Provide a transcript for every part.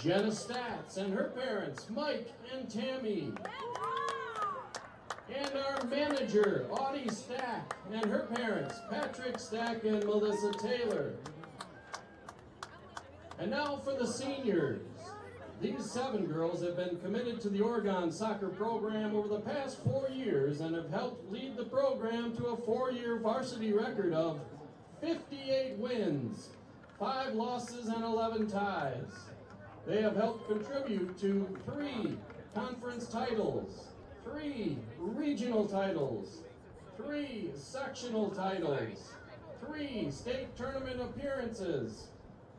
Jenna Statz and her parents, Mike and Tammy. And our manager, Audie Stack, and her parents, Patrick Stack and Melissa Taylor. And now for the seniors. These 7 girls have been committed to the Oregon soccer program over the past 4 years and have helped lead the program to a 4-year varsity record of 58 wins, 5 losses, and 11 ties. They have helped contribute to 3 conference titles, 3 regional titles, 3 sectional titles, 3 state tournament appearances,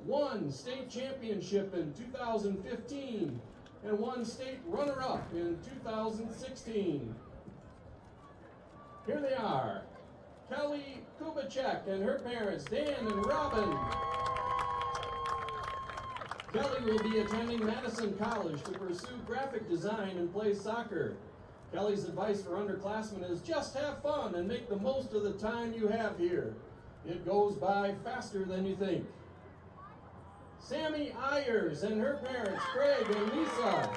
1 state championship in 2015, and 1 state runner-up in 2016. Here they are, Kelly Kubacek and her parents, Dan and Robin. Kelly will be attending Madison College to pursue graphic design and play soccer. Kelly's advice for underclassmen is just have fun and make the most of the time you have here. It goes by faster than you think. Sammy Ayers and her parents, Craig and Lisa.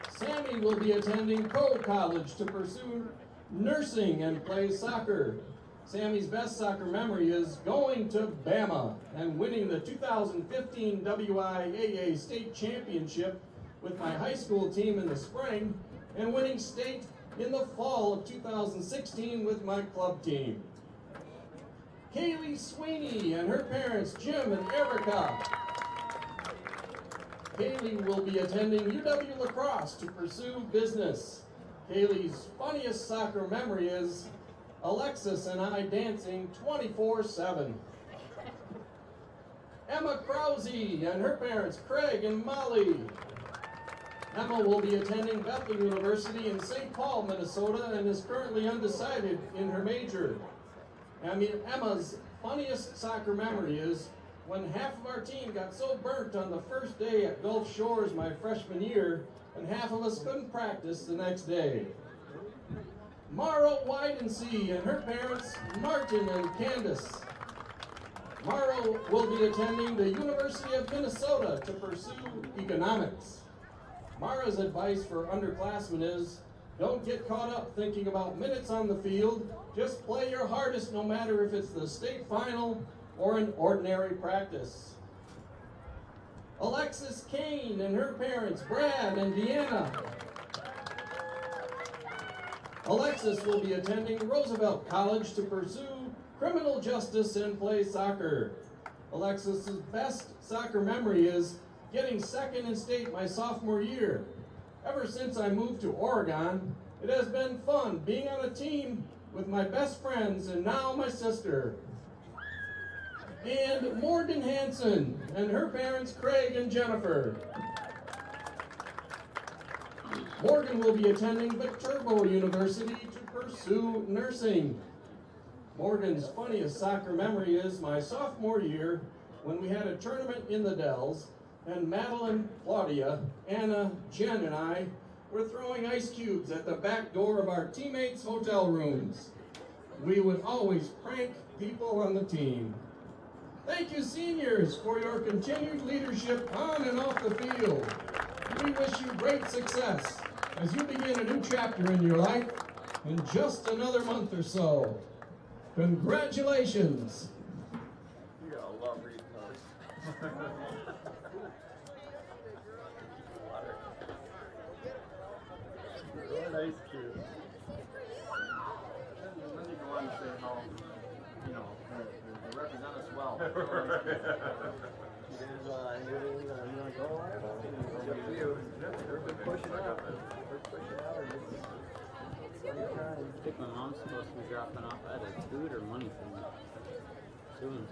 Sammy will be attending Cole College to pursue nursing and play soccer. Sammy's best soccer memory is going to Bama and winning the 2015 WIAA State Championship with my high school team in the spring and winning state in the fall of 2016 with my club team. Kaylee Sweeney and her parents, Jim and Erica. Kaylee will be attending UW La Crosse to pursue business. Kaylee's funniest soccer memory is Alexis and I dancing 24/7. Emma Krause and her parents, Craig and Molly. Emma will be attending Bethel University in St. Paul, Minnesota, and is currently undecided in her major. Emma's funniest soccer memory is when half of our team got so burnt on the first day at Gulf Shores my freshman year, and half of us couldn't practice the next day. Mara Widensee and her parents, Martin and Candace. Mara will be attending the University of Minnesota to pursue economics. Mara's advice for underclassmen is, don't get caught up thinking about minutes on the field. Just play your hardest no matter if it's the state final or an ordinary practice. Alexis Kane and her parents, Brad and Deanna. Alexis will be attending Roosevelt College to pursue criminal justice and play soccer. Alexis's best soccer memory is getting second in state my sophomore year. Ever since I moved to Oregon, it has been fun being on a team with my best friends and now my sister. And Morgan Hansen and her parents, Craig and Jennifer. Morgan will be attending Viterbo University to pursue nursing. Morgan's funniest soccer memory is my sophomore year when we had a tournament in the Dells and Madeline, Claudia, Anna, Jen, and I were throwing ice cubes at the back door of our teammates' hotel rooms. We would always prank people on the team. Thank you, seniors, for your continued leadership on and off the field. We wish you great success as you begin a new chapter in your life in just another month or so. Congratulations. You gotta love reading those. Nice kid. And then you go on and say how, you know, they represent us well. I think my mom's supposed to be dropping off either food or money from me soon.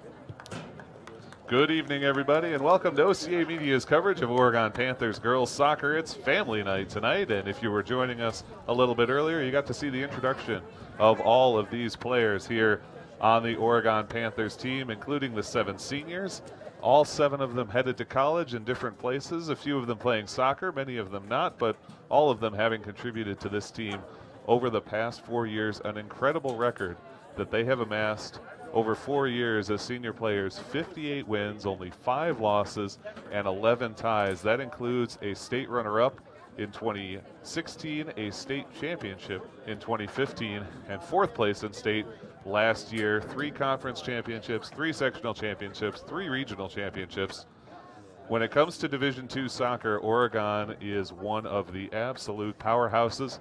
Good evening, everybody, and welcome to OCAmedia's coverage of Oregon Panthers girls soccer. It's family night tonight, and if you were joining us a little bit earlier, you got to see the introduction of all of these players here on the Oregon Panthers team, including the 7 seniors. All 7 of them headed to college in different places, a few of them playing soccer, many of them not, but all of them having contributed to this team over the past 4 years, an incredible record that they have amassed Over 4 years as senior players, 58 wins, only 5 losses, and 11 ties. That includes a state runner-up in 2016, a state championship in 2015, and 4th place in state last year. 3 conference championships, 3 sectional championships, 3 regional championships. When it comes to Division II soccer, Oregon is one of the absolute powerhouses,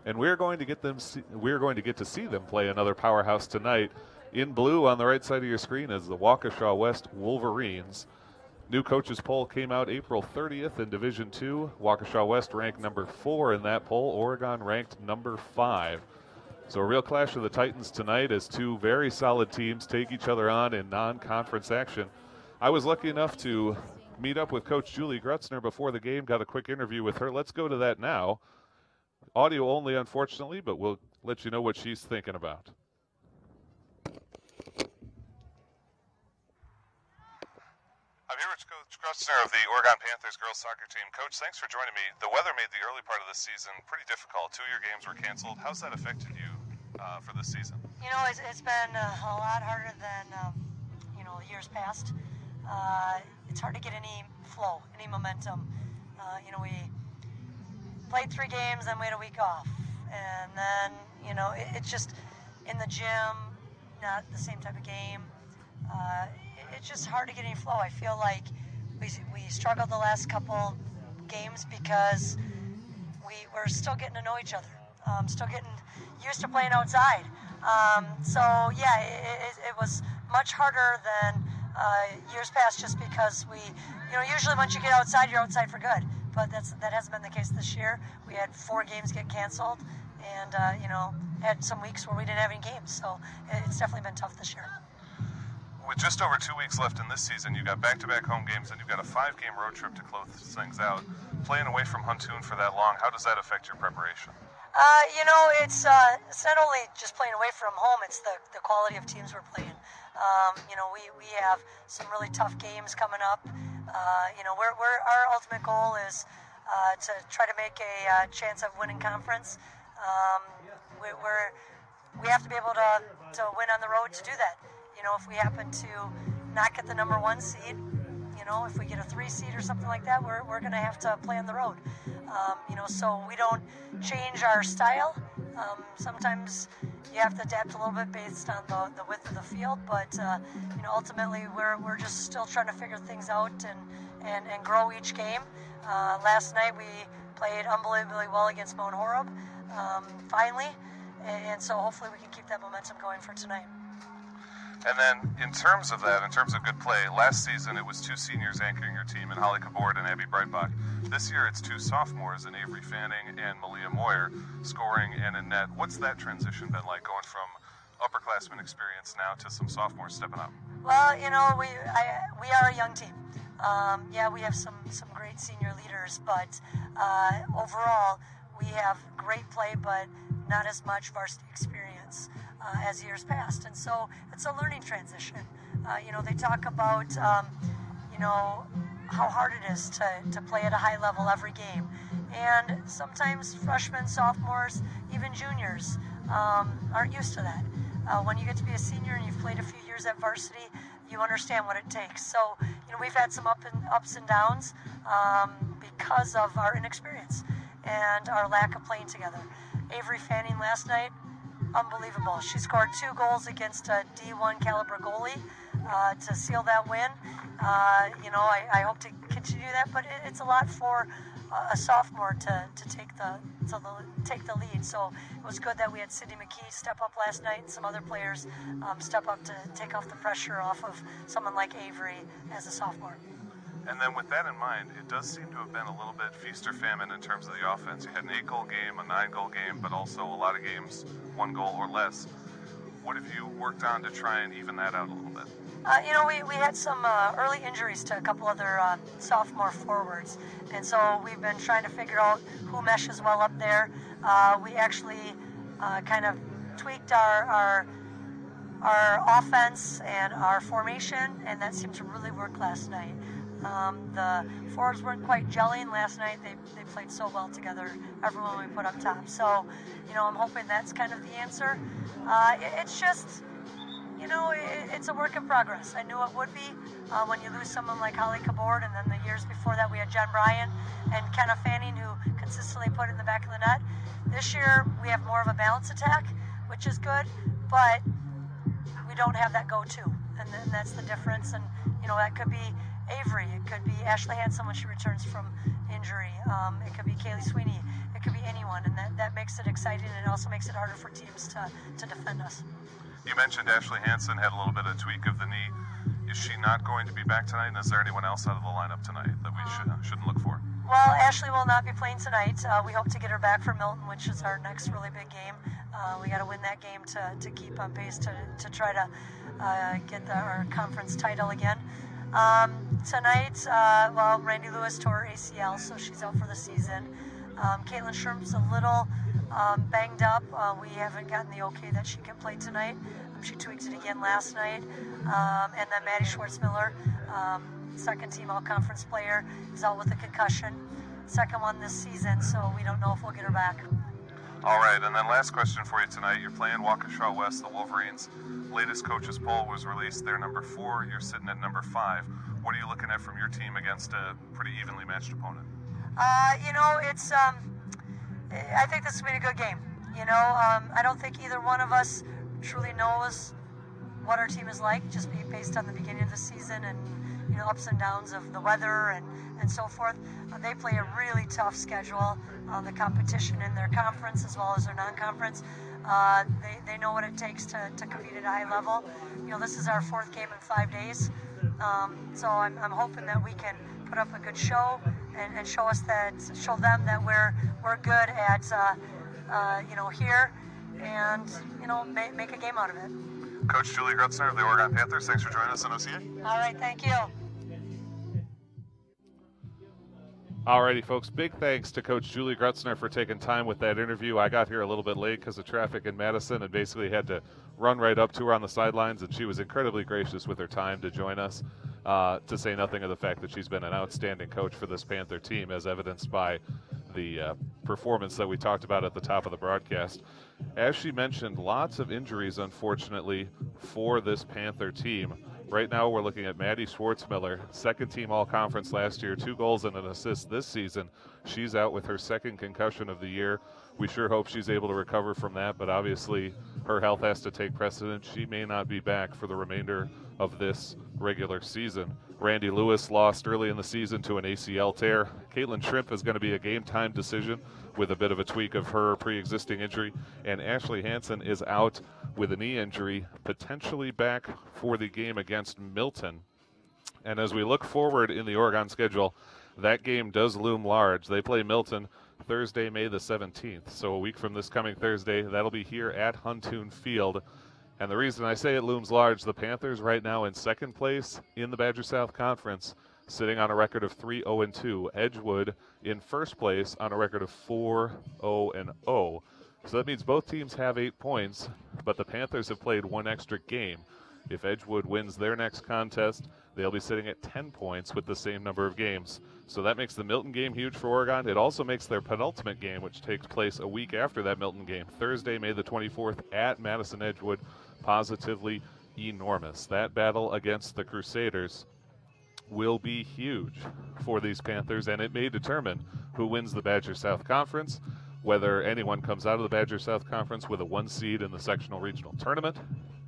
and we're going to get to see them play another powerhouse tonight. In blue on the right side of your screen is the Waukesha West Wolverines. New coaches poll came out April 30th in Division II. Waukesha West ranked number 4 in that poll. Oregon ranked number 5. So a real clash of the Titans tonight as 2 very solid teams take each other on in non-conference action. I was lucky enough to meet up with Coach Julie Grutzner before the game, got a quick interview with her. Let's go to that now. Audio only, unfortunately, but we'll let you know what she's thinking about. I'm here with Coach Grutzner of the Oregon Panthers girls soccer team. Coach, thanks for joining me. The weather made the early part of the season pretty difficult. 2 of your games were canceled. How's that affected you for this season? You know, it's been a lot harder than, years past. It's hard to get any flow, any momentum. We played 3 games, then we had a week off. And then, it's just in the gym, not the same type of game. It's just hard to get any flow. I feel like we struggled the last couple games because we're still getting to know each other, still getting used to playing outside. It was much harder than years past just because usually once you get outside, you're outside for good. But that hasn't been the case this year. We had 4 games get canceled and, had some weeks where we didn't have any games. So it's definitely been tough this year. With just over 2 weeks left in this season, you've got back-to-back home games and you've got a 5-game road trip to close things out. Playing away from Huntoon for that long, how does that affect your preparation? It's not only just playing away from home, it's the quality of teams we're playing. We have some really tough games coming up. Our ultimate goal is to try to make a chance of winning conference. We have to be able to win on the road to do that. If we happen to not get the number 1 seed, if we get a 3 seed or something like that, we're going to have to play on the road. So we don't change our style. Sometimes you have to adapt a little bit based on the width of the field, but ultimately we're just still trying to figure things out and grow each game. Last night we played unbelievably well against Mount Horeb, finally, and so hopefully we can keep that momentum going for tonight. And then, in terms of good play, last season it was 2 seniors anchoring your team in Holly Kabord and Abby Breitbach. This year it's 2 sophomores in Avery Fanning and Malia Moyer scoring and in net. What's that transition been like, going from upperclassmen experience now to some sophomores stepping up? Well, we are a young team. We have some great senior leaders, but overall we have great play, but not as much varsity experience as years past, and so it's a learning transition. They talk about how hard it is to play at a high level every game, and sometimes freshmen, sophomores, even juniors aren't used to that. When you get to be a senior and you've played a few years at varsity, you understand what it takes. So we've had some ups and downs because of our inexperience and our lack of playing together. Avery Fanning last night, unbelievable. She scored 2 goals against a D1 caliber goalie to seal that win. I hope to continue that, but it's a lot for a sophomore to take the lead. So it was good that we had Sydney McKee step up last night and some other players step up to take off the pressure off of someone like Avery as a sophomore. And then with that in mind, it does seem to have been a little bit feast or famine in terms of the offense. You had an 8-goal game, a 9-goal game, but also a lot of games 1 goal or less. What have you worked on to try and even that out a little bit? We had some early injuries to a couple other sophomore forwards, and so we've been trying to figure out who meshes well up there. We actually kind of tweaked our offense and our formation, and that seemed to really work last night. The forwards weren't quite gelling last night. They played so well together, everyone we put up top. So, I'm hoping that's kind of the answer. It's just, It's a work in progress. I knew it would be when you lose someone like Holly Cabord, and then the years before that we had Jen Bryan and Kenna Fanning, who consistently put it in the back of the net. This year we have more of a balanced attack, which is good, but we don't have that go-to, and then that's the difference. And that could be Avery, it could be Ashley Hansen when she returns from injury, it could be Kaylee Sweeney, it could be anyone, and that makes it exciting, and it also makes it harder for teams to defend us. You mentioned Ashley Hansen had a little bit of tweak of the knee. Is she not going to be back tonight, and is there anyone else out of the lineup tonight that we shouldn't look for? Well, Ashley will not be playing tonight. We hope to get her back for Milton, which is our next really big game. We got to win that game to keep on pace to try to get our conference title again. Tonight, Randy Lewis tore ACL, so she's out for the season. Caitlin Shrimp's a little banged up. We haven't gotten the okay that she can play tonight. She tweaked it again last night. And then Maddie Schwartzmiller, second team all-conference player, is out with a concussion. Second one this season, so we don't know if we'll get her back. All right, and then last question for you tonight. You're playing Waukesha West, the Wolverines. Latest coaches poll was released. They're number 4. You're sitting at number 5. What are you looking at from your team against a pretty evenly matched opponent? It's I think this will be a good game. I don't think either one of us truly knows what our team is like, just based on the beginning of the season and ups and downs of the weather and so forth. They play a really tough schedule, the competition in their conference as well as their non-conference. They know what it takes to compete at a high level. This is our 4th game in 5 days, so I'm hoping that we can put up a good show and show them that we're good at here, and make a game out of it. Coach Julie Grutzner of the Oregon Panthers, thanks for joining us on OCA. All right, thank you. Alrighty, folks, big thanks to Coach Julie Grutzner for taking time with that interview. I got here a little bit late because of traffic in Madison and basically had to run right up to her on the sidelines, and she was incredibly gracious with her time to join us, to say nothing of the fact that she's been an outstanding coach for this Panther team, as evidenced by the performance that we talked about at the top of the broadcast. As she mentioned, lots of injuries, unfortunately, for this Panther team. Right now, we're looking at Maddie Schwartzmiller, second team all-conference last year, 2 goals and an assist this season. She's out with her second concussion of the year. We sure hope she's able to recover from that, but obviously her health has to take precedence. She may not be back for the remainder of this regular season. Randy Lewis lost early in the season to an ACL tear. Caitlin Shrimp is going to be a game-time decision with a bit of a tweak of her pre-existing injury, and Ashley Hansen is out with a knee injury, potentially back for the game against Milton. And as we look forward in the Oregon schedule, that game does loom large. They play Milton Thursday, May the 17th. So a week from this coming Thursday, that'll be here at Huntoon Field. And the reason I say it looms large, the Panthers right now in second place in the Badger South Conference, sitting on a record of 3-0-2. Edgewood in first place on a record of 4-0-0. So that means both teams have 8 points, but the Panthers have played 1 extra game. If Edgewood wins their next contest, they'll be sitting at 10 points with the same number of games. So that makes the Milton game huge for Oregon. It also makes their penultimate game, which takes place a week after that Milton game, Thursday, May the 24th at Madison Edgewood, positively enormous. That battle against the Crusaders will be huge for these Panthers, and it may determine who wins the Badger South Conference, whether anyone comes out of the Badger South Conference with a 1 seed in the sectional regional tournament,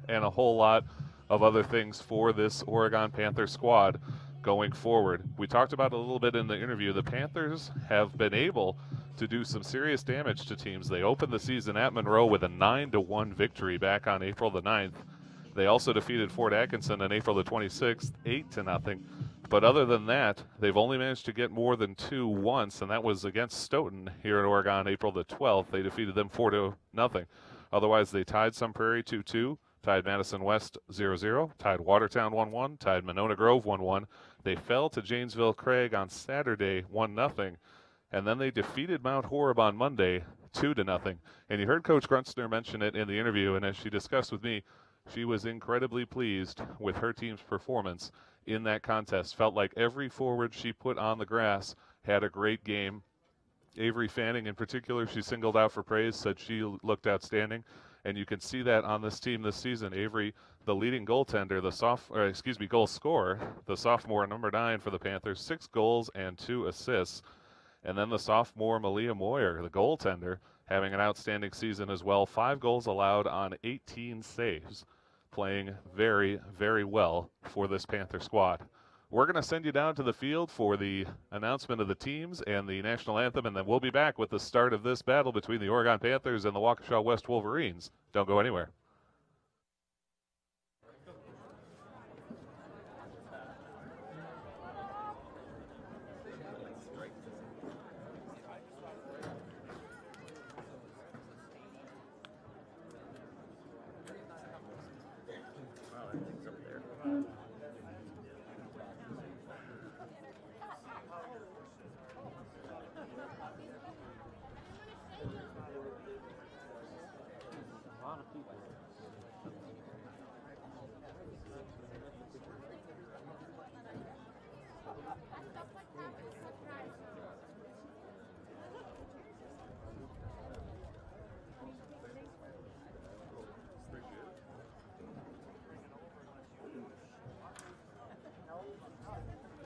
and a whole lot of other things for this Oregon Panther squad going forward. We talked about it a little bit in the interview. The Panthers have been able to do some serious damage to teams. They opened the season at Monroe with a 9-1 victory back on April the 9th. They also defeated Fort Atkinson on April the 26th, 8-0. But other than that, they've only managed to get more than 2 once, and that was against Stoughton here in Oregon, April the 12th. They defeated them 4-0. Otherwise, they tied Sun Prairie 2-2, tied Madison West 0-0, tied Watertown 1-1, tied Monona Grove 1-1. They fell to Janesville Craig on Saturday 1-0, and then they defeated Mount Horeb on Monday 2-0. And you heard Coach Grutzner mention it in the interview, and as she discussed with me, she was incredibly pleased with her team's performance in that contest. Felt like every forward she put on the grass had a great game. Avery Fanning in particular, she singled out for praise, said she looked outstanding. And you can see that on this team this season. Avery the leading goaltender, goal scorer, the sophomore number 9 for the Panthers, 6 goals and 2 assists. And then the sophomore Malia Moyer, the goaltender, having an outstanding season as well. 5 goals allowed on 18 saves, playing very, very well for this Panther squad. We're going to send you down to the field for the announcement of the teams and the national anthem, and then we'll be back with the start of this battle between the Oregon Panthers and the Waukesha West Wolverines. Don't go anywhere.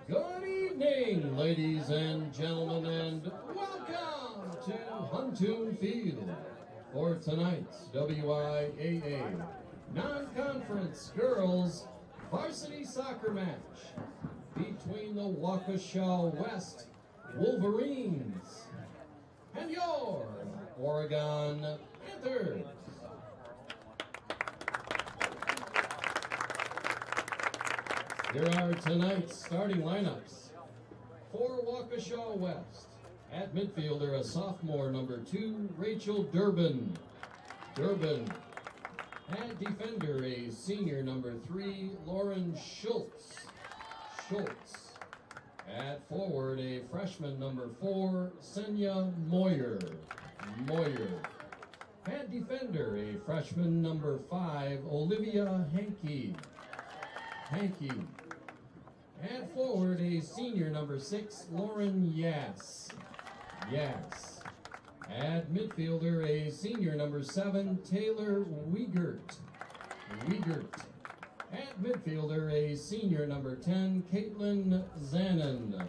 Good evening, ladies and gentlemen, and welcome to Huntoon Field for tonight's WIAA non-conference girls varsity soccer match between the Waukesha West Wolverines and your Oregon Panthers. Here are tonight's starting lineups. For Waukesha West, at midfielder, a sophomore, number 2, Rachel Durbin. At defender, a senior, number 3, Lauren Schultz. At forward, a freshman, number 4, Senya Moyer. At defender, a freshman, number 5, Olivia Hankey. At forward, a senior, number 6, Lauren Yass. At midfielder, a senior, number 7, Taylor Wiegert. At midfielder, a senior, number 10, Caitlin Zanin.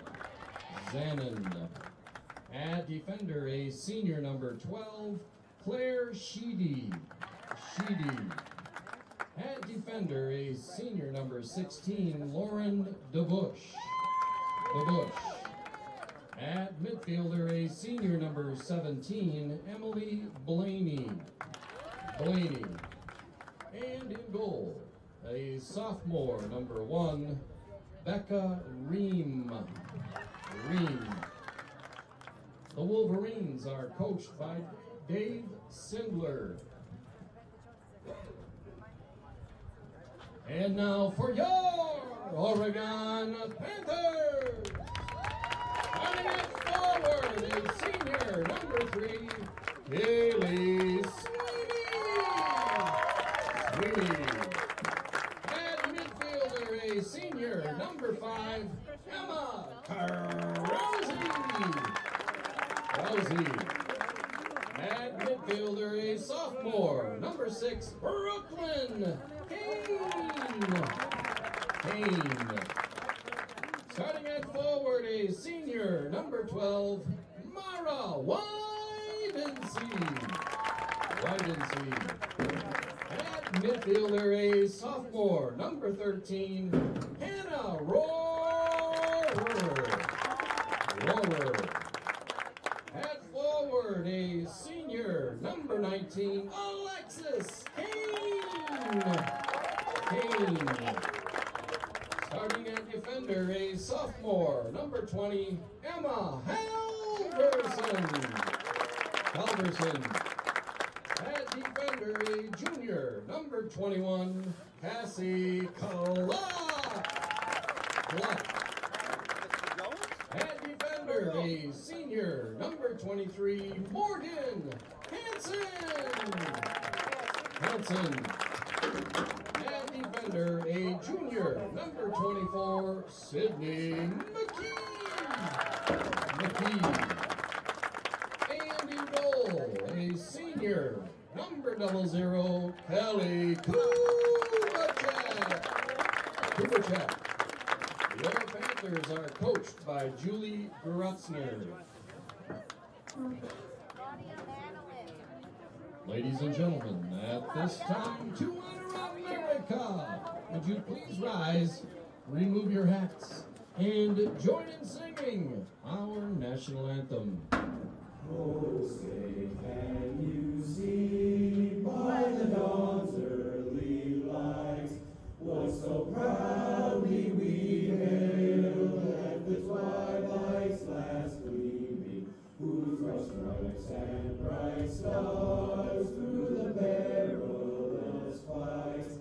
At defender, a senior, number 12, Claire Sheedy. At defender, a senior, number 16, Lauren DeBush. At midfielder, a senior, number 17, Emily Blaney. And in goal, a sophomore, number 1, Becca Ream. The Wolverines are coached by Dave Sindler. And now for your Oregon Panthers! Running it forward, a senior, number 3, Haley Sweeney. At midfielder, a senior, number 5, Emma Krause. At midfielder, a sophomore, number 6, Brooklyn Kane. Starting at forward, a senior, number 12, Mara Widensee. At midfielder, a sophomore, number 13, Hannah Rohrer. At forward, a senior, number 19, Alexis Kane. Starting at defender, a sophomore, number 20, Emma Halverson. At defender, a junior, number 21, Cassie Clark. At defender, a senior, number 23, Morgan Hansen. At defender, a junior, number 24, Sydney McKee. And in goal, a senior, number 00, Kelly Kubachek. coached by Julie Grutzner. Ladies and gentlemen, at this time, to honor America, would you please rise, remove your hats, and join in singing our national anthem. Oh, say, can you see by the dawn's early light what so proudly we hailed at the twilight's last gleaming, whose rush stripes and bright stars through the perilous fight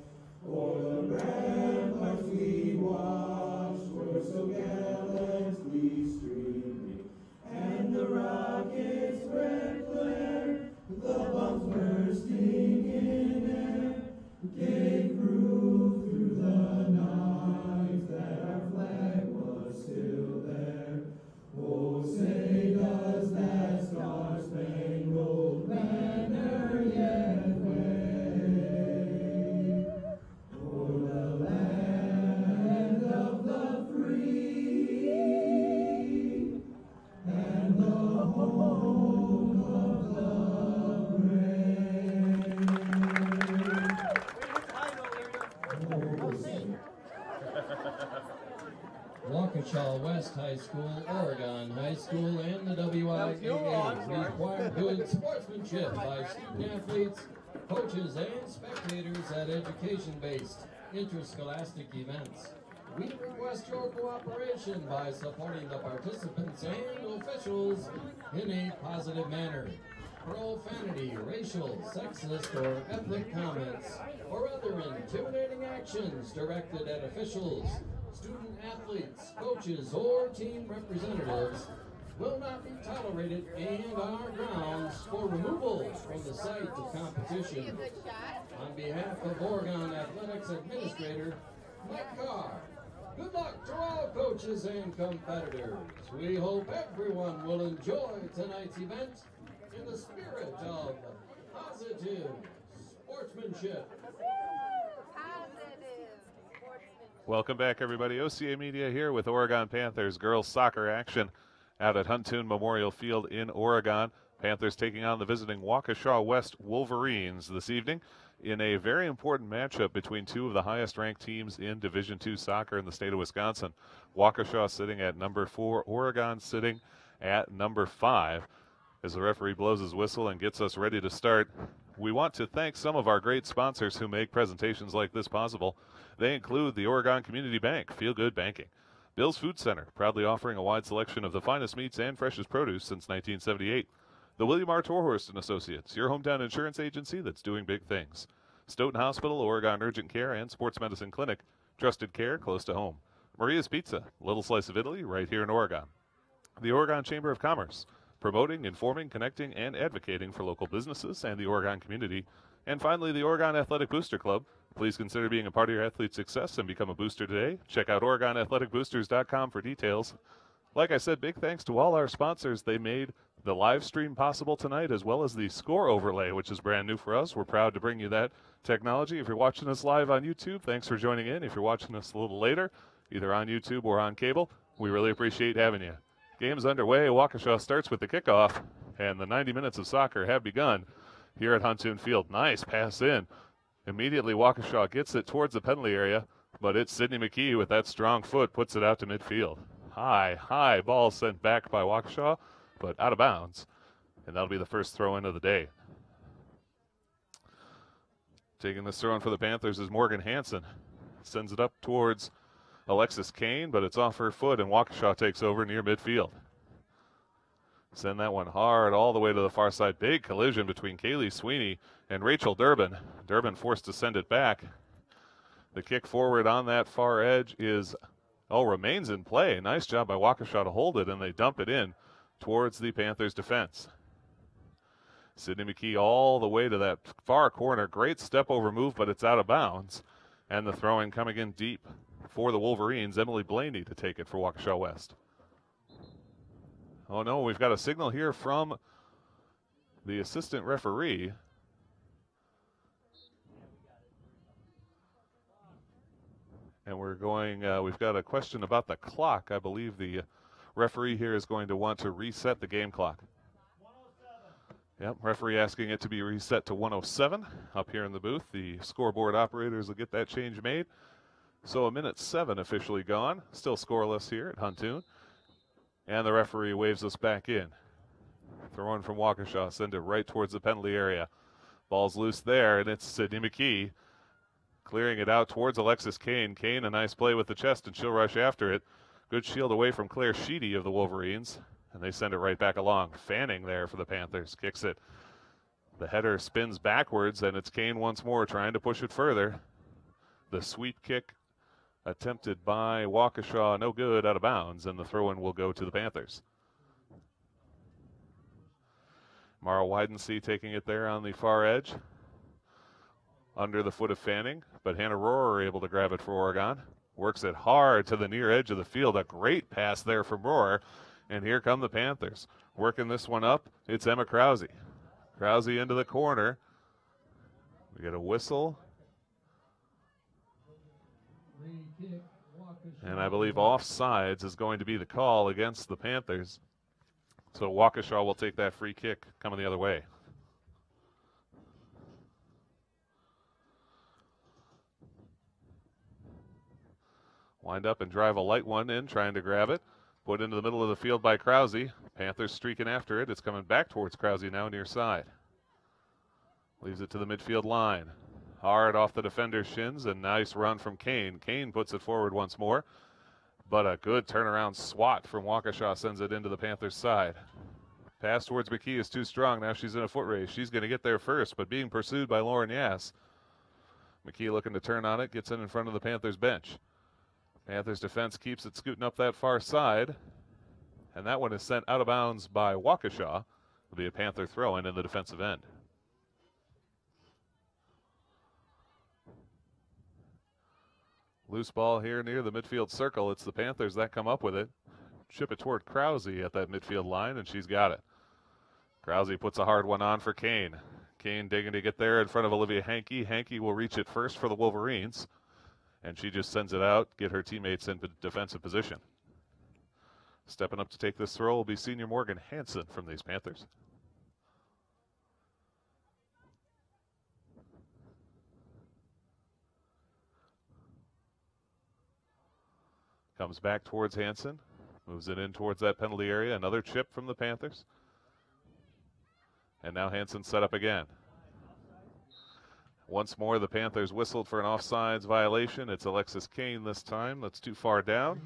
o'er the ramparts we watched were so gallantly streaming, and the rockets' red glare, the bombs bursting in air, gave proof through the night that our flag was still there. Oh, say does that star-spangled banner yet wave o'er the land of the free and the home of the brave? Waukesha West High School, Oregon High School, and the WIAA require good sportsmanship by student athletes, coaches, and spectators at education-based interscholastic events. We request your cooperation by supporting the participants and officials in a positive manner. Profanity, racial, sexist, or ethnic comments, or other intimidating actions directed at officials, student athletes, coaches, or team representatives will not be tolerated and are grounds for removal from the site of competition. On behalf of Oregon Athletics Administrator Mike Carr, good luck to all coaches and competitors. We hope everyone will enjoy tonight's event in the spirit of positive sportsmanship. Welcome back, everybody. OCAmedia here with Oregon Panthers girls soccer action out at Huntoon Memorial Field in Oregon. Panthers taking on the visiting Waukesha West Wolverines this evening in a very important matchup between two of the highest-ranked teams in Division II soccer in the state of Wisconsin. Waukesha sitting at number 4, Oregon sitting at number 5. As the referee blows his whistle and gets us ready to start, we want to thank some of our great sponsors who make presentations like this possible. They include the Oregon Community Bank, Feel Good Banking, Bill's Food Center, proudly offering a wide selection of the finest meats and freshest produce since 1978. The William R. Torhorst and Associates, your hometown insurance agency that's doing big things. Stoughton Hospital, Oregon Urgent Care, and Sports Medicine Clinic, trusted care close to home. Maria's Pizza, little slice of Italy, right here in Oregon. The Oregon Chamber of Commerce, promoting, informing, connecting, and advocating for local businesses and the Oregon community. And finally, the Oregon Athletic Booster Club. Please consider being a part of your athlete's success and become a booster today. Check out OregonAthleticBoosters.com for details. Like I said, big thanks to all our sponsors. They made the live stream possible tonight, as well as the score overlay, which is brand new for us. We're proud to bring you that technology. If you're watching us live on YouTube, thanks for joining in. If you're watching us a little later, either on YouTube or on cable, we really appreciate having you. Game's underway. Waukesha starts with the kickoff, and the 90 minutes of soccer have begun here at Huntoon Field. Nice pass in. Immediately, Waukesha gets it towards the penalty area, but it's Sidney McKee with that strong foot, puts it out to midfield. High ball sent back by Waukesha, but out of bounds, and that'll be the first throw-in of the day. Taking this throw-in for the Panthers is Morgan Hansen. Sends it up towards Alexis Kane, but it's off her foot, and Waukesha takes over near midfield. Send that one hard all the way to the far side. Big collision between Kaylee Sweeney and Rachel Durbin. Durbin forced to send it back. The kick forward on that far edge remains in play. Nice job by Waukesha to hold it, and they dump it in towards the Panthers' defense. Sidney McKee all the way to that far corner. Great step over move, but it's out of bounds. And the throwing coming in deep for the Wolverines. Emily Blaney to take it for Waukesha West. Oh no, we've got a signal here from the assistant referee. And we've got a question about the clock. I believe the referee here is going to want to reset the game clock. 107. Yep, referee asking it to be reset to 107 up here in the booth. The scoreboard operators will get that change made. So 1:07 officially gone. Still scoreless here at Huntoon. And the referee waves us back in. Throwing from Waukesha, send it right towards the penalty area. Ball's loose there, and it's Sydney McKee clearing it out towards Alexis Kane. Kane, a nice play with the chest, and she'll rush after it. Good shield away from Claire Sheedy of the Wolverines, and they send it right back along. Fanning there for the Panthers, kicks it. The header spins backwards, and it's Kane once more trying to push it further. The sweep kick attempted by Waukesha, no good, out of bounds, and the throw-in will go to the Panthers. Mara Widensee taking it there on the far edge. Under the foot of Fanning, but Hannah Rohrer able to grab it for Oregon. Works it hard to the near edge of the field. A great pass there from Rohrer. And here come the Panthers. Working this one up, it's Emma Krause. Krause into the corner. We get a whistle. And I believe offsides is going to be the call against the Panthers. So Waukesha will take that free kick coming the other way. Wind up and drive a light one in, trying to grab it. Put into the middle of the field by Krause. Panthers streaking after it. It's coming back towards Krause now near side. Leaves it to the midfield line. Hard off the defender's shins, and nice run from Kane. Kane puts it forward once more, but a good turnaround swat from Waukesha sends it into the Panthers' side. Pass towards McKee is too strong. Now she's in a foot race. She's going to get there first, but being pursued by Lauren Yass. McKee looking to turn on it, gets in front of the Panthers' bench. Panthers defense keeps it scooting up that far side, and that one is sent out of bounds by Waukesha. It'll be a Panther throw-in the defensive end. Loose ball here near the midfield circle. It's the Panthers that come up with it. Chip it toward Krause at that midfield line, and she's got it. Krause puts a hard one on for Kane. Kane digging to get there in front of Olivia Hankey. Hankey will reach it first for the Wolverines, and she just sends it out, get her teammates in defensive position. Stepping up to take this throw will be senior Morgan Hansen from these Panthers. Comes back towards Hansen, moves it in towards that penalty area. Another chip from the Panthers. And now Hansen set up again. Once more, the Panthers whistled for an offsides violation. It's Alexis Kane this time. That's too far down.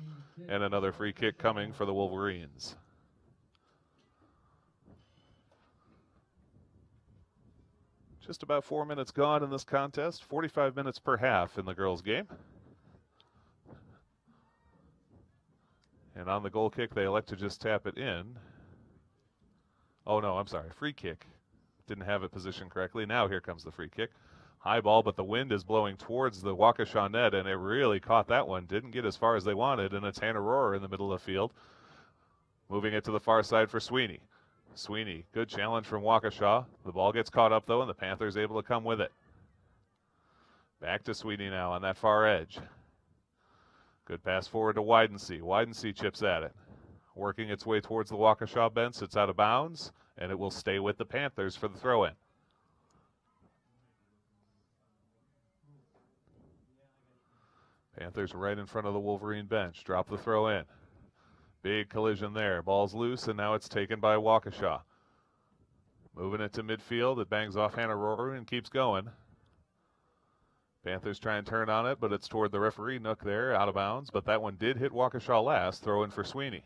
And another free kick coming for the Wolverines. Just about 4 minutes gone in this contest. 45 minutes per half in the girls' game. And on the goal kick, they elect to just tap it in. Oh, no, I'm sorry. Free kick. Didn't have it positioned correctly. Now here comes the free kick. High ball, but the wind is blowing towards the Waukesha net, and it really caught that one. Didn't get as far as they wanted, and it's Hannah Rohrer in the middle of the field. Moving it to the far side for Sweeney. Sweeney, good challenge from Waukesha. The ball gets caught up, though, and the Panthers able to come with it. Back to Sweeney now on that far edge. Good pass forward to Widensee. Widensee chips at it. Working its way towards the Waukesha bench. It's out of bounds, and it will stay with the Panthers for the throw-in. Panthers right in front of the Wolverine bench. Drop the throw in. Big collision there. Ball's loose, and now it's taken by Waukesha. Moving it to midfield. It bangs off Hannah Rohrer and keeps going. Panthers try and turn on it, but it's toward the referee nook there, out of bounds. But that one did hit Waukesha last. Throw in for Sweeney.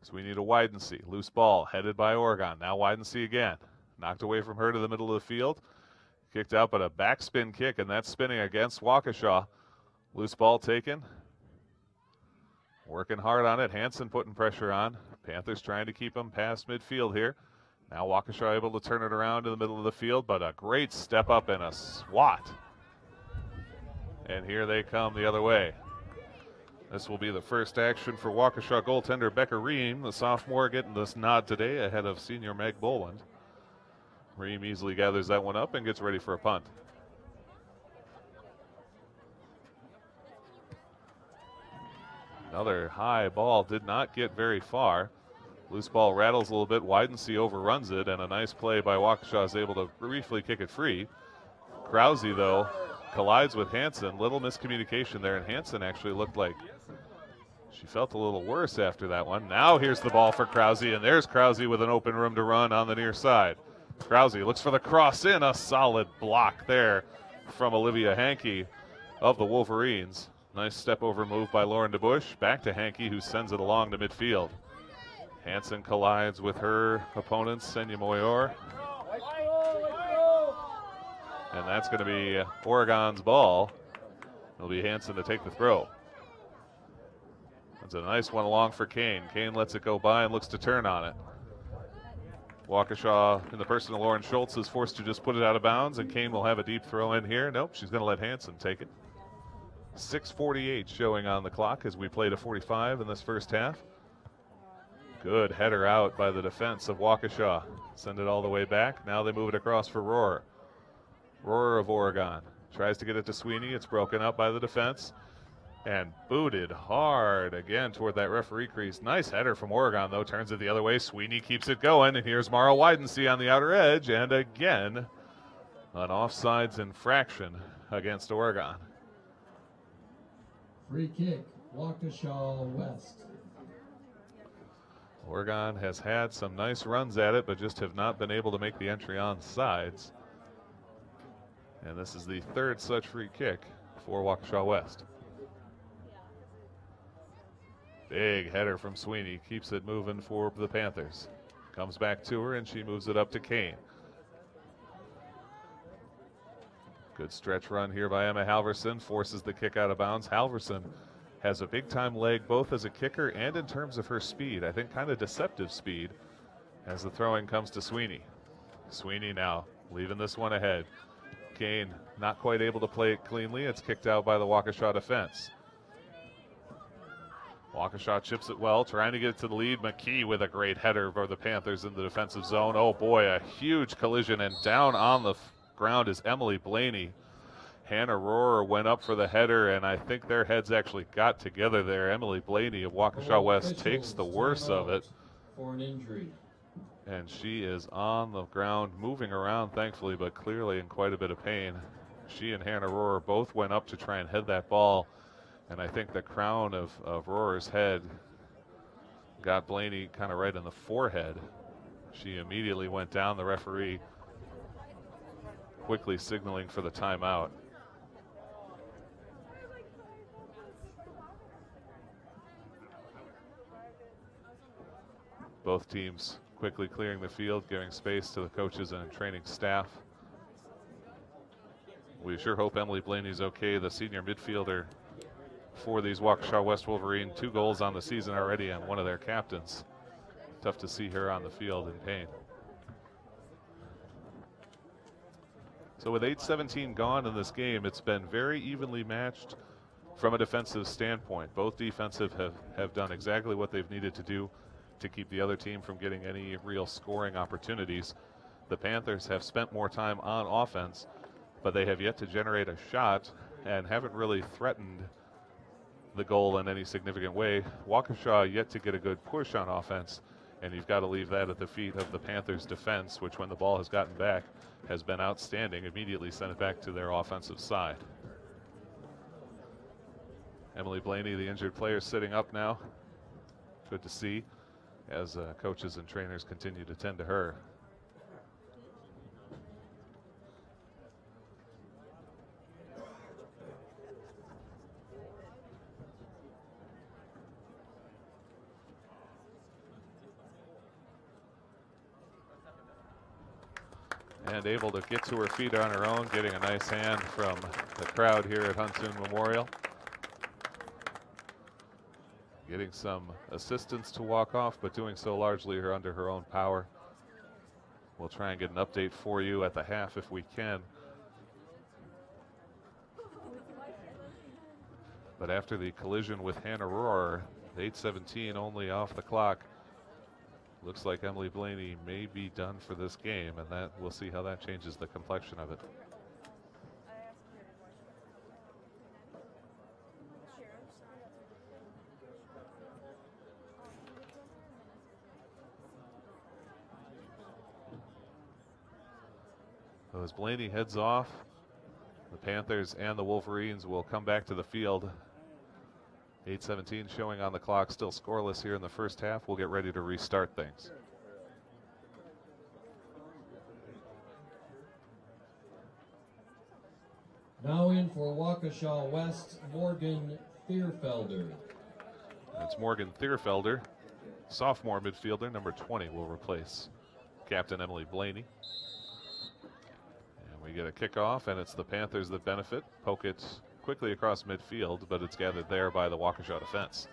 Sweeney to Widensee. Loose ball headed by Oregon. Now Widensee again. Knocked away from her to the middle of the field. Kicked out, but a backspin kick, and that's spinning against Waukesha. Loose ball taken. Working hard on it. Hansen putting pressure on. Panthers trying to keep them past midfield here. Now Waukesha able to turn it around to the middle of the field, but a great step up and a swat. And here they come the other way. This will be the first action for Waukesha goaltender Becca Ream, the sophomore, getting this nod today ahead of senior Meg Boland. Ream easily gathers that one up and gets ready for a punt. Another high ball did not get very far. Loose ball rattles a little bit. Weidency overruns it, and a nice play by Waukesha is able to briefly kick it free. Krause, though, collides with Hansen. Little miscommunication there, and Hansen actually looked like she felt a little worse after that one. Now here's the ball for Krause, and there's Krause with an open room to run on the near side. Krause looks for the cross in. A solid block there from Olivia Hankey of the Wolverines. Nice step over move by Lauren DeBush. Back to Hankey, who sends it along to midfield. Hansen collides with her opponent, Senya Moyor. And that's going to be Oregon's ball. It'll be Hansen to take the throw. That's a nice one along for Kane. Kane lets it go by and looks to turn on it. Waukesha, in the person of Lauren Schultz, is forced to just put it out of bounds, and Kane will have a deep throw in here. Nope, she's going to let Hansen take it. 6:48 showing on the clock as we play to 45 in this first half. Good header out by the defense of Waukesha. Send it all the way back. Now they move it across for Rohrer. Rohrer of Oregon tries to get it to Sweeney. It's broken up by the defense and booted hard again toward that referee crease. Nice header from Oregon, though. Turns it the other way. Sweeney keeps it going, and here's Mara Weidency on the outer edge, and again an offsides infraction against Oregon. Free kick, Waukesha West. Oregon has had some nice runs at it, but just have not been able to make the entry on sides. And this is the third such free kick for Waukesha West. Big header from Sweeney, keeps it moving for the Panthers. Comes back to her, and she moves it up to Kane. Good stretch run here by Emma Halverson, forces the kick out of bounds. Halverson has a big-time leg, both as a kicker and in terms of her speed. I think kind of deceptive speed as the throwing comes to Sweeney. Sweeney now leaving this one ahead. Kane not quite able to play it cleanly. It's kicked out by the Waukesha defense. Waukesha chips it well, trying to get it to the lead. McKee with a great header for the Panthers in the defensive zone. Oh boy, a huge collision, and down on the ground is Emily Blaney. Hannah Rohrer went up for the header, and I think their heads actually got together there. Emily Blaney of Waukesha West takes the worst of it. For an injury. And she is on the ground, moving around thankfully, but clearly in quite a bit of pain. She and Hannah Rohrer both went up to try and head that ball, and I think the crown of Rohrer's head got Blaney kind of right in the forehead. She immediately went down. The referee quickly signaling for the timeout. Both teams quickly clearing the field, giving space to the coaches and training staff. We sure hope Emily Blaney's okay, the senior midfielder for these Waukesha West Wolverine. 2 goals on the season already, and one of their captains. Tough to see her on the field in pain. So with 8:17 gone in this game, it's been very evenly matched from a defensive standpoint. Both defensive have done exactly what they've needed to do to keep the other team from getting any real scoring opportunities. The Panthers have spent more time on offense, but they have yet to generate a shot and haven't really threatened the goal in any significant way. Waukesha yet to get a good push on offense, and you've got to leave that at the feet of the Panthers defense, which when the ball has gotten back has been outstanding. Immediately sent it back to their offensive side. Emily Blaney, the injured player, sitting up now. Good to see as coaches and trainers continue to tend to her. And able to get to her feet on her own, getting a nice hand from the crowd here at Huntoon Memorial. Getting some assistance to walk off, but doing so largely under her own power. We'll try and get an update for you at the half if we can. But after the collision with Hannah Rohrer, 8:17 only off the clock. Looks like Emily Blaney may be done for this game, and that we'll see how that changes the complexion of it. as Blaney heads off, the Panthers and the Wolverines will come back to the field. 8:17 showing on the clock, still scoreless here in the first half. We'll get ready to restart things. Now in for Waukesha West, Morgan Thierfelder. It's Morgan Thierfelder, sophomore midfielder, number 20, will replace Captain Emily Blaney. And we get a kickoff, and it's the Panthers that benefit. Poke it quickly across midfield, but it's gathered there by the Waukesha defense.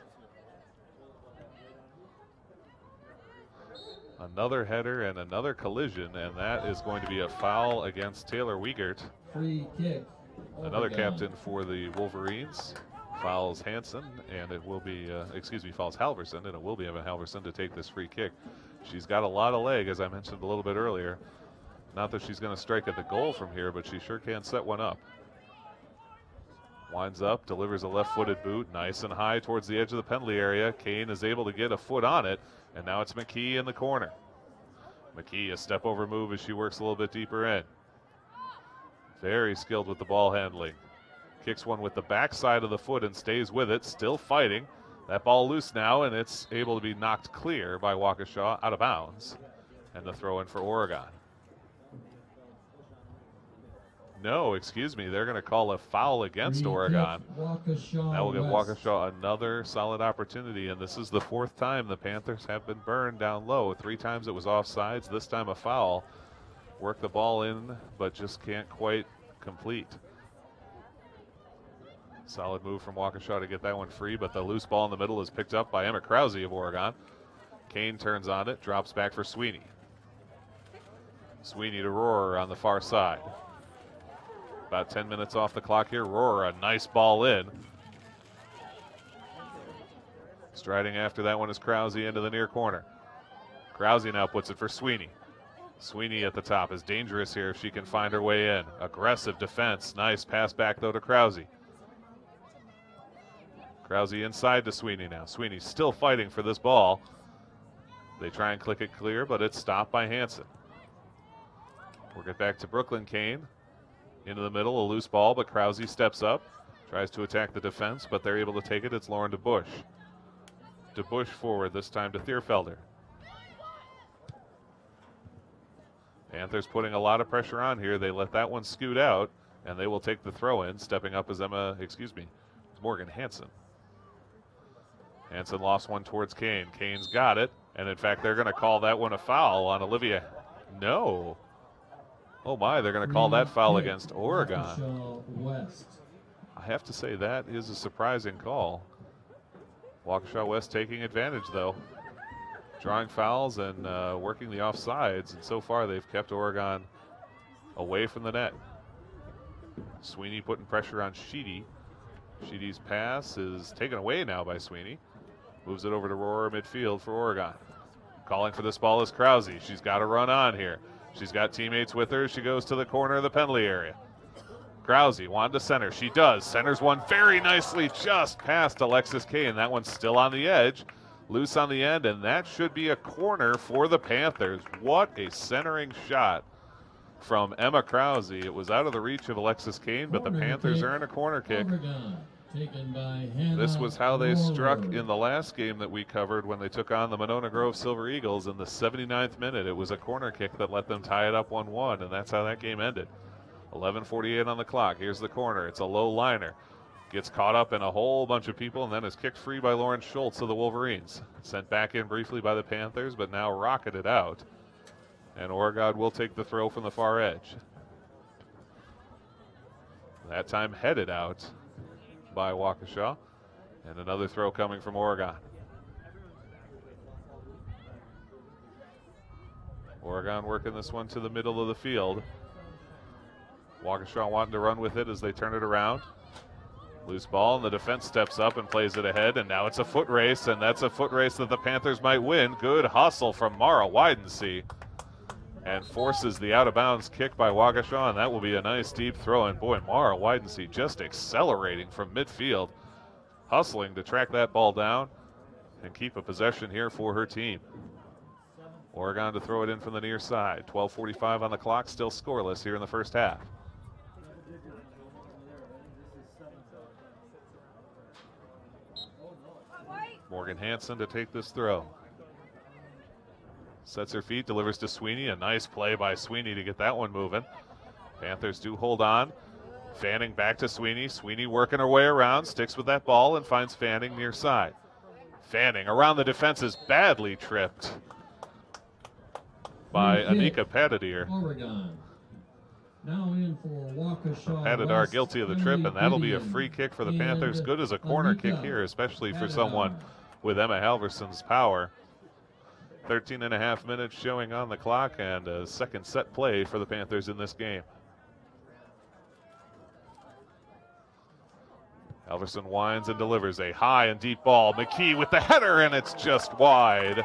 Another header and another collision, and that is going to be a foul against Taylor Wiegert. Free kick. Another captain for the Wolverines. Fouls Hansen, and it will be, fouls Halverson, and it will be Evan Halverson to take this free kick. She's got a lot of leg, as I mentioned a little bit earlier. Not that she's going to strike at the goal from here, but she sure can set one up. Winds up, delivers a left-footed boot, nice and high towards the edge of the penalty area. Kane is able to get a foot on it, and now it's McKee in the corner. McKee, a step-over move as she works a little bit deeper in. Very skilled with the ball handling. Kicks one with the backside of the foot and stays with it, still fighting. That ball loose now, and it's able to be knocked clear by Waukesha out of bounds. And the throw in for Oregon. No, excuse me, they're going to call a foul against Oregon. That will give Waukesha another solid opportunity, and this is the fourth time the Panthers have been burned down low. 3 times it was offsides, this time a foul. Work the ball in, but just can't quite complete. Solid move from Waukesha to get that one free, but the loose ball in the middle is picked up by Emma Krause of Oregon. Kane turns on it, drops back for Sweeney. Sweeney to Rohrer on the far side. About 10 minutes off the clock here. Rohrer, a nice ball in. Striding after that one is Krause into the near corner. Krause now puts it for Sweeney. Sweeney at the top is dangerous here if she can find her way in. Aggressive defense. Nice pass back though to Krause. Krause inside to Sweeney now. Sweeney still fighting for this ball. They try and click it clear, but it's stopped by Hansen. We'll get back to Brooklyn Kane. Into the middle, a loose ball, but Krause steps up. Tries to attack the defense, but they're able to take it. It's Lauren DeBush. DeBush forward, this time to Thierfelder. Panthers putting a lot of pressure on here. They let that one scoot out, and they will take the throw in. Stepping up is Morgan Hansen. Hansen lost one towards Kane. Kane's got it, and in fact, they're going to call that one a foul on Olivia. No. Oh my, they're going to call that foul against Oregon. I have to say that is a surprising call. Waukesha West taking advantage though. Drawing fouls and working the offsides, and so far they've kept Oregon away from the net. Sweeney putting pressure on Sheedy. Sheedy's pass is taken away now by Sweeney. Moves it over to Rohrer midfield for Oregon. Calling for this ball is Krause. She's got to run on here. She's got teammates with her. She goes to the corner of the penalty area. Krause wanted to center. She does. Centers one very nicely just past Alexis Kane. That one's still on the edge. Loose on the end, and that should be a corner for the Panthers. What a centering shot from Emma Krause. It was out of the reach of Alexis Kane, but the Panthers earn a corner kick. This was how they struck in the last game that we covered when they took on the Monona Grove Silver Eagles in the 79th minute. It was a corner kick that let them tie it up 1-1, and that's how that game ended. 11:48 on the clock. Here's the corner. It's a low liner. Gets caught up in a whole bunch of people and then is kicked free by Lauren Schultz of the Wolverines. Sent back in briefly by the Panthers, but now rocketed out. And Oregon will take the throw from the far edge. That time headed out by Waukesha. And another throw coming from Oregon. Oregon working this one to the middle of the field. Waukesha wanting to run with it as they turn it around. Loose ball, and the defense steps up and plays it ahead, and now it's a foot race, and that's a foot race that the Panthers might win. Good hustle from Mara Widensee, and forces the out-of-bounds kick by Waukesha, and that will be a nice deep throw. And boy, Mara Widensee just accelerating from midfield, hustling to track that ball down and keep a possession here for her team. Oregon to throw it in from the near side. 12:45 on the clock, still scoreless here in the first half. Morgan Hansen to take this throw. Sets her feet, delivers to Sweeney. A nice play by Sweeney to get that one moving. Panthers do hold on. Fanning back to Sweeney. Sweeney working her way around, sticks with that ball and finds Fanning near side. Fanning around the defense is badly tripped by Anika Patadir. Oregon. Now in for Waukesha. Patadir guilty of the trip, and that'll be a free kick for the Panthers. Good as a corner kick here, especially for someone with Emma Halverson's power. 13.5 minutes showing on the clock, and a second set play for the Panthers in this game. Halverson winds and delivers a high and deep ball. McKee with the header, and it's just wide.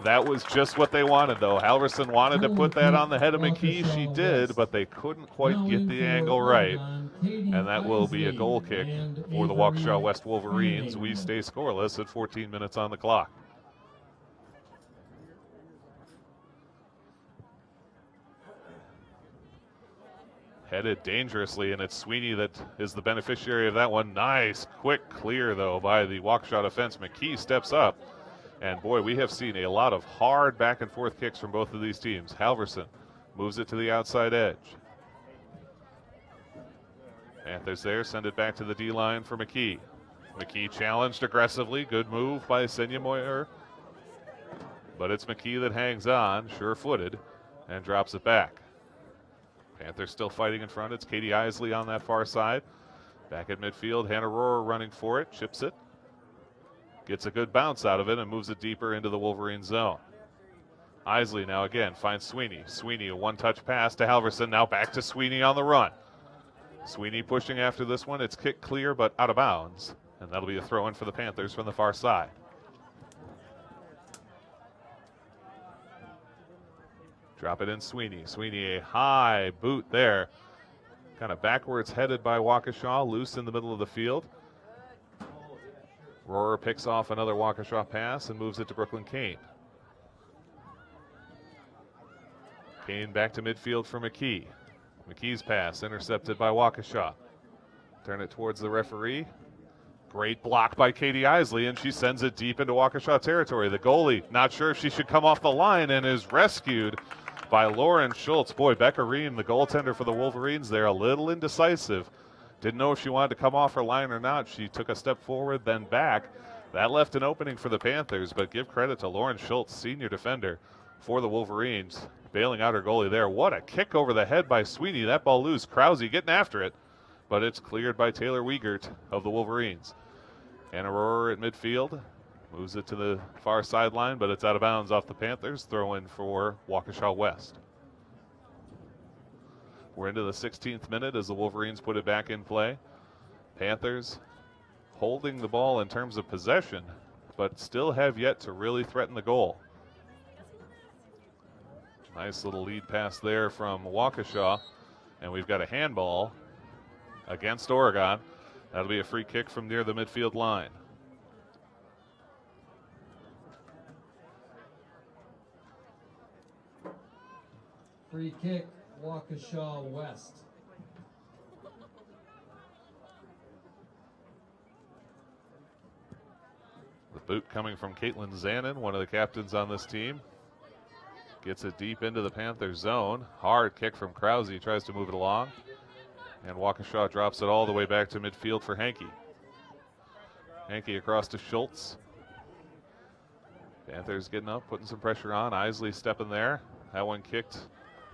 That was just what they wanted, though. Halverson wanted to put that on the head of McKee. She did, but they couldn't quite get the angle right. And that will be a goal kick for the Waukesha West Wolverines. We stay scoreless at 14 minutes on the clock. Headed dangerously, and it's Sweeney that is the beneficiary of that one. Nice, quick clear, though, by the Waukesha defense. McKee steps up. And boy, we have seen a lot of hard back and forth kicks from both of these teams. Halverson moves it to the outside edge. Panthers there, send it back to the D line for McKee. McKee challenged aggressively. Good move by Senya Moyer. But it's McKee that hangs on, sure-footed, and drops it back. Panthers still fighting in front. It's Katie Isley on that far side. Back at midfield, Hannah Rohrer running for it, chips it. Gets a good bounce out of it and moves it deeper into the Wolverine zone. Isley now again finds Sweeney. Sweeney, a one-touch pass to Halverson. Now back to Sweeney on the run. Sweeney pushing after this one. It's kicked clear but out of bounds. And that'll be a throw-in for the Panthers from the far side. Drop it in Sweeney. Sweeney, a high boot there. Kind of backwards headed by Waukesha, loose in the middle of the field. Rohrer picks off another Waukesha pass and moves it to Brooklyn Kane. Kane back to midfield for McKee. McKee's pass intercepted by Waukesha. Turn it towards the referee. Great block by Katie Isley, and she sends it deep into Waukesha territory. The goalie not sure if she should come off the line and is rescued by Lauren Schultz. Boy, Becca Ream, the goaltender for the Wolverines there, a little indecisive. Didn't know if she wanted to come off her line or not. She took a step forward, then back. That left an opening for the Panthers, but give credit to Lauren Schultz, senior defender for the Wolverines, bailing out her goalie there. What a kick over the head by Sweeney. That ball loose. Krause getting after it, but it's cleared by Taylor Wiegert of the Wolverines. Hannah Rohrer at midfield. Moves it to the far sideline, but it's out of bounds off the Panthers. Throw in for Waukesha West. We're into the 16th minute as the Wolverines put it back in play. Panthers holding the ball in terms of possession, but still have yet to really threaten the goal. Nice little lead pass there from Waukesha, and we've got a handball against Oregon. That'll be a free kick from near the midfield line. Free kick, Waukesha West. The boot coming from Caitlin Zanin, one of the captains on this team. Gets it deep into the Panthers zone. Hard kick from Krause, tries to move it along. And Waukesha drops it all the way back to midfield for Hankey. Hankey across to Schultz. Panthers getting up, putting some pressure on. Isley stepping there. That one kicked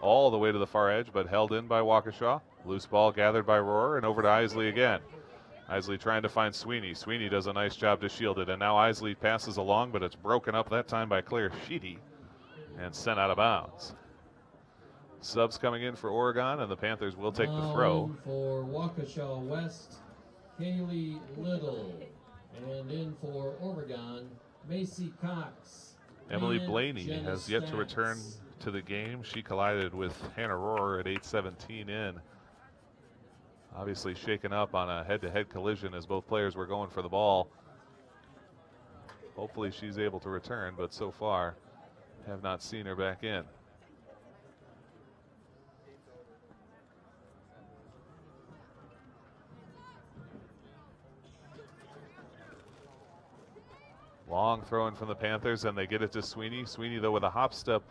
all the way to the far edge, but held in by Waukesha. Loose ball gathered by Rohrer, and over to Isley again. Isley trying to find Sweeney. Sweeney does a nice job to shield it, and now Isley passes along, but it's broken up that time by Claire Sheedy and sent out of bounds. Subs coming in for Oregon, and the Panthers will take the throw. In for Waukesha West, Kaylee Little. And in for Oregon, Macy Cox. Emily and Blaney Jenna has yet to return Stacks. to the game. She collided with Hannah Rohrer at 8:17 in. Obviously shaken up on a head-to-head collision as both players were going for the ball. Hopefully she's able to return, but so far have not seen her back in. Long throw in from the Panthers, and they get it to Sweeney. Sweeney, though, with a hop step,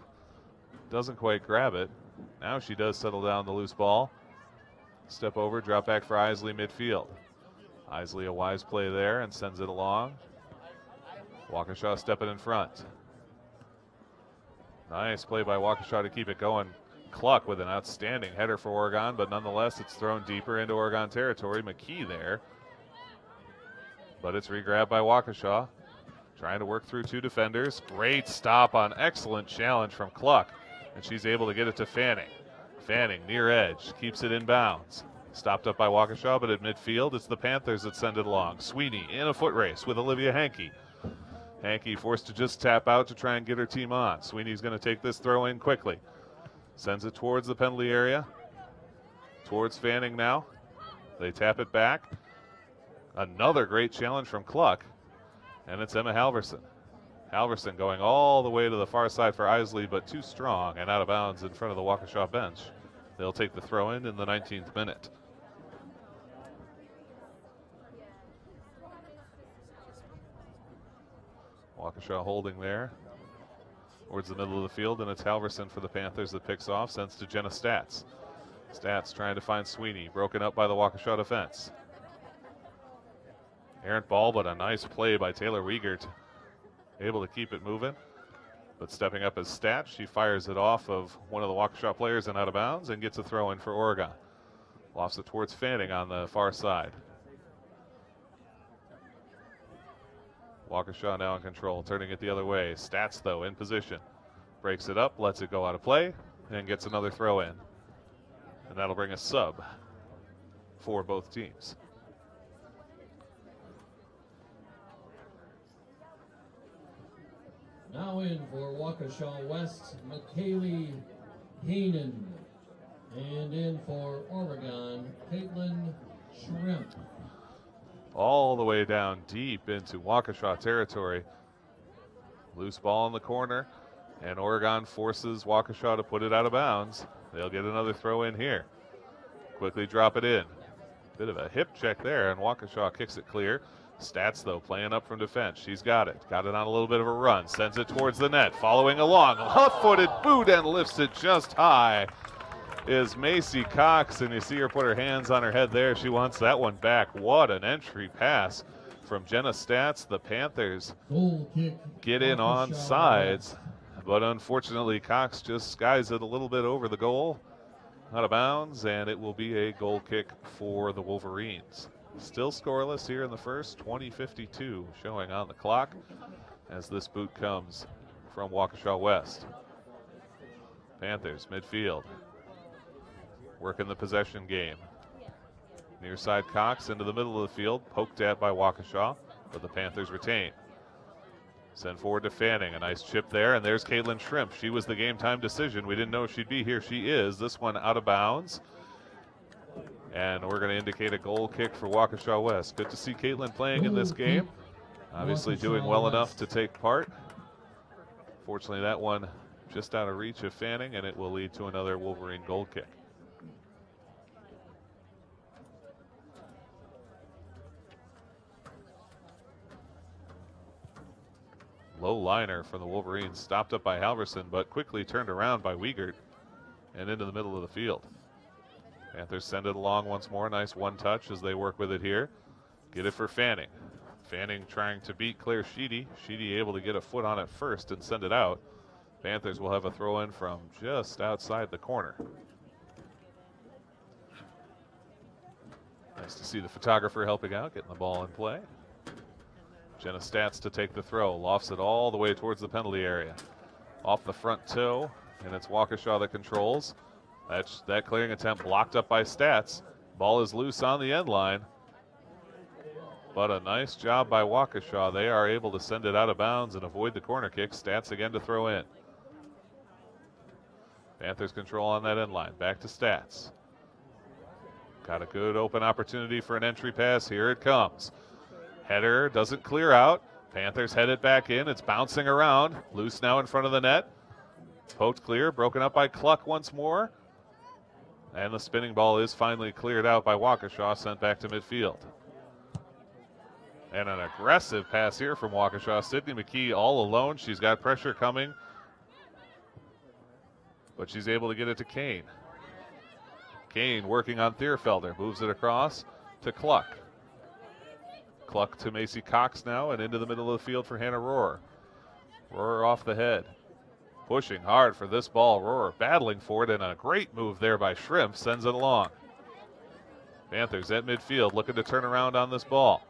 doesn't quite grab it. Now she does settle down the loose ball. Step over, drop back for Isley midfield. Isley, a wise play there, and sends it along. Waukesha stepping in front. Nice play by Waukesha to keep it going. Cluck with an outstanding header for Oregon, but nonetheless it's thrown deeper into Oregon territory. McKee there. But it's regrabbed by Waukesha. Trying to work through two defenders. Great stop on excellent challenge from Cluck. And she's able to get it to Fanning. Fanning near edge, keeps it in bounds. Stopped up by Waukesha, but at midfield it's the Panthers that send it along. Sweeney in a foot race with Olivia Hankey. Hankey forced to just tap out to try and get her team on. Sweeney's going to take this throw in quickly. Sends it towards the penalty area. Towards Fanning now. They tap it back. Another great challenge from Cluck. And it's Emma Halverson. Halverson going all the way to the far side for Isley, but too strong and out of bounds in front of the Waukesha bench. They'll take the throw in the 19th minute. Waukesha holding there towards the middle of the field, and it's Halverson for the Panthers that picks off, sends to Jenna Stats. Stats trying to find Sweeney, broken up by the Waukesha defense. Errant ball, but a nice play by Taylor Wiegert. Able to keep it moving, but stepping up as Stats, she fires it off of one of the Waukesha players and out of bounds and gets a throw in for Oregon. Lofts it towards Fanning on the far side. Waukesha now in control, turning it the other way. Stats, though, in position. Breaks it up, lets it go out of play, and gets another throw in. And that'll bring a sub for both teams. Now in for Waukesha West, McKaylee Heenan. And in for Oregon, Caitlin Shrimp. All the way down deep into Waukesha territory. Loose ball in the corner, and Oregon forces Waukesha to put it out of bounds. They'll get another throw in here. Quickly drop it in. Bit of a hip check there, and Waukesha kicks it clear. Stats, though, playing up from defense. She's got it. Got it on a little bit of a run. Sends it towards the net. Following along. Left-footed boot and lifts it just high is Macy Cox. And you see her put her hands on her head there. She wants that one back. What an entry pass from Jenna Stats. The Panthers get in on sides. But unfortunately, Cox just skies it a little bit over the goal. Out of bounds. And it will be a goal kick for the Wolverines. Still scoreless here in the first, 20:52 showing on the clock as this boot comes from Waukesha West. Panthers midfield, working the possession game. Near side Cox into the middle of the field, poked at by Waukesha, but the Panthers retain. Send forward to Fanning, a nice chip there, and there's Caitlin Shrimp. She was the game time decision. We didn't know she'd be here. She is. This one out of bounds. And we're going to indicate a goal kick for Waukesha West. Good to see Caitlin playing in this game. Obviously doing well enough to take part. Fortunately, that one just out of reach of Fanning, and it will lead to another Wolverine goal kick. Low liner for the Wolverines, stopped up by Halverson, but quickly turned around by Wiegert and into the middle of the field. Panthers send it along once more. Nice one touch as they work with it here. Get it for Fanning. Fanning trying to beat Claire Sheedy. Sheedy able to get a foot on it first and send it out. Panthers will have a throw in from just outside the corner. Nice to see the photographer helping out, getting the ball in play. Jenna Stats to take the throw. Lofts it all the way towards the penalty area. Off the front toe, and it's Waukesha that controls. That clearing attempt blocked up by Stats. Ball is loose on the end line. But a nice job by Waukesha. They are able to send it out of bounds and avoid the corner kick. Stats again to throw in. Panthers control on that end line. Back to Stats. Got a good open opportunity for an entry pass. Here it comes. Header doesn't clear out. Panthers head it back in. It's bouncing around. Loose now in front of the net. Poked clear, broken up by Cluck once more. And the spinning ball is finally cleared out by Waukesha, sent back to midfield. And an aggressive pass here from Waukesha. Sydney McKee all alone. She's got pressure coming, but she's able to get it to Kane. Kane working on Thierfelder, moves it across to Cluck. Cluck to Macy Cox now, and into the middle of the field for Hannah Rohrer. Rohrer off the head. Pushing hard for this ball. Rohrer battling for it, and a great move there by Shrimp sends it along. Panthers at midfield looking to turn around on this ball.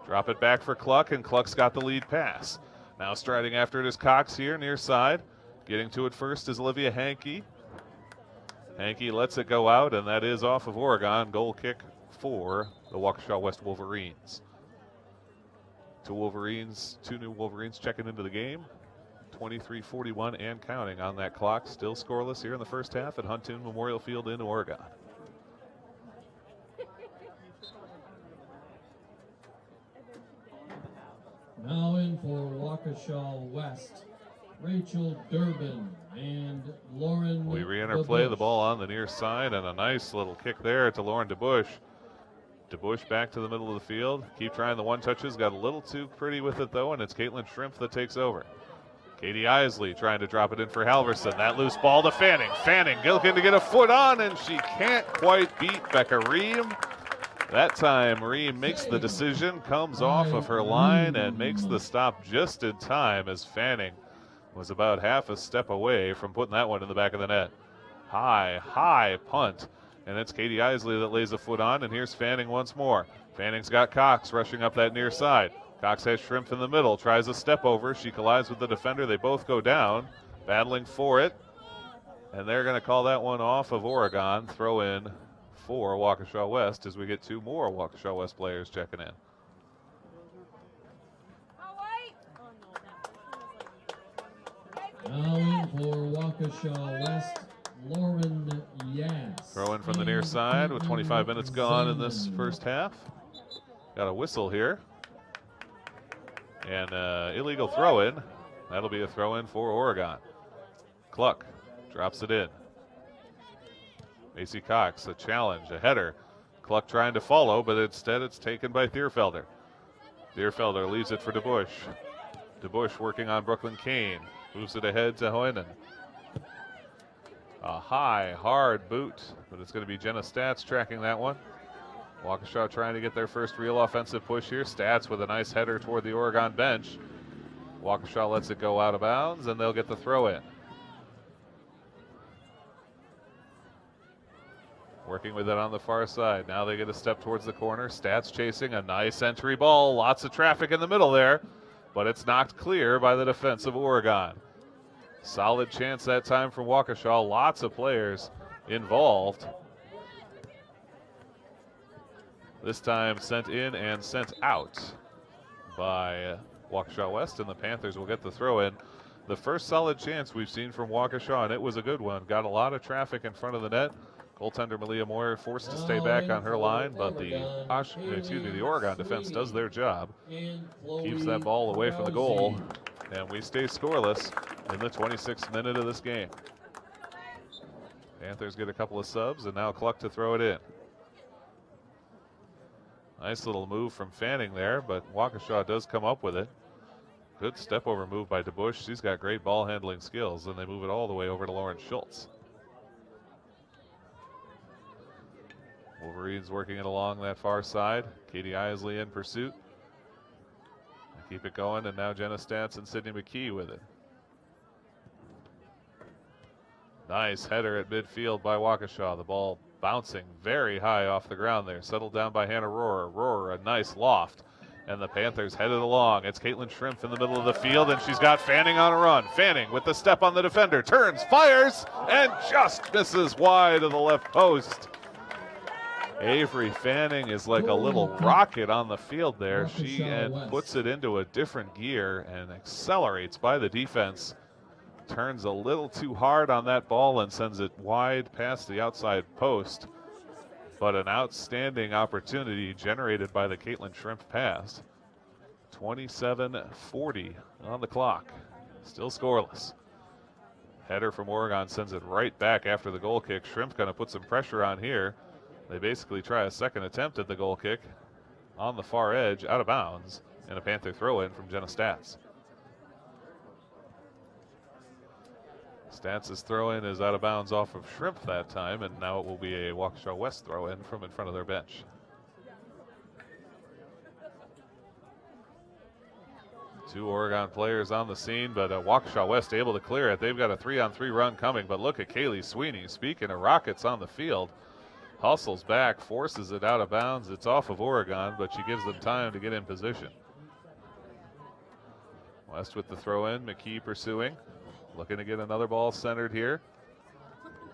Drop it back for Cluck, and Cluck's got the lead pass. Now striding after it is Cox here, near side. Getting to it first is Olivia Hankey. Hankey lets it go out, and that is off of Oregon. Goal kick for the Waukesha West Wolverines. Two new Wolverines checking into the game. 23:41 and counting on that clock. Still scoreless here in the first half at Huntoon Memorial Field in Oregon. Now in for Waukesha West, Rachel Durbin and Lauren. We re-enter play, the ball on the near side, and a nice little kick there to Lauren DeBush. DeBush back to the middle of the field. Keep trying the one touches, got a little too pretty with it though, and it's Caitlin Shrimp that takes over. Katie Isley trying to drop it in for Halverson. That loose ball to Fanning. Fanning looking to get a foot on, and she can't quite beat Becca Ream. That time, Ream makes the decision, comes off of her line, and makes the stop just in time as Fanning was about half a step away from putting that one in the back of the net. High punt, and it's Katie Isley that lays a foot on, and here's Fanning once more. Fanning's got Cox rushing up that near side. Cox has Shrimp in the middle, tries a step over. She collides with the defender. They both go down, battling for it. And they're going to call that one off of Oregon. Throw in for Waukesha West as we get two more Waukesha West players checking in. Now in for Waukesha West, Lauren Yass. Throw in from the near side with 25 minutes gone in this first half. Got a whistle here. And illegal throw in. That'll be a throw in for Oregon. Cluck drops it in. Macy Cox, a challenge, a header. Cluck trying to follow, but instead it's taken by Thierfelder. Thierfelder leaves it for DeBush. DeBush working on Brooklyn Kane. Moves it ahead to Hoynen. A high, hard boot, but it's going to be Jenna Stats tracking that one. Waukesha trying to get their first real offensive push here. Stats with a nice header toward the Oregon bench. Waukesha lets it go out of bounds, and they'll get the throw in. Working with it on the far side. Now they get a step towards the corner. Stats chasing a nice entry ball. Lots of traffic in the middle there, but it's knocked clear by the defense of Oregon. Solid chance that time for Waukesha. Lots of players involved. This time sent in and sent out by Waukesha West, and the Panthers will get the throw in. The first solid chance we've seen from Waukesha, and it was a good one. Got a lot of traffic in front of the net. Goaltender Malia Moyer forced to stay back on her line, but the Oregon defense does their job. Keeps that ball away from the goal, and we stay scoreless in the 26th minute of this game. Panthers get a couple of subs, and now Cluck to throw it in. Nice little move from Fanning there, but Waukesha does come up with it. Good step over move by DeBush. She's got great ball handling skills, and they move it all the way over to Lauren Schultz. Wolverines working it along that far side. Katie Isley in pursuit. They keep it going, and now Jenna Stats and Sydney McKee with it. Nice header at midfield by Waukesha. The ball bouncing very high off the ground there. Settled down by Hannah Rohrer. Rohrer, a nice loft. And the Panthers headed along. It's Caitlin Shrimp in the middle of the field, and she's got Fanning on a run. Fanning with the step on the defender. Turns, fires, and just misses wide of the left post. Avery Fanning is like a little rocket on the field there. She puts it into a different gear and accelerates by the defense. Turns a little too hard on that ball and sends it wide past the outside post. But an outstanding opportunity generated by the Caitlin Shrimp pass. 27:40 on the clock. Still scoreless. Header from Oregon sends it right back after the goal kick. Shrimp going to put some pressure on here. They basically try a second attempt at the goal kick on the far edge, out of bounds, and a Panther throw-in from Jenna Stats. Stats' throw-in is out of bounds off of Shrimp that time, and now it will be a Waukesha West throw-in from in front of their bench. Two Oregon players on the scene, but Waukesha West able to clear it. They've got a 3-on-3 run coming, but look at Kaylee Sweeney. Speaking of rockets on the field, hustles back, forces it out of bounds. It's off of Oregon, but she gives them time to get in position. West with the throw-in, McKee pursuing. Looking to get another ball centered here.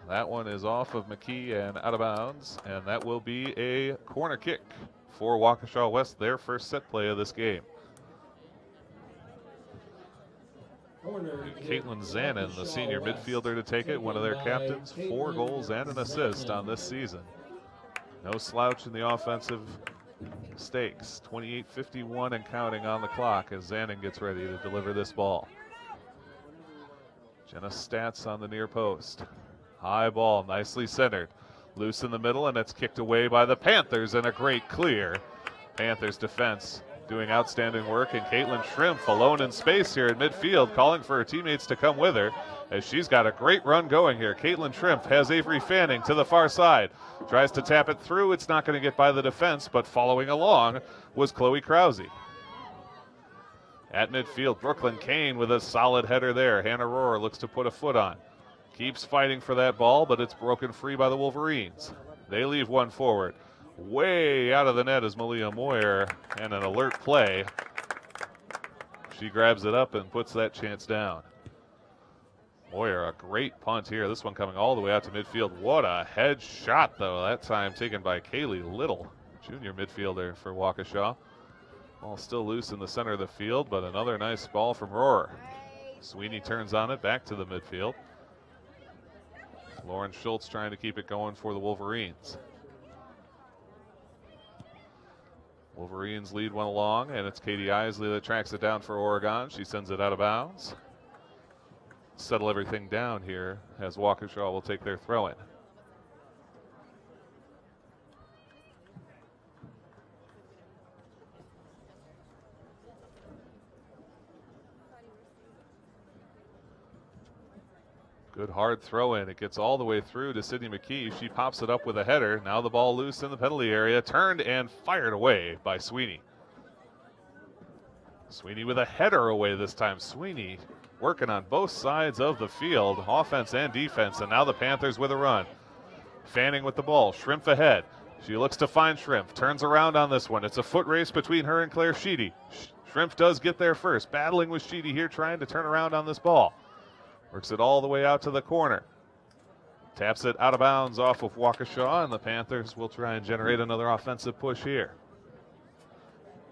That one is off of McKee and out of bounds, and that will be a corner kick for Waukesha West, their first set play of this game. Caitlin Zanin, the senior midfielder, to take it, one of their captains, 4 goals and an assist on this season. No slouch in the offensive stakes. 28:51 and counting on the clock as Zanin gets ready to deliver this ball. Jenna Stats on the near post. High ball, nicely centered. Loose in the middle, and it's kicked away by the Panthers, and a great clear. Panthers defense doing outstanding work, and Caitlin Shrimp alone in space here in midfield, calling for her teammates to come with her as she's got a great run going here. Caitlin Shrimp has Avery Fanning to the far side. Tries to tap it through. It's not going to get by the defense, but following along was Chloe Krause. At midfield, Brooklyn Kane with a solid header there. Hannah Rohrer looks to put a foot on. Keeps fighting for that ball, but it's broken free by the Wolverines. They leave one forward. Way out of the net is Malia Moyer, and an alert play. She grabs it up and puts that chance down. Moyer, a great punt here. This one coming all the way out to midfield. What a head shot, though, that time taken by Kaylee Little, junior midfielder for Waukesha. Ball still loose in the center of the field, but another nice ball from Rohrer. Sweeney turns on it back to the midfield. Lauren Schultz trying to keep it going for the Wolverines. Wolverines lead one along, and it's Katie Isley that tracks it down for Oregon. She sends it out of bounds. Settle everything down here as Waukesha will take their throw-in. Good hard throw in. It gets all the way through to Sydney McKee. She pops it up with a header. Now the ball loose in the penalty area. Turned and fired away by Sweeney. Sweeney with a header away this time. Sweeney working on both sides of the field, offense and defense. And now the Panthers with a run. Fanning with the ball. Shrimp ahead. She looks to find Shrimp. Turns around on this one. It's a foot race between her and Claire Sheedy. Shrimp does get there first. Battling with Sheedy here, trying to turn around on this ball. Works it all the way out to the corner. Taps it out of bounds off of Waukesha, and the Panthers will try and generate another offensive push here.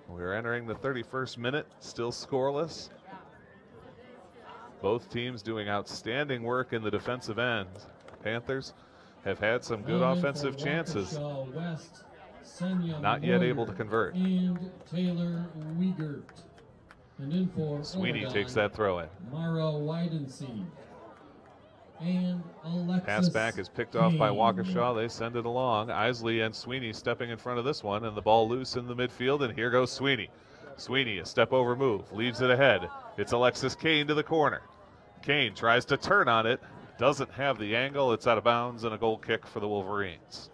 We're entering the 31st minute, still scoreless. Both teams doing outstanding work in the defensive end. Panthers have had some good offensive chances. West, Not yet able to convert. And Taylor Wiegert. And in for Sweeney Oregon, takes that throw in. Mara Weidenseed. And Alexis Pass back is picked off by Kane. Waukesha. They send it along. Isley and Sweeney stepping in front of this one, and the ball loose in the midfield, and here goes Sweeney. Sweeney, a step over move, leaves it ahead. It's Alexis Kane to the corner. Kane tries to turn on it, doesn't have the angle. It's out of bounds, and a goal kick for the Wolverines.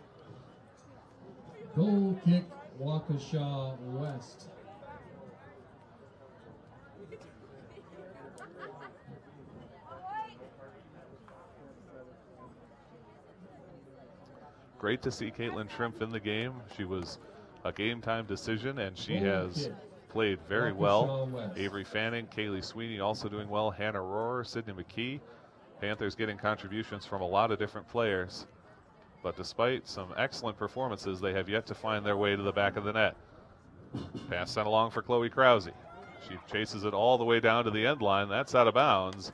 Goal kick, Waukesha West. Great to see Caitlin Shrimp in the game. She was a game time decision, and she has played very well. Avery Fanning, Kaylee Sweeney also doing well. Hannah Rohrer, Sydney McKee. Panthers getting contributions from a lot of different players. But despite some excellent performances, they have yet to find their way to the back of the net. Pass sent along for Chloe Krause. She chases it all the way down to the end line. That's out of bounds.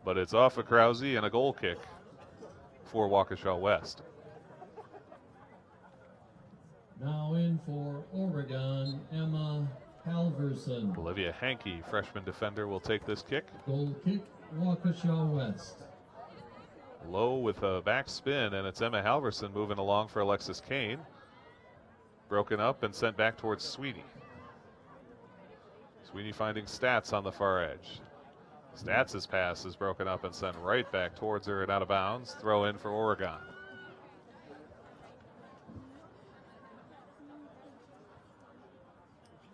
But it's off of Krause and a goal kick for Waukesha West. Now in for Oregon, Emma Halverson. Olivia Hankey, freshman defender, will take this kick. Goal kick, Waukesha West. Low with a back spin, and it's Emma Halverson moving along for Alexis Kane. Broken up and sent back towards Sweeney. Sweeney finding Stats on the far edge. Stats' pass is broken up and sent right back towards her and out of bounds. Throw in for Oregon.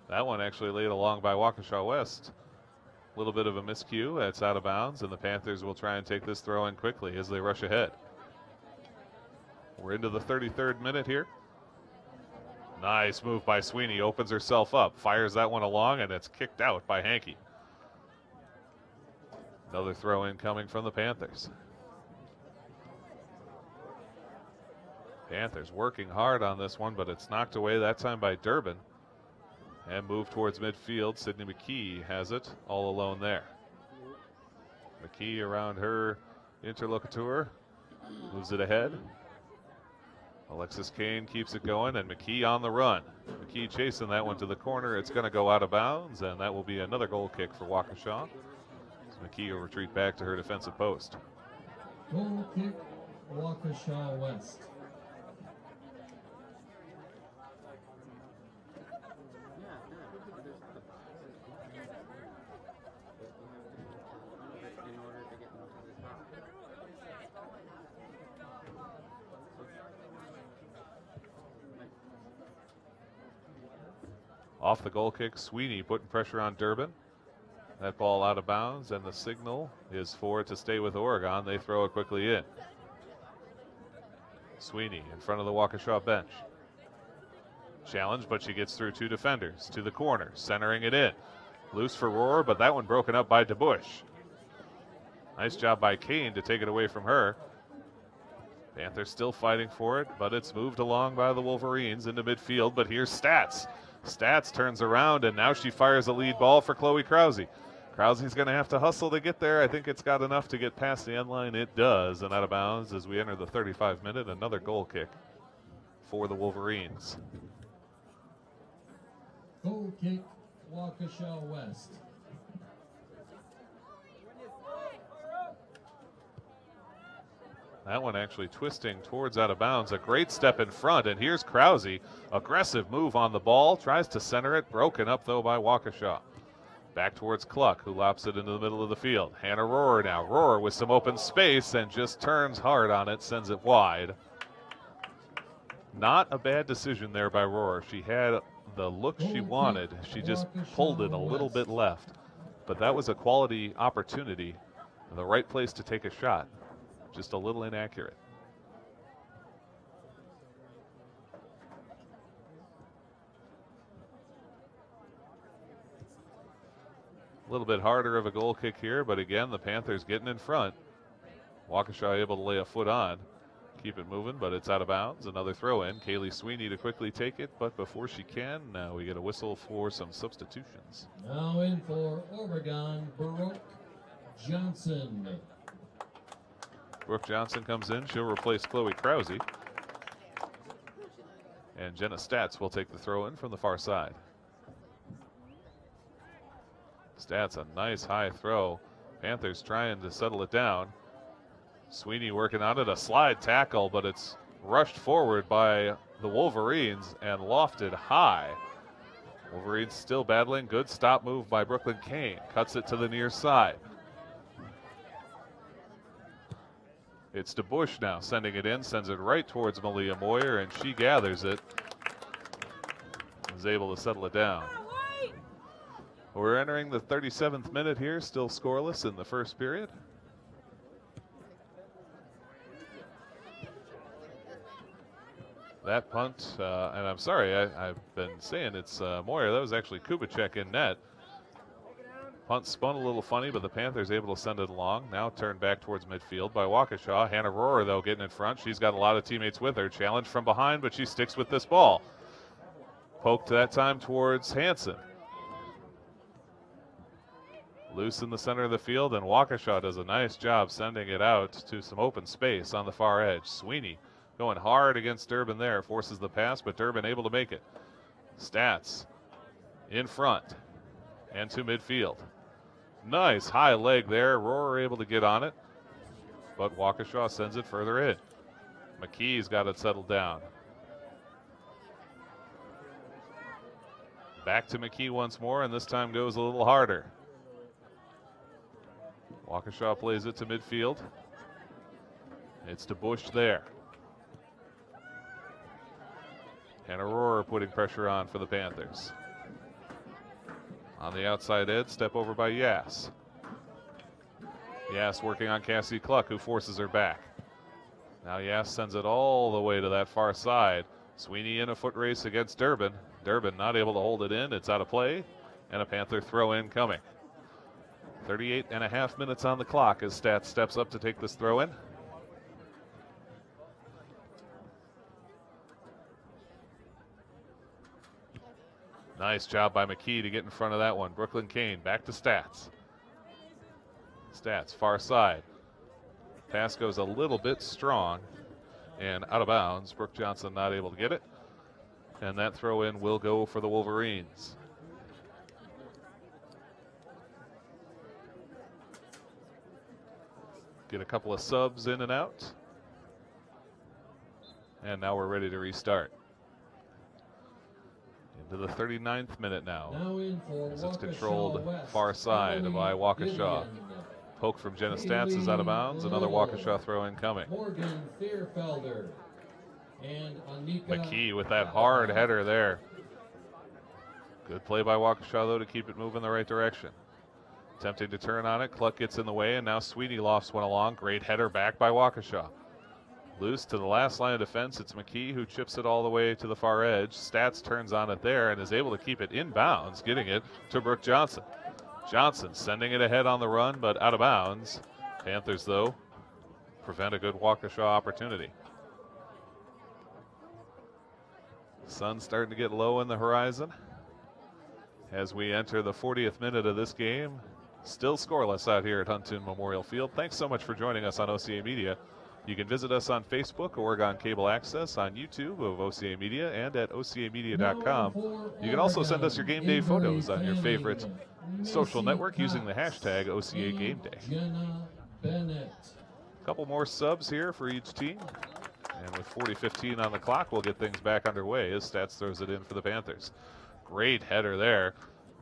That one actually laid along by Waukesha West. A little bit of a miscue. It's out of bounds, and the Panthers will try and take this throw in quickly as they rush ahead. We're into the 33rd minute here. Nice move by Sweeney. Opens herself up. Fires that one along, and it's kicked out by Hankey. Another throw in coming from the Panthers. Panthers working hard on this one, but it's knocked away that time by Durbin. And moved towards midfield. Sydney McKee has it all alone there. McKee around her interlocutor. Moves it ahead. Alexis Kane keeps it going, and McKee on the run. McKee chasing that one to the corner. It's going to go out of bounds, and that will be another goal kick for Waukesha. McKee will retreat back to her defensive post. Goal kick, Waukesha West. Off the goal kick, Sweeney putting pressure on Durbin. That ball out of bounds, and the signal is for it to stay with Oregon. They throw it quickly in. Sweeney in front of the Waukesha bench. Challenge, but she gets through two defenders to the corner, centering it in. Loose for Rohr, but that one broken up by DeBush. Nice job by Kane to take it away from her. Panthers still fighting for it, but it's moved along by the Wolverines into midfield. But here's Stats. Stats turns around, and now she fires a lead ball for Chloe Krause. Krause's going to have to hustle to get there. I think it's got enough to get past the end line. It does, and out of bounds as we enter the 35th minute. Another goal kick for the Wolverines. Goal kick, Waukesha West. That one actually twisting towards out of bounds. A great step in front, and here's Krause. Aggressive move on the ball, tries to center it. Broken up, though, by Waukesha. Back towards Cluck, who lops it into the middle of the field. Hannah Rohr now. Rohr with some open space and just turns hard on it, sends it wide. Not a bad decision there by Rohr. She had the look she wanted. She just pulled it a little bit left. But that was a quality opportunity. The right place to take a shot. Just a little inaccurate. A little bit harder of a goal kick here, but again, the Panthers getting in front. Waukesha able to lay a foot on. Keep it moving, but it's out of bounds. Another throw in. Kaylee Sweeney to quickly take it, but before she can, now we get a whistle for some substitutions. Now in for Oregon, Brooke Johnson. Brooke Johnson comes in. She'll replace Chloe Krause. And Jenna Stats will take the throw in from the far side. Stats, a nice high throw. Panthers trying to settle it down. Sweeney working on it. A slide tackle, but it's rushed forward by the Wolverines and lofted high. Wolverines still battling. Good stop move by Brooklyn Kane. Cuts it to the near side. It's DeBush now sending it in, sends it right towards Malia Moyer, and she gathers it. Is able to settle it down. We're entering the 37th minute here, still scoreless in the first period. That punt, and I'm sorry, I've been saying it's Moyer. That was actually Kubicek in net. Punt spun a little funny, but the Panthers able to send it along. Now turned back towards midfield by Waukesha. Hannah Rohr, though, getting in front. She's got a lot of teammates with her. Challenge from behind, but she sticks with this ball. Poked that time towards Hansen. Loose in the center of the field, and Waukesha does a nice job sending it out to some open space on the far edge. Sweeney going hard against Durbin there. Forces the pass, but Durbin able to make it. Stats in front and to midfield. Nice high leg there. Aurora able to get on it, but Waukesha sends it further in. McKee's got it settled down. Back to McKee once more, and this time goes a little harder. Waukesha plays it to midfield. It's to Bush there. And Aurora putting pressure on for the Panthers. On the outside edge, step over by Yass. Yass working on Cassie Cluck, who forces her back. Now Yass sends it all the way to that far side. Sweeney in a foot race against Durbin. Durbin not able to hold it in. It's out of play, and a Panther throw in coming. 38.5 minutes on the clock as Stats steps up to take this throw in. Nice job by McKee to get in front of that one. Brooklyn Kane back to Stats. Stats far side. Pass goes a little bit strong and out of bounds. Brooke Johnson not able to get it. And that throw in will go for the Wolverines. Get a couple of subs in and out. And now we're ready to restart. Into the 39th minute now. As it's controlled far side by Waukesha. Poke from Jenna Stats is out of bounds. Another Waukesha throw in coming. Morgan Fearfelder and Anika McKee with that hard header there. Good play by Waukesha though to keep it moving the right direction. Attempting to turn on it. Cluck gets in the way, and now Sweeney lofts one along. Great header back by Waukesha. Loose to the last line of defense. It's McKee who chips it all the way to the far edge. Stats turns on it there and is able to keep it inbounds, getting it to Brooke Johnson. Johnson sending it ahead on the run, but out of bounds. Panthers, though, prevent a good Waukesha opportunity. Sun starting to get low in the horizon as we enter the 40th minute of this game. Still scoreless out here at Huntoon Memorial Field. Thanks so much for joining us on OCAmedia. You can visit us on Facebook, Oregon Cable Access, on YouTube of OCAmedia, and at OCAmedia.com. You can also send us your game day photos on your favorite social network using the hashtag OCAGameDay. A couple more subs here for each team. And with 40:15 on the clock, we'll get things back underway as Stats throws it in for the Panthers. Great header there.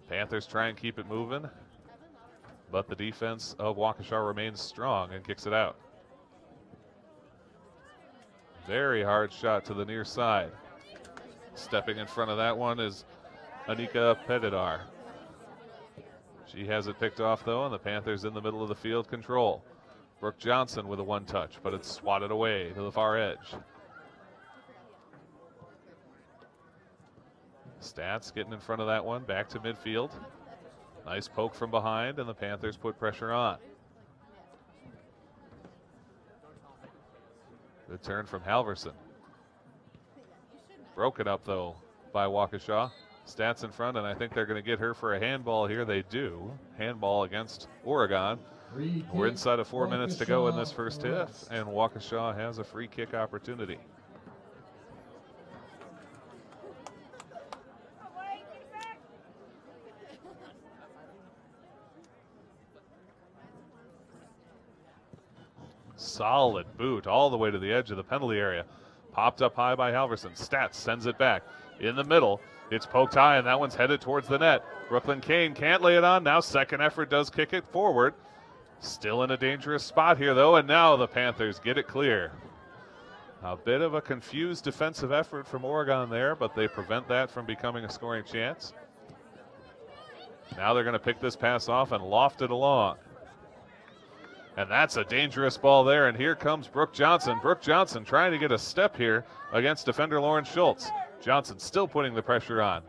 Panthers try and keep it moving, but the defense of Waukesha remains strong and kicks it out. Very hard shot to the near side. Stepping in front of that one is Anika Petidar. She has it picked off though, and the Panthers in the middle of the field control. Brooke Johnson with a one touch, but it's swatted away to the far edge. Stats getting in front of that one, back to midfield. Nice poke from behind, and the Panthers put pressure on. Good turn from Halverson. Broken up though by Waukesha. Stats in front, and I think they're going to get her for a handball here. They do. Handball against Oregon. We're inside of 4 minutes to go in this first half, and Waukesha has a free kick opportunity. Solid boot all the way to the edge of the penalty area. Popped up high by Halverson. Stats sends it back. In the middle, it's poked high, and that one's headed towards the net. Brooklyn Kane can't lay it on. Now second effort does kick it forward. Still in a dangerous spot here, though, and now the Panthers get it clear. A bit of a confused defensive effort from Oregon there, but they prevent that from becoming a scoring chance. Now they're going to pick this pass off and loft it along. And that's a dangerous ball there, and here comes Brooke Johnson. Brooke Johnson trying to get a step here against defender Lauren Schultz. Johnson still putting the pressure on.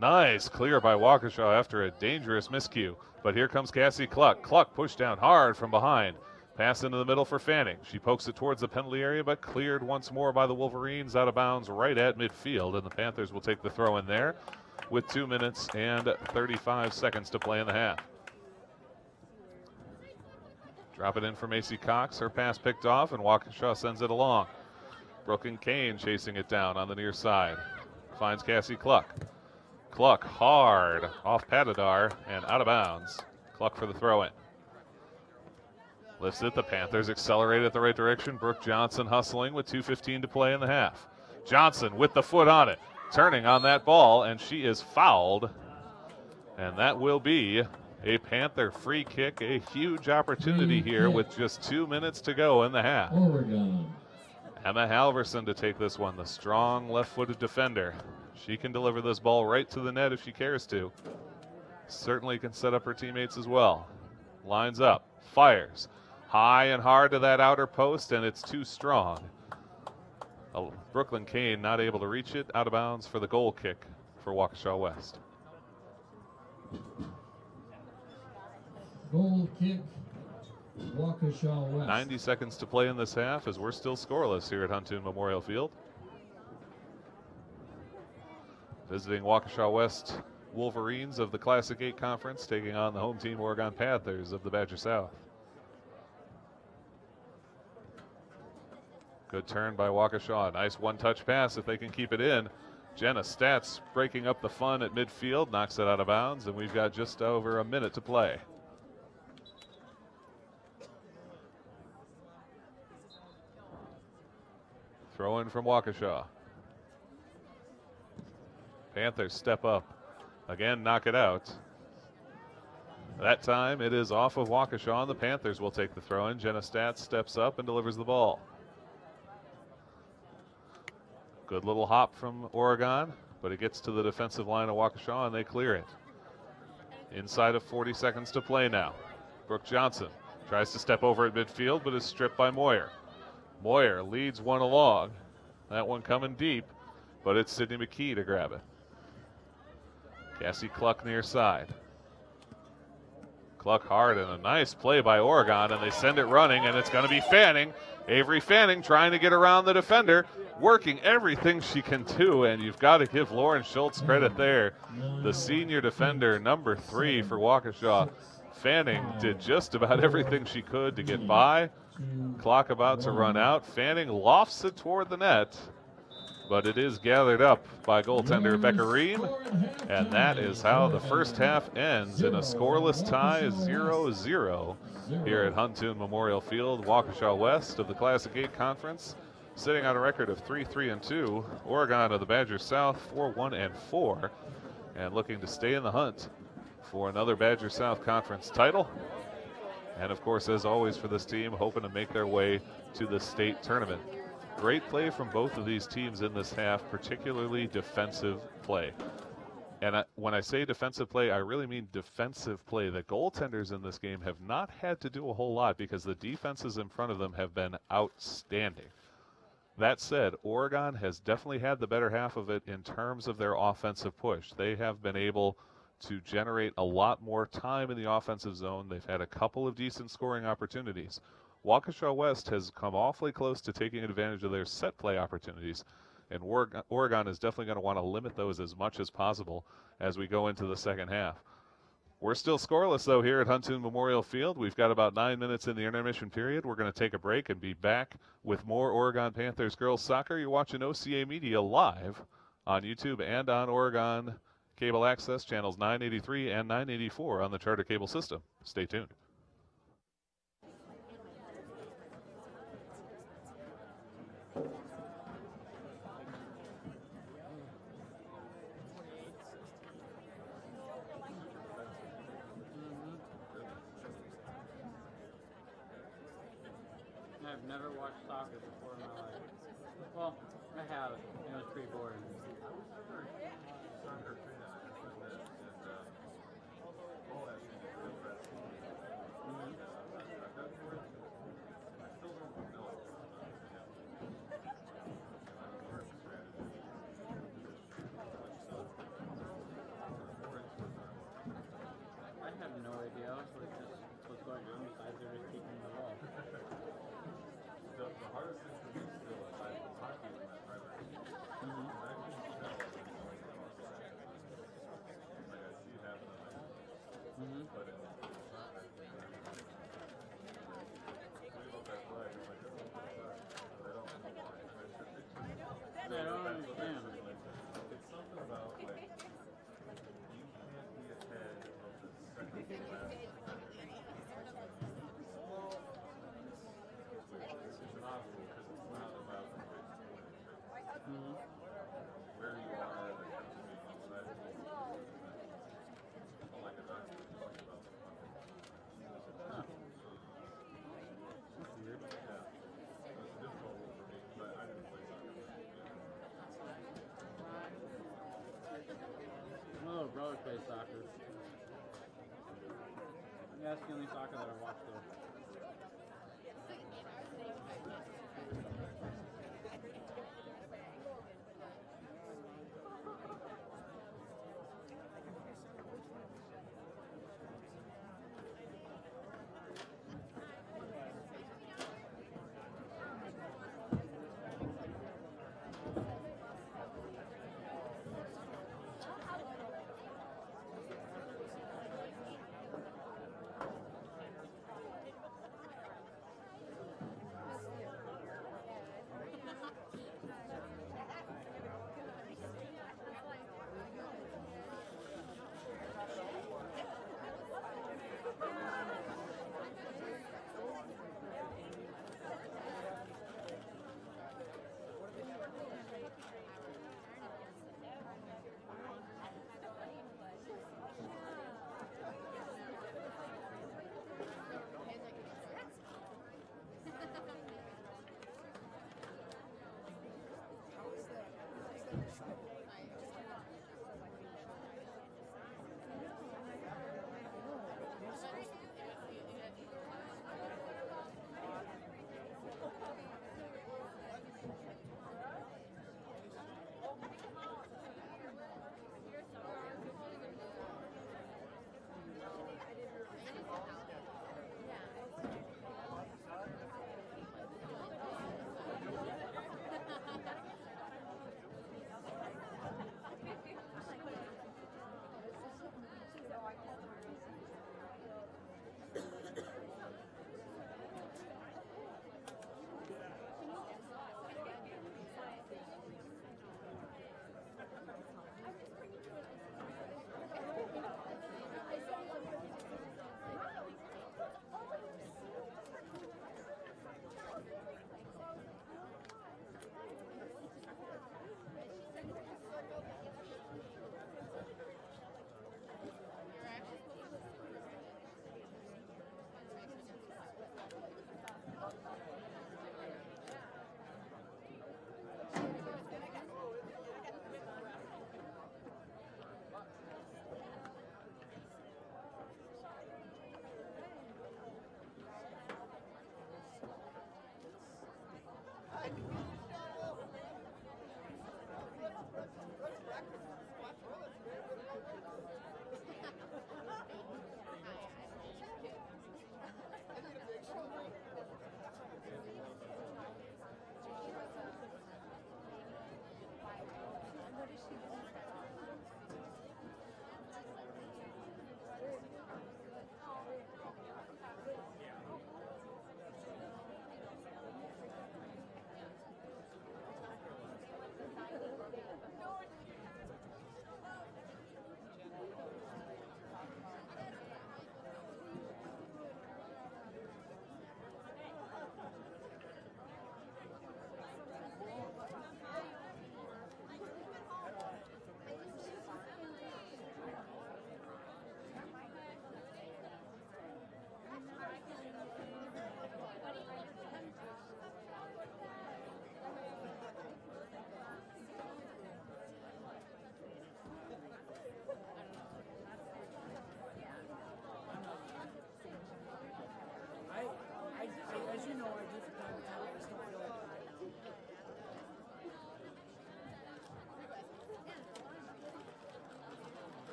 Nice clear by Waukesha after a dangerous miscue. But here comes Cassie Cluck. Cluck pushed down hard from behind. Pass into the middle for Fanning. She pokes it towards the penalty area, but cleared once more by the Wolverines out of bounds right at midfield. And the Panthers will take the throw in there with 2 minutes and 35 seconds to play in the half. Drop it in for Macy Cox. Her pass picked off, and Waukesha sends it along. Brooklyn Kane chasing it down on the near side. Finds Cassie Cluck. Cluck hard off Patadar and out of bounds. Cluck for the throw in. Lifts it. The Panthers accelerate at the right direction. Brooke Johnson hustling with 2:15 to play in the half. Johnson with the foot on it, turning on that ball, and she is fouled. And that will be a Panther free kick, a huge opportunity here with just 2 minutes to go in the half. Oregon. Emma Halverson to take this one, the strong left-footed defender. She can deliver this ball right to the net if she cares to. Certainly can set up her teammates as well. Lines up, fires. High and hard to that outer post, and it's too strong. Brooklyn Kane not able to reach it, out of bounds for the goal kick for Waukesha West. Goal kick, Waukesha West. 90 seconds to play in this half as we're still scoreless here at Huntoon Memorial Field. Visiting Waukesha West Wolverines of the Classic 8 Conference, taking on the home team Oregon Panthers of the Badger South. Good turn by Waukesha. Nice one-touch pass if they can keep it in. Jenna Stats breaking up the fun at midfield, knocks it out of bounds, and we've got just over a minute to play. Throw in from Waukesha. Panthers step up. Again, knock it out. That time it is off of Waukesha, and the Panthers will take the throw in. Jenna Stats steps up and delivers the ball. Good little hop from Oregon, but it gets to the defensive line of Waukesha and they clear it. Inside of 40 seconds to play now. Brooke Johnson tries to step over at midfield, but is stripped by Moyer. Moyer leads one along. That one coming deep, but it's Sydney McKee to grab it. Cassie Cluck near side. Cluck hard and a nice play by Oregon, and they send it running, and it's going to be Fanning. Avery Fanning trying to get around the defender, working everything she can do, and you've got to give Lauren Schultz credit there. The senior defender, number 3 for Waukesha. Fanning did just about everything she could to get by. Clock about to run out. Fanning lofts it toward the net, but it is gathered up by goaltender Becca Ream, and that is how the first half ends in a scoreless tie, 0-0 here at Huntoon Memorial Field. Waukesha West of the Classic 8 Conference sitting on a record of 3-3-2. Oregon of the Badger South 4-1-4, and looking to stay in the hunt for another Badger South Conference title. And of course, as always for this team, hoping to make their way to the state tournament. Great play from both of these teams in this half, particularly defensive play. And when I say defensive play, I really mean defensive play. The goaltenders in this game have not had to do a whole lot because the defenses in front of them have been outstanding. That said, Oregon has definitely had the better half of it in terms of their offensive push. They have been able to generate a lot more time in the offensive zone. They've had a couple of decent scoring opportunities. Waukesha West has come awfully close to taking advantage of their set play opportunities, and Oregon is definitely going to want to limit those as much as possible as we go into the second half. We're still scoreless, though, here at Huntoon Memorial Field. We've got about 9 minutes in the intermission period. We're going to take a break and be back with more Oregon Panthers girls soccer. You're watching OCAmedia live on YouTube and on Oregon Cable Access channels 983 and 984 on the Charter Cable system. Stay tuned. I've never watched soccer before in my life. Well, I have. It was pretty boring. I have no idea what's going on besides they're just keeping the ball. The hardest thing for me still is hockey in that primary. Like I see it happen on my but in Varsity soccer. Yeah, that's the only soccer that I've watched there.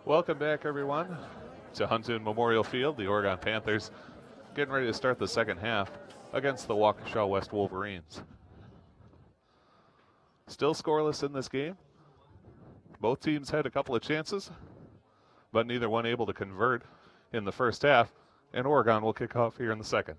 Welcome back, everyone, to Huntoon Memorial Field. The Oregon Panthers getting ready to start the second half against the Waukesha West Wolverines. Still scoreless in this game. Both teams had a couple of chances, but neither one able to convert in the first half, and Oregon will kick off here in the second.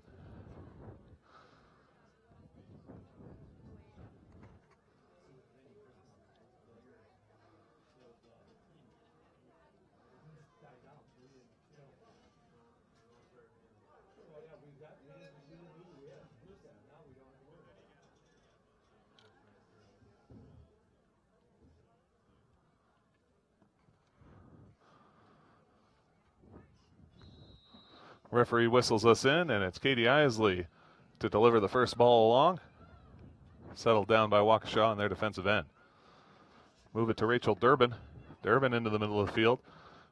Referee whistles us in, and it's Katie Isley to deliver the first ball along. Settled down by Waukesha on their defensive end. Move it to Rachel Durbin. Durbin into the middle of the field.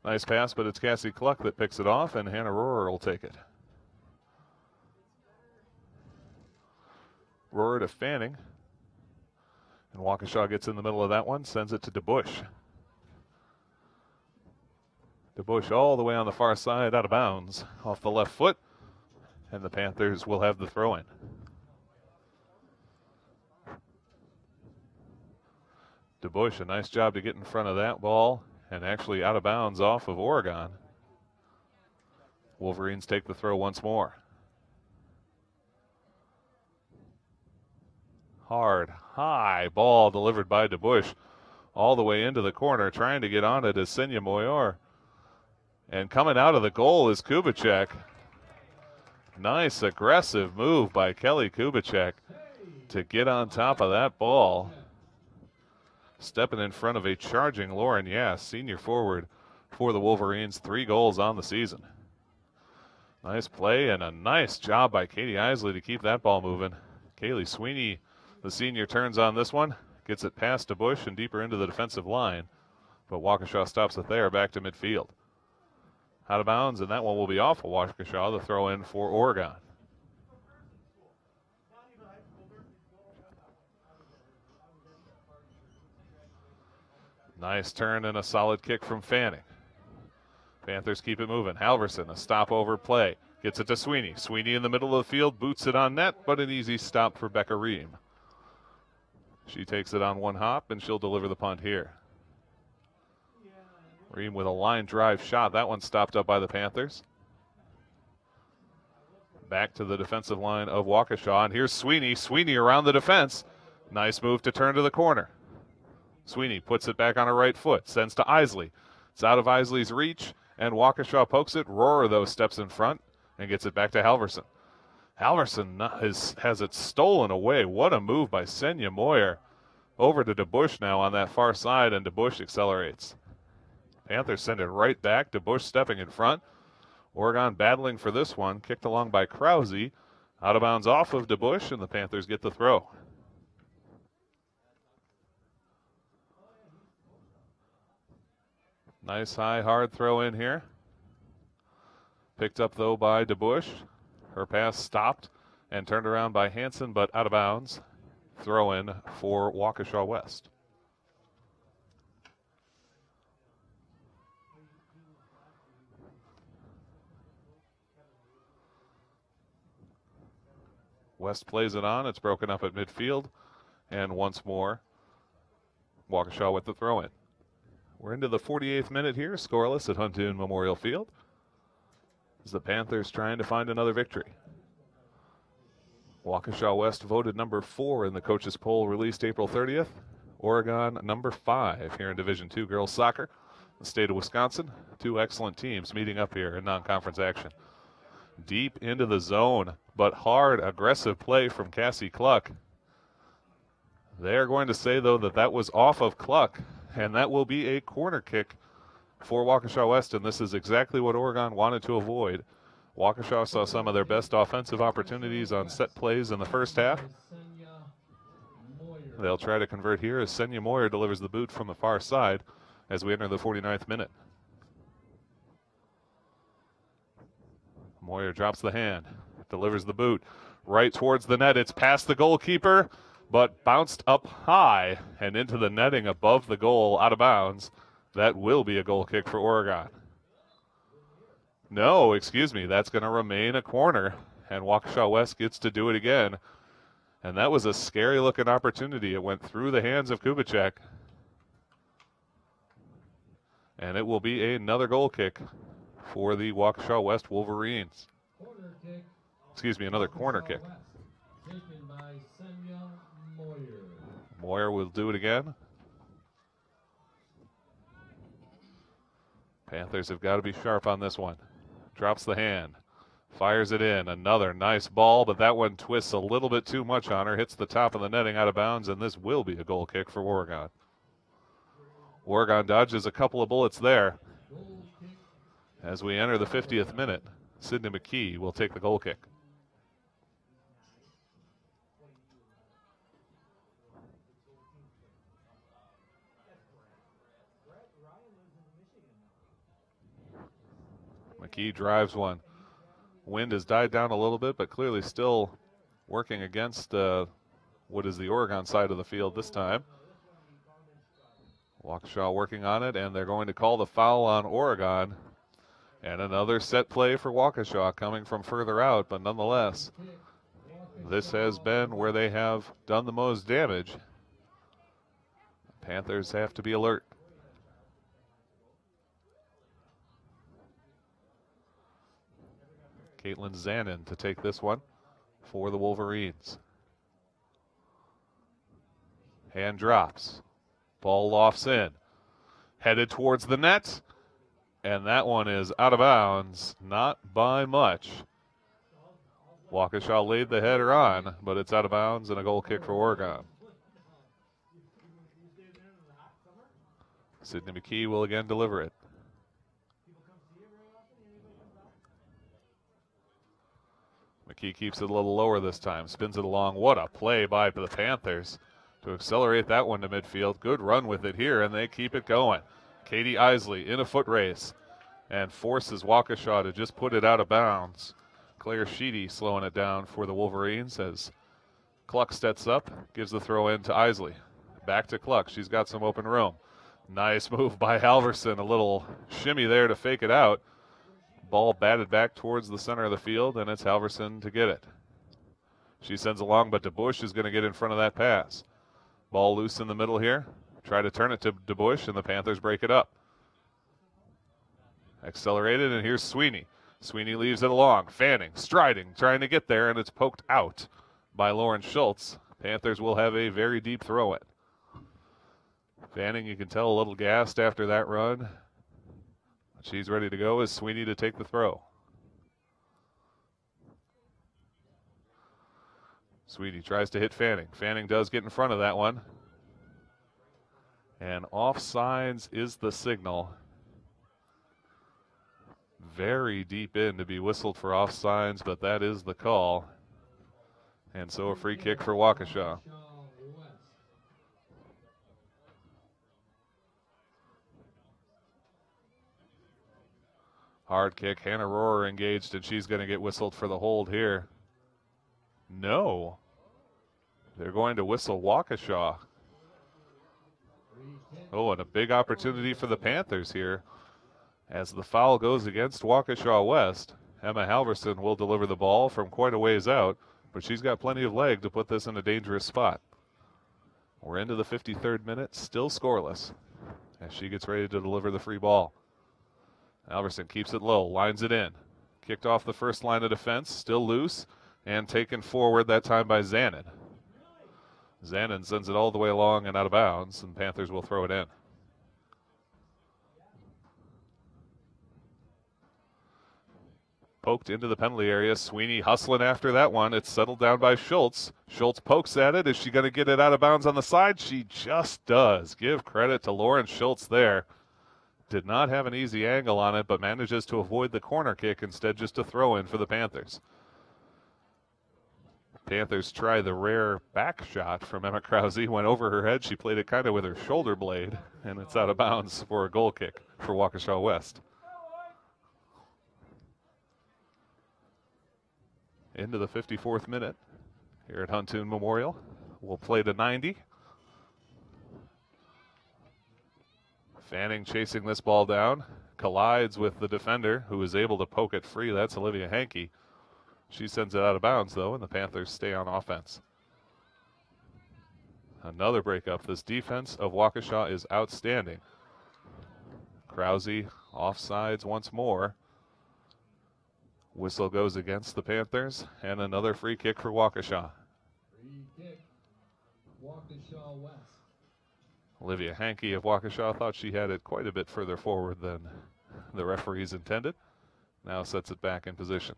Nice pass, but it's Cassie Cluck that picks it off, and Hannah Rohrer will take it. Rohrer to Fanning. And Waukesha gets in the middle of that one, sends it to DeBush. DeBush all the way on the far side, out of bounds, off the left foot, and the Panthers will have the throw-in. DeBush, a nice job to get in front of that ball, and actually out of bounds off of Oregon. Wolverines take the throw once more. Hard, high ball delivered by DeBush all the way into the corner, trying to get on it is Senya Moyer. And coming out of the goal is Kubicek. Nice aggressive move by Kelly Kubicek to get on top of that ball. Stepping in front of a charging Lauren Yass, senior forward for the Wolverines. 3 goals on the season. Nice play and a nice job by Katie Isley to keep that ball moving. Kaylee Sweeney, the senior, turns on this one. Gets it past DeBush and deeper into the defensive line. But Waukesha stops it there, back to midfield. Out of bounds, and that one will be off of Waukesha, the throw in for Oregon. Nice turn and a solid kick from Fanning. Panthers keep it moving. Halverson, a stopover play. Gets it to Sweeney. Sweeney in the middle of the field, boots it on net, but an easy stop for Becca Ream. She takes it on one hop, and she'll deliver the punt here. Ream with a line drive shot. That one stopped up by the Panthers. Back to the defensive line of Waukesha. And here's Sweeney. Sweeney around the defense. Nice move to turn to the corner. Sweeney puts it back on her right foot. Sends to Isley. It's out of Isley's reach. And Waukesha pokes it. Rohrer, though, steps in front and gets it back to Halverson. Halverson has it stolen away. What a move by Senya Moyer. Over to DeBush now on that far side, and DeBush accelerates. Panthers send it right back. DeBush stepping in front. Oregon battling for this one. Kicked along by Krause. Out of bounds off of DeBush, and the Panthers get the throw. Nice high, hard throw in here. Picked up, though, by DeBush. Her pass stopped and turned around by Hansen, but out of bounds. Throw in for Waukesha West. West plays it on. It's broken up at midfield. And once more, Waukesha with the throw-in. We're into the 48th minute here, scoreless at Huntoon Memorial Field. As the Panthers trying to find another victory. Waukesha West voted number 4 in the coaches poll released April 30th. Oregon number 5 here in Division II girls soccer. The state of Wisconsin, 2 excellent teams meeting up here in non-conference action. Deep into the zone, but hard, aggressive play from Cassie Cluck. They are going to say, though, that was off of Cluck, and that will be a corner kick for Waukesha West, and this is exactly what Oregon wanted to avoid. Waukesha saw some of their best offensive opportunities on set plays in the first half. They'll try to convert here as Senya Moyer delivers the boot from the far side as we enter the 49th minute. Moyer drops the hand, delivers the boot right towards the net. It's past the goalkeeper, but bounced up high and into the netting above the goal, out of bounds. That will be a goal kick for Oregon. No, excuse me, that's going to remain a corner, and Waukesha West gets to do it again. And that was a scary looking opportunity. It went through the hands of Kubicek. And it will be another goal kick for the Waukesha West Wolverines. Excuse me, another corner kick. Taken by Senya Moyer. Moyer will do it again. Panthers have got to be sharp on this one. Drops the hand. Fires it in. Another nice ball, but that one twists a little bit too much on her. Hits the top of the netting out of bounds, and this will be a goal kick for Oregon. Oregon dodges a couple of bullets there. As we enter the 50th minute, Sydney McKee will take the goal kick. McKee drives one. Wind has died down a little bit, but clearly still working against what is the Oregon side of the field this time. Waukesha working on it, and they're going to call the foul on Oregon. And another set play for Waukesha coming from further out, but nonetheless, this has been where they have done the most damage. Panthers have to be alert. Caitlin Zanin to take this one for the Wolverines. Hand drops. Ball lofts in. Headed towards the net. And that one is out of bounds, not by much. Waukesha laid the header on, but it's out of bounds and a goal kick for Oregon. Sydney McKee will again deliver it. McKee keeps it a little lower this time, spins it along. What a play by the Panthers to accelerate that one to midfield. Good run with it here, and they keep it going. Katie Isley in a foot race and forces Waukesha to just put it out of bounds. Claire Sheedy slowing it down for the Wolverines as Cluck steps up, gives the throw in to Isley. Back to Cluck, she's got some open room. Nice move by Halverson, a little shimmy there to fake it out. Ball batted back towards the center of the field, and it's Halverson to get it. She sends along, but DeBush is going to get in front of that pass. Ball loose in the middle here. Try to turn it to DeBush, and the Panthers break it up. Accelerated, and here's Sweeney. Sweeney leaves it along. Fanning, striding, trying to get there, and it's poked out by Lauren Schultz. Panthers will have a very deep throw in. Fanning, you can tell, a little gassed after that run. She's ready to go. Is Sweeney to take the throw? Sweeney tries to hit Fanning. Fanning does get in front of that one. And offsides is the signal. Very deep in to be whistled for offsides, but that is the call. And so a free kick for Waukesha. Hard kick. Hannah Rohrer engaged, and she's going to get whistled for the hold here. No. They're going to whistle Waukesha. Oh, and a big opportunity for the Panthers here. As the foul goes against Waukesha West, Emma Halverson will deliver the ball from quite a ways out, but she's got plenty of leg to put this in a dangerous spot. We're into the 53rd minute, still scoreless, as she gets ready to deliver the free ball. Halverson keeps it low, lines it in. Kicked off the first line of defense, still loose, and taken forward that time by Zanin. Zanin sends it all the way along and out of bounds, and Panthers will throw it in. Poked into the penalty area. Sweeney hustling after that one. It's settled down by Schultz. Schultz pokes at it. Is she going to get it out of bounds on the side? She just does. Give credit to Lauren Schultz there. Did not have an easy angle on it, but manages to avoid the corner kick, instead just a throw in for the Panthers. Panthers try the rare back shot from Emma Krause. Went over her head. She played it kind of with her shoulder blade, and it's out of bounds for a goal kick for Waukesha West. Into the 54th minute here at Huntoon Memorial. We'll play to 90. Fanning chasing this ball down, collides with the defender, who is able to poke it free. That's Olivia Hankey. She sends it out of bounds, though, and the Panthers stay on offense. Another breakup. This defense of Waukesha is outstanding. Krause offsides once more. Whistle goes against the Panthers, and another free kick for Waukesha. Free kick, Waukesha West. Olivia Hankey of Waukesha thought she had it quite a bit further forward than the referees intended. Now sets it back in position.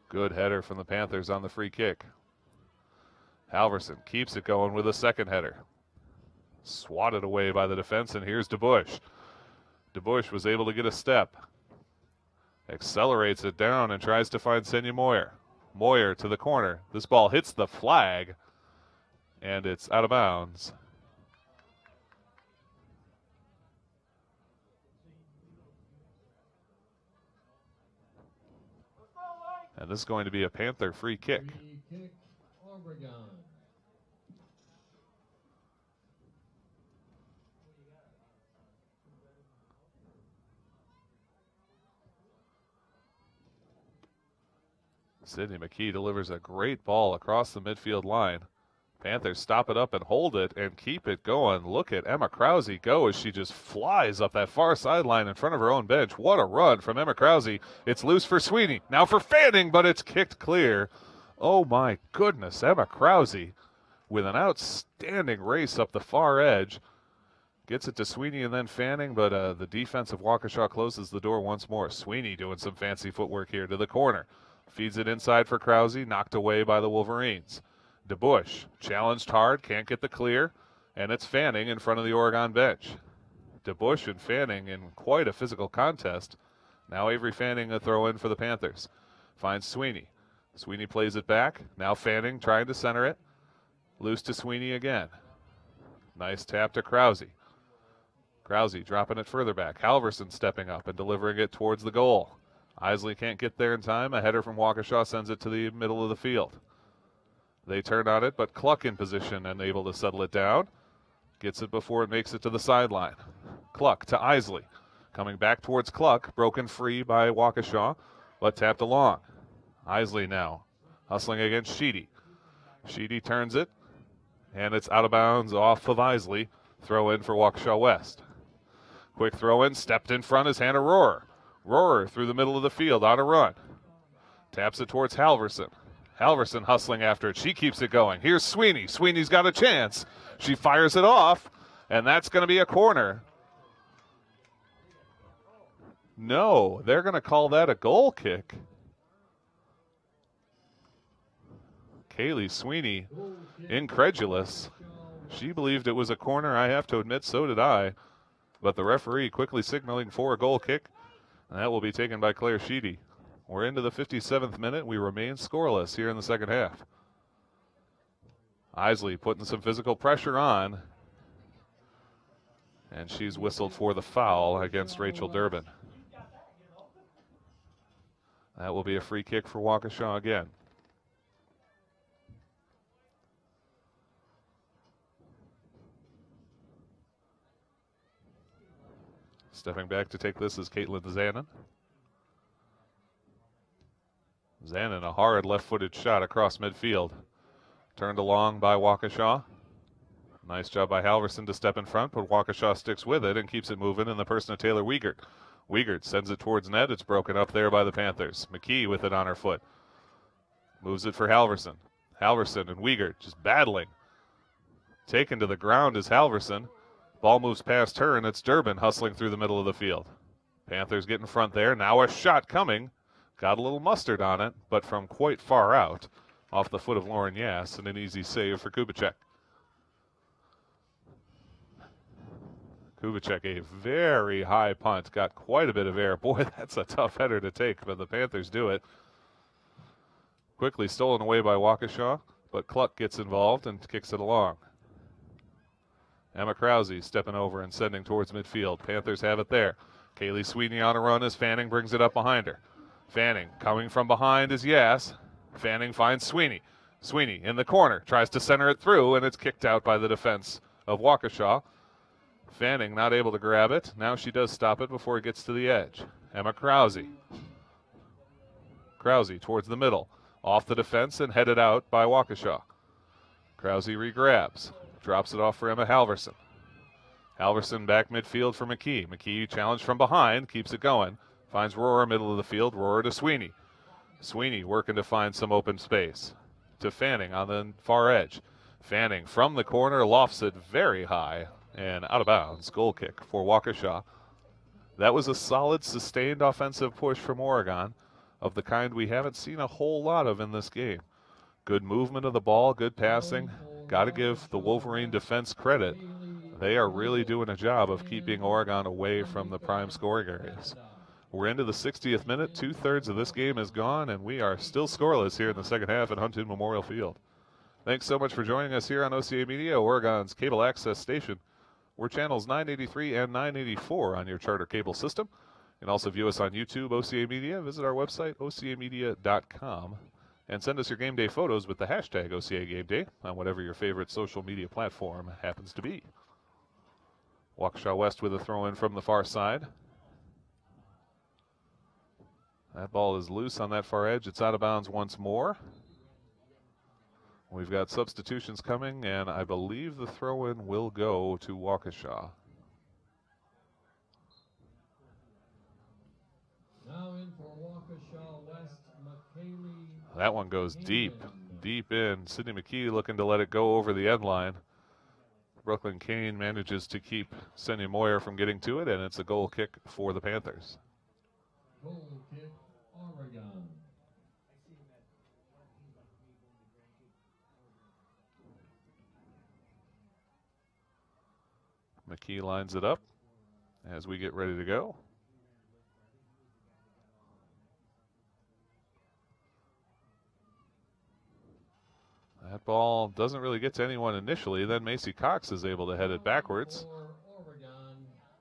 Good header from the Panthers on the free kick. Halverson keeps it going with a second header. Swatted away by the defense, and here's DeBush. DeBush was able to get a step. Accelerates it down and tries to find Senya Moyer. Moyer to the corner. This ball hits the flag, and it's out of bounds. And this is going to be a Panther free kick. Free kick, Oregon. Sydney McKee delivers a great ball across the midfield line. Panthers stop it up and hold it and keep it going. Look at Emma Krause go as she just flies up that far sideline in front of her own bench. What a run from Emma Krause. It's loose for Sweeney. Now for Fanning, but it's kicked clear. Oh my goodness, Emma Krause with an outstanding race up the far edge. Gets it to Sweeney and then Fanning, but the defense of Waukesha closes the door once more. Sweeney doing some fancy footwork here to the corner. Feeds it inside for Krause, knocked away by the Wolverines. DeBush challenged hard, can't get the clear, and it's Fanning in front of the Oregon bench. DeBush and Fanning in quite a physical contest. Now Avery Fanning a throw in for the Panthers. Finds Sweeney. Sweeney plays it back. Now Fanning trying to center it. Loose to Sweeney again. Nice tap to Krause. Krause dropping it further back. Halverson stepping up and delivering it towards the goal. Isley can't get there in time. A header from Waukesha sends it to the middle of the field. They turn on it, but Cluck in position and able to settle it down. Gets it before it makes it to the sideline. Cluck to Isley. Coming back towards Cluck. Broken free by Waukesha, but tapped along. Isley now hustling against Sheedy. Sheedy turns it, and it's out of bounds off of Isley. Throw in for Waukesha West. Quick throw in, stepped in front is Hannah Rohrer. Rohrer through the middle of the field on a run. Taps it towards Halverson. Halverson hustling after it. She keeps it going. Here's Sweeney. Sweeney's got a chance. She fires it off, and that's going to be a corner. No, they're going to call that a goal kick. Kaylee Sweeney, incredulous. She believed it was a corner. I have to admit, so did I. But the referee quickly signaling for a goal kick. And that will be taken by Claire Sheedy. We're into the 57th minute. We remain scoreless here in the second half. Isley putting some physical pressure on. And she's whistled for the foul against Rachel Durbin. That will be a free kick for Waukesha again. Stepping back to take this is Caitlin Zanin. Zanin, a hard left-footed shot across midfield. Turned along by Waukesha. Nice job by Halverson to step in front, but Waukesha sticks with it and keeps it moving in the person of Taylor Wiegert. Wiegert sends it towards net. It's broken up there by the Panthers. McKee with it on her foot. Moves it for Halverson. Halverson and Wiegert just battling. Taken to the ground is Halverson. Ball moves past her, and it's Durbin hustling through the middle of the field. Panthers get in front there. Now a shot coming. Got a little mustard on it, but from quite far out. Off the foot of Lauren Yass, and an easy save for Kubicek. Kubicek, a very high punt. Got quite a bit of air. Boy, that's a tough header to take, but the Panthers do it. Quickly stolen away by Waukesha, but Cluck gets involved and kicks it along. Emma Krause stepping over and sending towards midfield. Panthers have it there. Kaylee Sweeney on a run as Fanning brings it up behind her. Fanning coming from behind is Yass. Fanning finds Sweeney. Sweeney in the corner, tries to center it through, and it's kicked out by the defense of Waukesha. Fanning not able to grab it. Now she does stop it before it gets to the edge. Emma Krause. Krause towards the middle. Off the defense and headed out by Waukesha. Krause regrabs. Drops it off for Emma Halverson. Halverson back midfield for McKee. McKee challenged from behind, keeps it going. Finds Rohrer middle of the field. Rohrer to Sweeney. Sweeney working to find some open space. To Fanning on the far edge. Fanning from the corner lofts it very high and out of bounds. Goal kick for Waukesha. That was a solid, sustained offensive push from Oregon of the kind we haven't seen a whole lot of in this game. Good movement of the ball, good passing. Got to give the Wolverine defense credit. They are really doing a job of keeping Oregon away from the prime scoring areas. We're into the 60th minute. 2/3 of this game is gone, and we are still scoreless here in the second half at Huntington Memorial Field. Thanks so much for joining us here on OCAmedia, Oregon's cable access station. We're channels 983 and 984 on your charter cable system. You can also view us on YouTube, OCAmedia. Visit our website, ocamedia.com, and send us your game day photos with the hashtag OCAGameDay on whatever your favorite social media platform happens to be. Waukesha West with a throw in from the far side. That ball is loose on that far edge. It's out of bounds once more. We've got substitutions coming, and I believe the throw-in will go to Waukesha. Now in for Waukesha West, McKaylee. That one goes deep in. Sydney McKee looking to let it go over the end line. Brooklyn Kane manages to keep Senya Moyer from getting to it, and it's a goal kick for the Panthers. Goal kick, Oregon. McKee lines it up as we get ready to go. That ball doesn't really get to anyone initially. Then Macy Cox is able to head it backwards.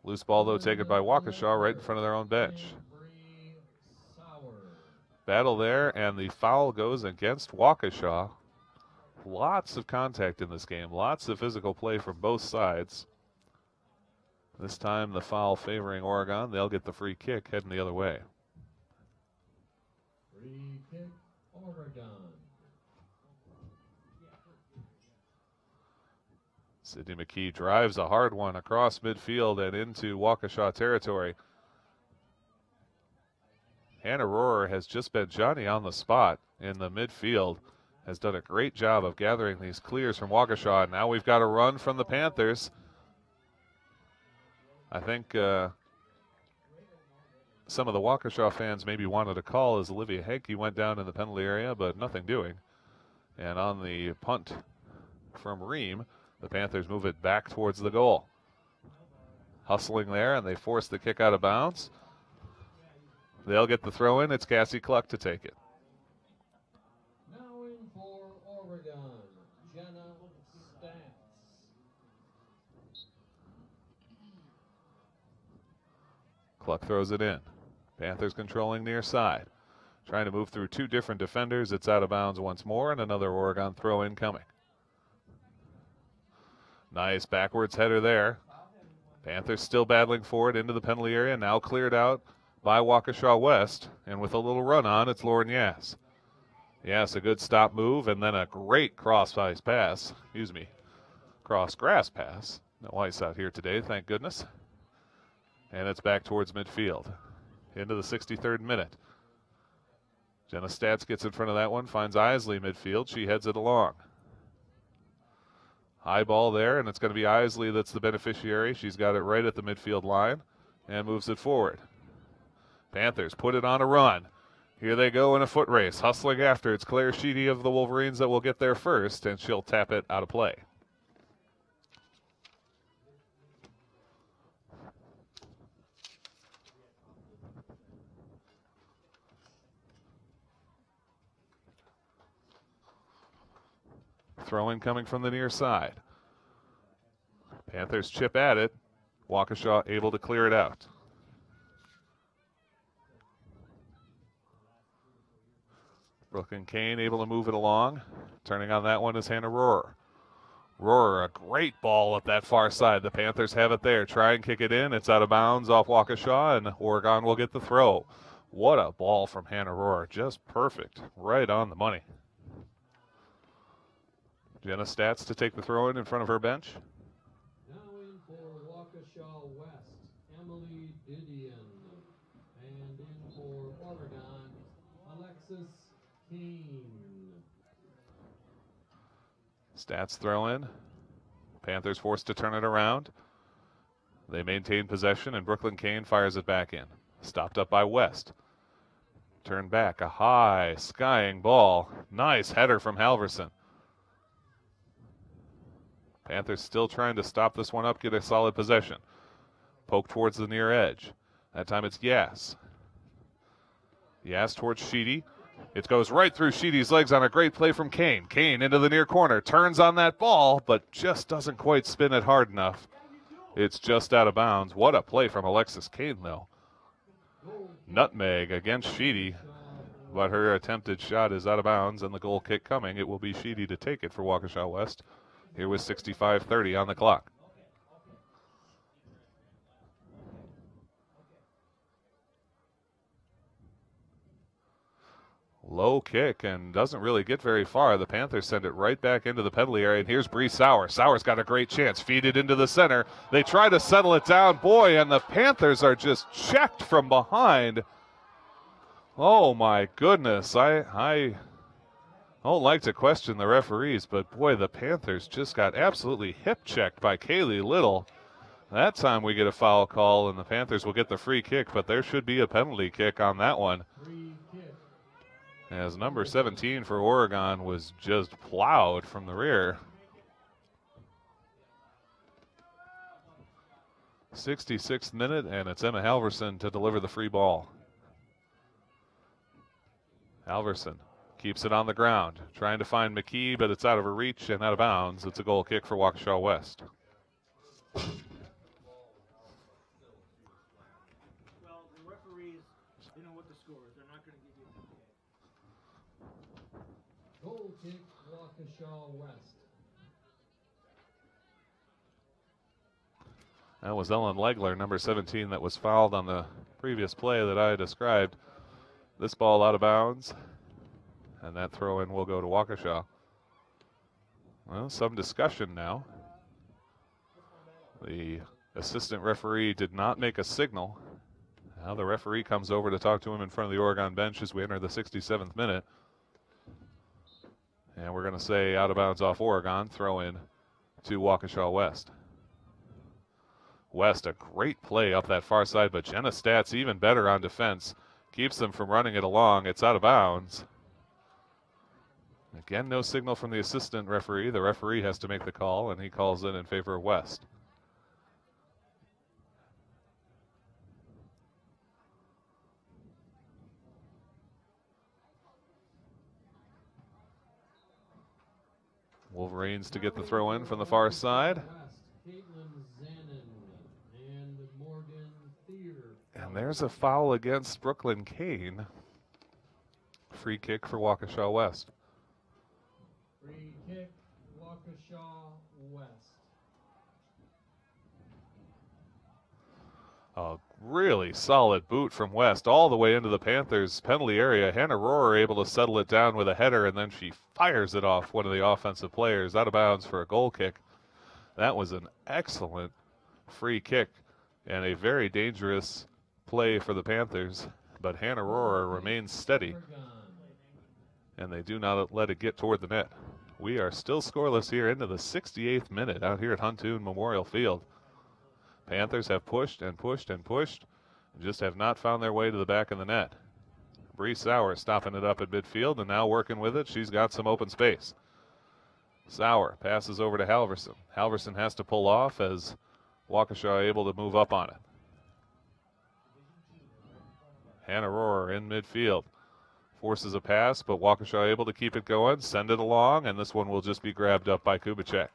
Loose ball, though, taken by Waukesha right in front of their own bench. Battle there, and the foul goes against Waukesha. Lots of contact in this game. Lots of physical play from both sides. This time the foul favoring Oregon. They'll get the free kick heading the other way. Free kick, Oregon. Sydney McKee drives a hard one across midfield and into Waukesha territory. Hannah Rohrer has just been Johnny on the spot in the midfield. Has done a great job of gathering these clears from Waukesha. And now we've got a run from the Panthers. I think some of the Waukesha fans maybe wanted a call as Olivia Henke went down in the penalty area, but nothing doing. And on the punt from Ream, the Panthers move it back towards the goal. Hustling there, and they force the kick out of bounds. They'll get the throw in. It's Cassie Cluck to take it. Now in for Oregon, Jenna Stantz. Cluck throws it in. Panthers controlling near side. Trying to move through two different defenders. It's out of bounds once more, and another Oregon throw in coming. Nice backwards header there. Panthers still battling for it into the penalty area. Now cleared out by Waukesha West. And with a little run on, it's Lauren Yass. Yass, a good stop move, and then a great cross-ice pass. Excuse me. Cross-grass pass. No ice out here today, thank goodness. And it's back towards midfield. Into the 63rd minute. Jenna Stantz gets in front of that one, finds Isley midfield. She heads it along. High ball there, and it's going to be Isley that's the beneficiary. She's got it right at the midfield line and moves it forward. Panthers put it on a run. Here they go in a foot race, hustling after. It's Claire Sheedy of the Wolverines that will get there first, and she'll tap it out of play. Throw-in coming from the near side. Panthers chip at it. Waukesha able to clear it out. Brooklyn Kane able to move it along. Turning on that one is Hannah Rohrer. Rohrer, a great ball at that far side. The Panthers have it there. Try and kick it in. It's out of bounds off Waukesha, and Oregon will get the throw. What a ball from Hannah Rohrer. Just perfect. Right on the money. Jenna Stats to take the throw in front of her bench. Now in for Waukesha West, Emily Didion. And in for Oregon, Alexis Kane. Stats throw in. Panthers forced to turn it around. They maintain possession, and Brooklyn Kane fires it back in. Stopped up by West. Turned back, a high, skying ball. Nice header from Halverson. Panthers still trying to stop this one up, get a solid possession. Poke towards the near edge. That time it's Yass. Yass towards Sheedy. It goes right through Sheedy's legs on a great play from Kane. Kane into the near corner, turns on that ball, but just doesn't quite spin it hard enough. It's just out of bounds. What a play from Alexis Kane, though. Nutmeg against Sheedy, but her attempted shot is out of bounds, and the goal kick coming. It will be Sheedy to take it for Waukesha West. Here with 65:30 on the clock. Low kick and doesn't really get very far. The Panthers send it right back into the penalty area, and here's Bree Sauer. Sauer's got a great chance. Feed it into the center. They try to settle it down. Boy, and the Panthers are just checked from behind. Oh, my goodness. I don't like to question the referees, but boy, the Panthers just got absolutely hip-checked by Kaylee Little. That time we get a foul call, and the Panthers will get the free kick, but there should be a penalty kick on that one. As number 17 for Oregon was just plowed from the rear. 66th minute, and it's Emma Halverson to deliver the free ball. Halverson keeps it on the ground, trying to find McKee, but it's out of her reach and out of bounds. It's a goal kick for Waukesha West. Well, the referees, they know what the score is. They're not going to give you a Goal kick, Waukesha West. That was Ellen Legler, number 17, that was fouled on the previous play that I described. This ball out of bounds, and that throw-in will go to Waukesha. Well, some discussion now. The assistant referee did not make a signal. Now the referee comes over to talk to him in front of the Oregon bench as we enter the 67th minute. And we're going to say out of bounds off Oregon, throw in to Waukesha West. West, a great play up that far side, but Jenna Stats even better on defense. Keeps them from running it along. It's out of bounds. Again, no signal from the assistant referee. The referee has to make the call, and he calls in favor of West. Wolverines to get the throw in from the far side. And there's a foul against Brooklyn Kane. Free kick for Waukesha West. Free kick, Waukesha West. A really solid boot from West all the way into the Panthers' penalty area. Hannah Rohrer able to settle it down with a header, and then she fires it off one of the offensive players out of bounds for a goal kick. That was an excellent free kick and a very dangerous play for the Panthers, but Hannah Rohrer remains steady, and they do not let it get toward the net. We are still scoreless here into the 68th minute out here at Huntoon Memorial Field. Panthers have pushed and pushed and pushed, and just have not found their way to the back of the net. Bree Sauer stopping it up at midfield and now working with it. She's got some open space. Sauer passes over to Halverson. Halverson has to pull off as Waukesha able to move up on it. Hannah Rohrer in midfield. Forces a pass, but Waukesha able to keep it going, send it along, and this one will just be grabbed up by Kubicek.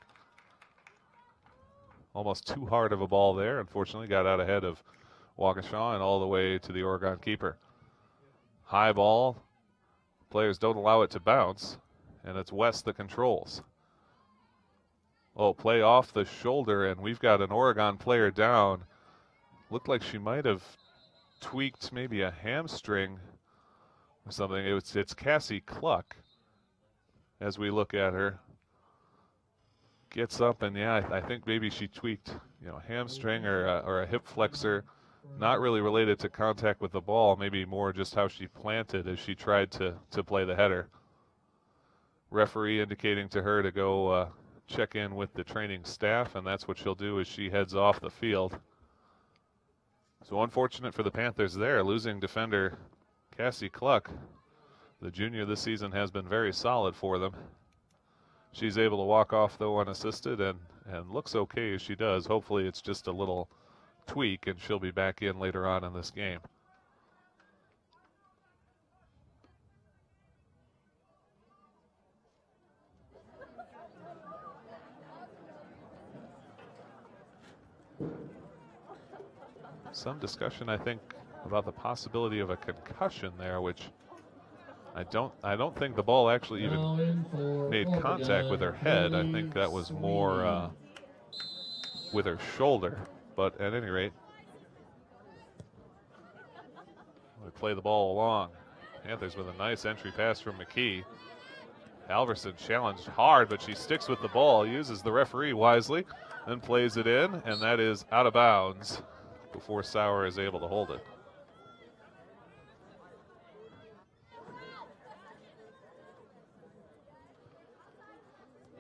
Almost too hard of a ball there. Unfortunately, got out ahead of Waukesha and all the way to the Oregon keeper. High ball Players don't allow it to bounce, and it's West that controls. Oh, play off the shoulder, and we've got an Oregon player down. Looked like she might have tweaked maybe a hamstring or something. It's Cassie Cluck as we look at her. Gets up, and yeah, I think maybe she tweaked, a hamstring or a hip flexor. Not really related to contact with the ball, maybe more just how she planted as she tried to play the header. Referee indicating to her to go check in with the training staff, and that's what she'll do as she heads off the field. So unfortunate for the Panthers there, losing defender Cassie Cluck. The junior this season has been very solid for them. She's able to walk off, though, unassisted, and looks okay as she does. Hopefully it's just a little tweak, and she'll be back in later on in this game. Some discussion, I think, about the possibility of a concussion there, which I don't think the ball actually even made contact with her head. I think that was more with her shoulder. But at any rate, we play the ball along. Panthers with a nice entry pass from McKee. Halverson challenged hard, but she sticks with the ball, uses the referee wisely, then plays it in, and that is out of bounds before Sauer is able to hold it.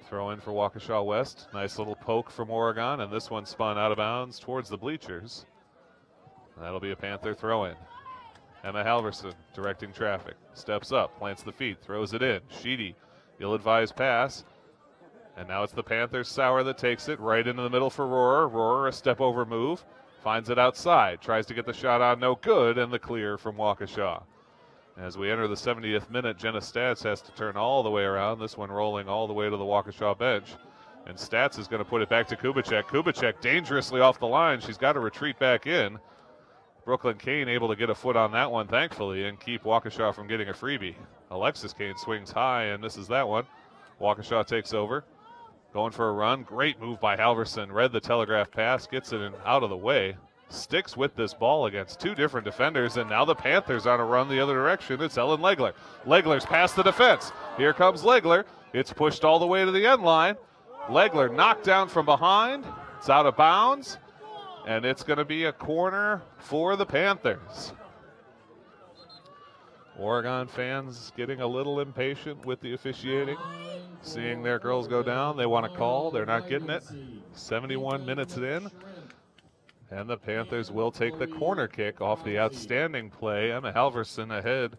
Throw in for Waukesha West. Nice little poke from Oregon, and this one spun out of bounds towards the bleachers. That'll be a Panther throw in. Emma Halverson directing traffic. Steps up, plants the feet, throws it in. Sheedy, ill-advised pass. And now it's the Panthers' Sauer that takes it right into the middle for Rohrer. Rohrer, a step over move, finds it outside, tries to get the shot on, no good, and the clear from Waukesha. As we enter the 70th minute, Jenna Stats has to turn all the way around. This one rolling all the way to the Waukesha bench. And Stats is going to put it back to Kubicek. Kubicek dangerously off the line. She's got to retreat back in. Brooklyn Kane able to get a foot on that one, thankfully, and keep Waukesha from getting a freebie. Alexis Kane swings high and misses that one. Waukesha takes over. Going for a run. Great move by Halverson. Read the telegraph pass, gets it out of the way. Sticks with this ball against two different defenders, and now the Panthers on a run the other direction. It's Ellen Legler. Legler's past the defense. Here comes Legler. It's pushed all the way to the end line. Legler knocked down from behind. It's out of bounds, and it's going to be a corner for the Panthers. Oregon fans getting a little impatient with the officiating. Seeing their girls go down, they want to call. They're not getting it. 71 minutes in. And the Panthers will take the corner kick off the outstanding play. Emma Halverson ahead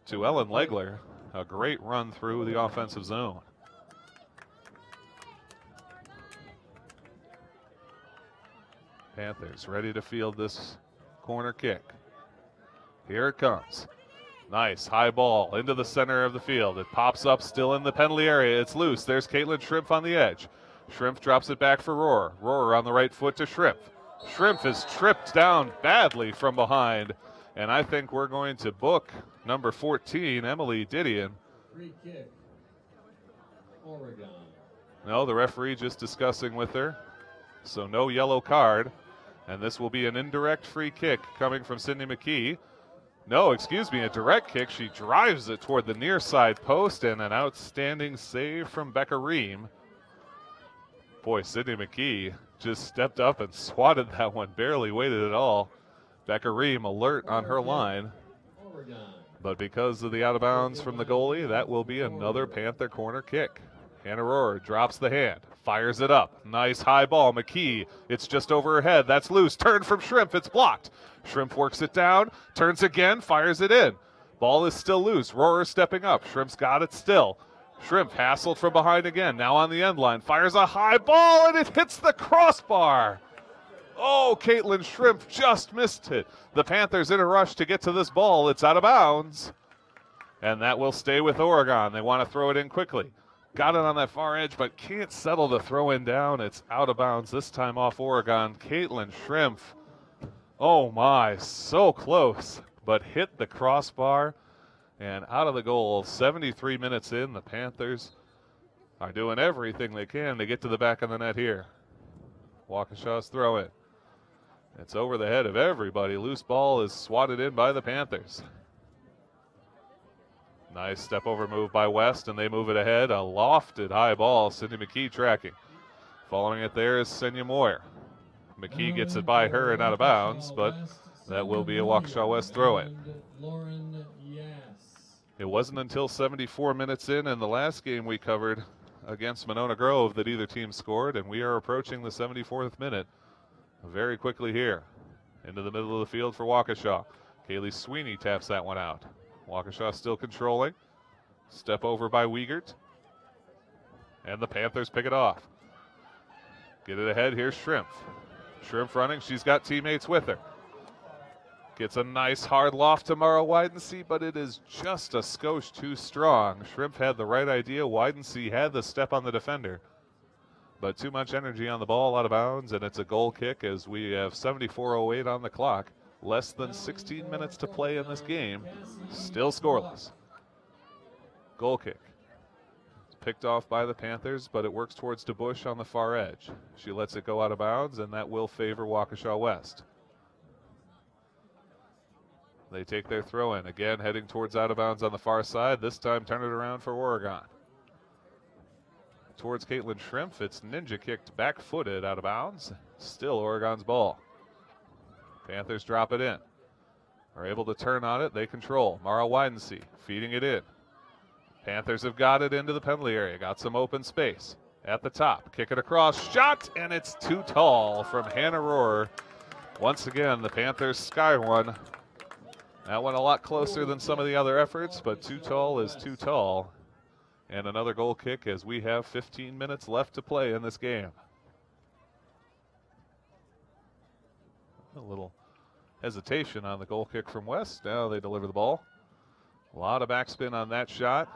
to Ellen Legler. A great run through the offensive zone. Panthers ready to field this corner kick. Here it comes. Nice high ball into the center of the field. It pops up still in the penalty area. It's loose. There's Caitlin Schrimpf on the edge. Schrimpf drops it back for Rohrer. Rohrer on the right foot to Schrimpf. Schrimpf is tripped down badly from behind, and I think we're going to book number 14, Emily Didion. Free kick, Oregon. No, the referee just discussing with her, so no yellow card, and this will be an indirect free kick coming from Sydney McKee. No, excuse me, a direct kick. She drives it toward the near side post, and an outstanding save from Becca Ream. Boy, Sydney McKee just stepped up and swatted that one, barely waited at all. Becca Ream alert on her line. But because of the out of bounds from the goalie, that will be another Panther corner kick. Hannah Rohrer drops the hand, fires it up. Nice high ball, McKee. It's just over her head. That's loose. Turn from Schrimpf. It's blocked. Schrimpf works it down, turns again, fires it in. Ball is still loose. Rohrer stepping up. Schrimpf's got it still. Schrimpf hassled from behind again, now on the end line, fires a high ball, and it hits the crossbar. Oh, Caitlin Schrimpf just missed it. The Panthers in a rush to get to this ball. It's out of bounds, and that will stay with Oregon. They want to throw it in quickly. Got it on that far edge, but can't settle the throw in down. It's out of bounds, this time off Oregon. Caitlin Schrimpf, oh my, so close, but hit the crossbar. And out of the goal, 73 minutes in, the Panthers are doing everything they can to get to the back of the net here. Waukesha's throw it. It's over the head of everybody. Loose ball is swatted in by the Panthers. Nice step over move by West, and they move it ahead. A lofted high ball. Cindy McKee tracking. Following it there is Senya Moyer. McKee gets it by her and out of bounds, but that will be a Waukesha West throw in. It wasn't until 74 minutes in the last game we covered against Monona Grove that either team scored, and we are approaching the 74th minute very quickly here. Into the middle of the field for Waukesha. Kaylee Sweeney taps that one out. Waukesha still controlling. Step over by Wiegert. And the Panthers pick it off. Get it ahead, here's Shrimp. Shrimp running, she's got teammates with her. Gets a nice hard loft to Mara Widensee, but it is just a skosh too strong. Shrimp had the right idea. Widensee had the step on the defender, but too much energy on the ball, out of bounds, and it's a goal kick as we have 74:08 on the clock. Less than 16 minutes to play in this game. Still scoreless. Goal kick. It's picked off by the Panthers, but it works towards DeBush on the far edge. She lets it go out of bounds, and that will favor Waukesha West. They take their throw in. Again, heading towards out of bounds on the far side. This time, turn it around for Oregon. Towards Caitlin Shrimp. It's ninja kicked back-footed out of bounds. Still Oregon's ball. Panthers drop it in. Are able to turn on it. They control. Mara Widensee feeding it in. Panthers have got it into the penalty area. Got some open space. At the top. Kick it across. Shot! And it's too tall from Hannah Rohrer. Once again, the Panthers sky one. That went a lot closer than some of the other efforts, but too tall is too tall. And another goal kick as we have 15 minutes left to play in this game. A little hesitation on the goal kick from West. Now they deliver the ball. A lot of backspin on that shot.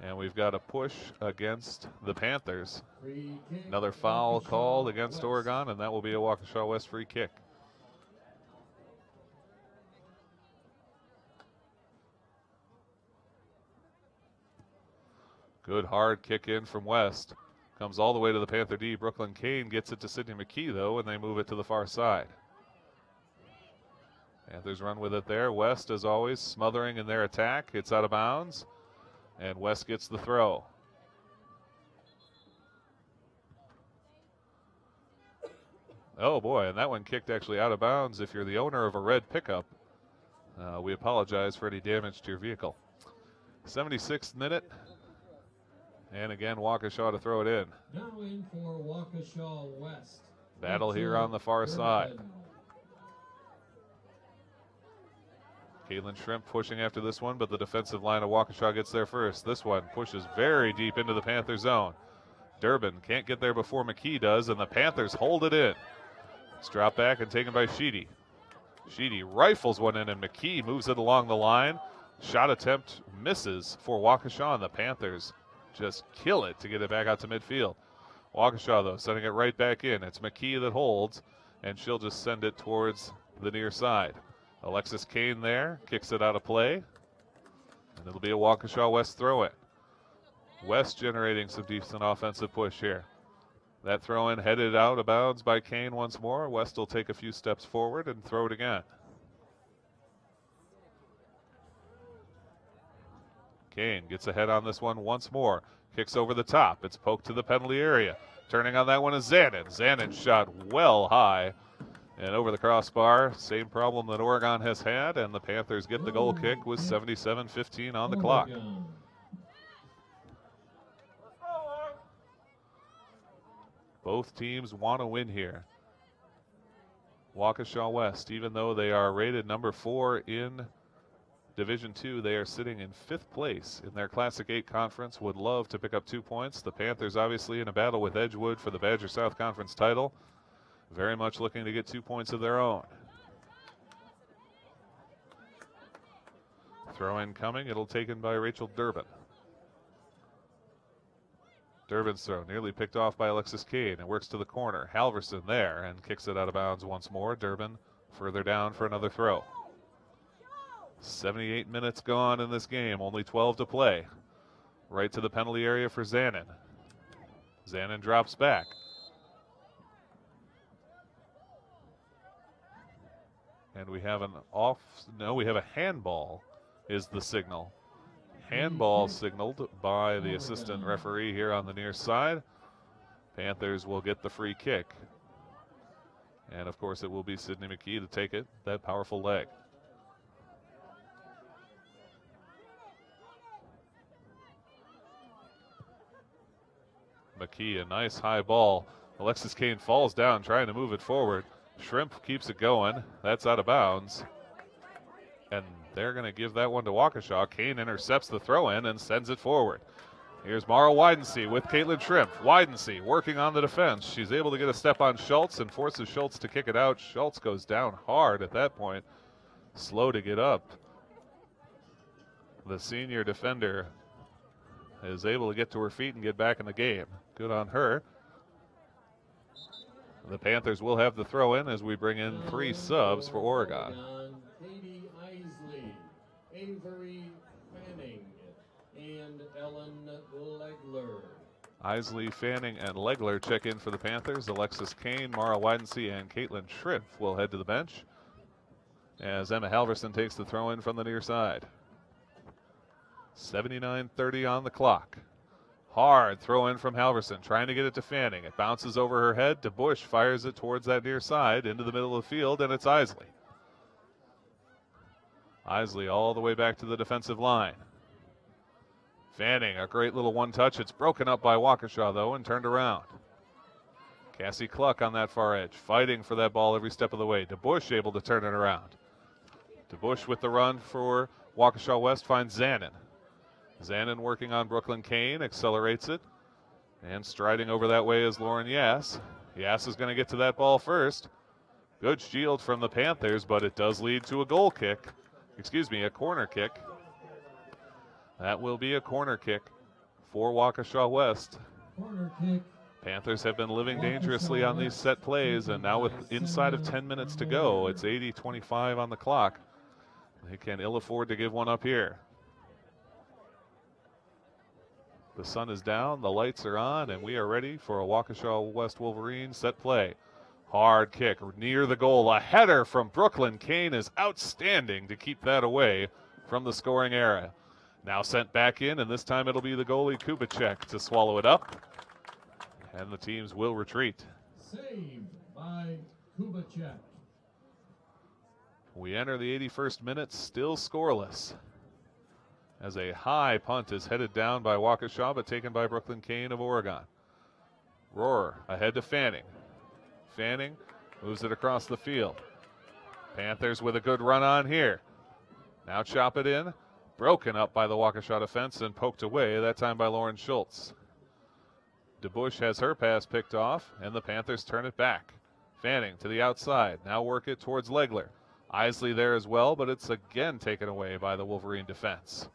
And we've got a push against the Panthers. Another foul called against Oregon, and that will be a Waukesha West free kick. Good hard kick in from West. Comes all the way to the Panther D. Brooklyn Kane gets it to Sydney McKee, though, and they move it to the far side. Panthers run with it there. West, as always, smothering in their attack. It's out of bounds, and West gets the throw. Oh, boy, and that one kicked actually out of bounds. If you're the owner of a red pickup, we apologize for any damage to your vehicle. 76th minute. And again, Waukesha to throw it in. Now in for Waukesha West. Battle here on the far side. Caitlin Shrimp pushing after this one, but the defensive line of Waukesha gets there first. This one pushes very deep into the Panther zone. Durbin can't get there before McKee does, and the Panthers hold it in. It's dropped back and taken by Sheedy. Sheedy rifles one in, and McKee moves it along the line. Shot attempt misses for Waukesha, and the Panthers just kill it to get it back out to midfield. Waukesha, though, sending it right back in. It's McKee that holds, and she'll just send it towards the near side. Alexis Kane there, kicks it out of play, and it'll be a Waukesha West throw-in. West generating some decent offensive push here. That throw-in headed out of bounds by Kane once more. West will take a few steps forward and throw it again. Kane gets ahead on this one once more. Kicks over the top. It's poked to the penalty area. Turning on that one is Zanin. Zanin shot well high and over the crossbar. Same problem that Oregon has had, and the Panthers get the goal kick with 77:15 on the clock. Both teams want to win here. Waukesha West, even though they are rated number 4 in Division II, they are sitting in 5th place in their Classic 8 conference. Would love to pick up 2 points. The Panthers obviously in a battle with Edgewood for the Badger South Conference title. Very much looking to get 2 points of their own. Throw in coming. It'll taken by Rachel Durbin. Durbin's throw nearly picked off by Alexis Kane. It works to the corner. Halverson there and kicks it out of bounds once more. Durbin further down for another throw. 78 minutes gone in this game, only 12 to play. Right to the penalty area for Zanin. Zanin drops back. And we have we have a handball is the signal. Handball signaled by the assistant referee here on the near side. Panthers will get the free kick. And of course it will be Sydney McKee to take it, that powerful leg. McKee, a nice high ball. Alexis Kane falls down trying to move it forward. Shrimp keeps it going. That's out of bounds. And they're going to give that one to Waukesha. Kane intercepts the throw in and sends it forward. Here's Mara Widensee with Caitlin Shrimp. Widensee working on the defense. She's able to get a step on Schultz and forces Schultz to kick it out. Schultz goes down hard at that point. Slow to get up. The senior defender is able to get to her feet and get back in the game. Good on her. The Panthers will have the throw in as we bring in 3 subs for Oregon. Katie Isley, Avery Fanning, and Ellen Legler. Isley, Fanning, and Legler check in for the Panthers. Alexis Kane, Mara Widensee, and Caitlin Shrimp will head to the bench as Emma Halverson takes the throw in from the near side. 79:30 on the clock. Hard throw in from Halverson, trying to get it to Fanning. It bounces over her head. DeBush fires it towards that near side into the middle of the field, and it's Isley. Isley all the way back to the defensive line. Fanning, a great little one-touch. It's broken up by Waukesha, though, and turned around. Cassie Cluck on that far edge, fighting for that ball every step of the way. DeBush able to turn it around. DeBush with the run for Waukesha West finds Zanin. Zanin working on Brooklyn Kane, accelerates it. And striding over that way is Lauren Yass. Yass is going to get to that ball first. Good shield from the Panthers, but it does lead to a goal kick. A corner kick. That will be a corner kick for Waukesha West. Corner kick. Panthers have been living dangerously on these set plays, and now with inside of 10 minutes to go, it's 80-25 on the clock. They can ill afford to give one up here. The sun is down, the lights are on, and we are ready for a Waukesha West Wolverine set play. Hard kick near the goal. A header from Brooklyn Kane is outstanding to keep that away from the scoring area. Now sent back in, and this time it'll be the goalie Kubicek to swallow it up. And the teams will retreat. Saved by Kubicek. We enter the 81st minute, still scoreless. As a high punt is headed down by Waukesha, but taken by Brooklyn Kane of Oregon. Rohrer ahead to Fanning. Fanning moves it across the field. Panthers with a good run on here. Now chop it in. Broken up by the Waukesha defense and poked away, that time by Lauren Schultz. DeBush has her pass picked off, and the Panthers turn it back. Fanning to the outside. Now work it towards Legler. Isley there as well, but it's again taken away by the Wolverine defense.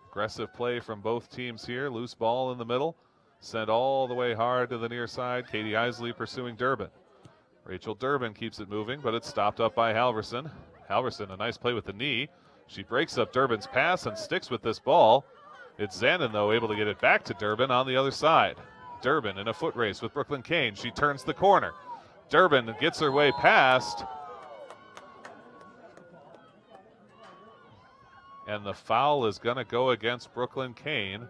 Aggressive play from both teams here. Loose ball in the middle. Sent all the way hard to the near side. Katie Isley pursuing Durbin. Rachel Durbin keeps it moving, but it's stopped up by Halverson. Halverson, a nice play with the knee. She breaks up Durbin's pass and sticks with this ball. It's Zanin, though, able to get it back to Durbin on the other side. Durbin in a foot race with Brooklyn Kane. She turns the corner. Durbin gets her way past. And the foul is going to go against Brooklyn Kane.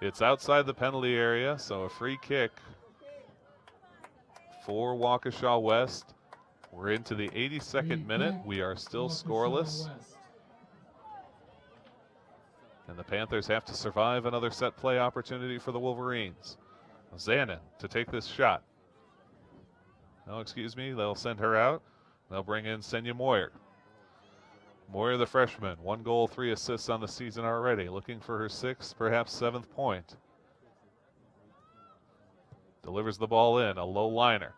It's outside the penalty area, so a free kick for Waukesha West. We're into the 82nd minute. We are still scoreless. And the Panthers have to survive another set play opportunity for the Wolverines. Zanin to take this shot. No, excuse me, they'll send her out. They'll bring in Senya Moyer. Moyer, the freshman, 1 goal, 3 assists on the season already, looking for her 6th, perhaps 7th point. Delivers the ball in, a low liner.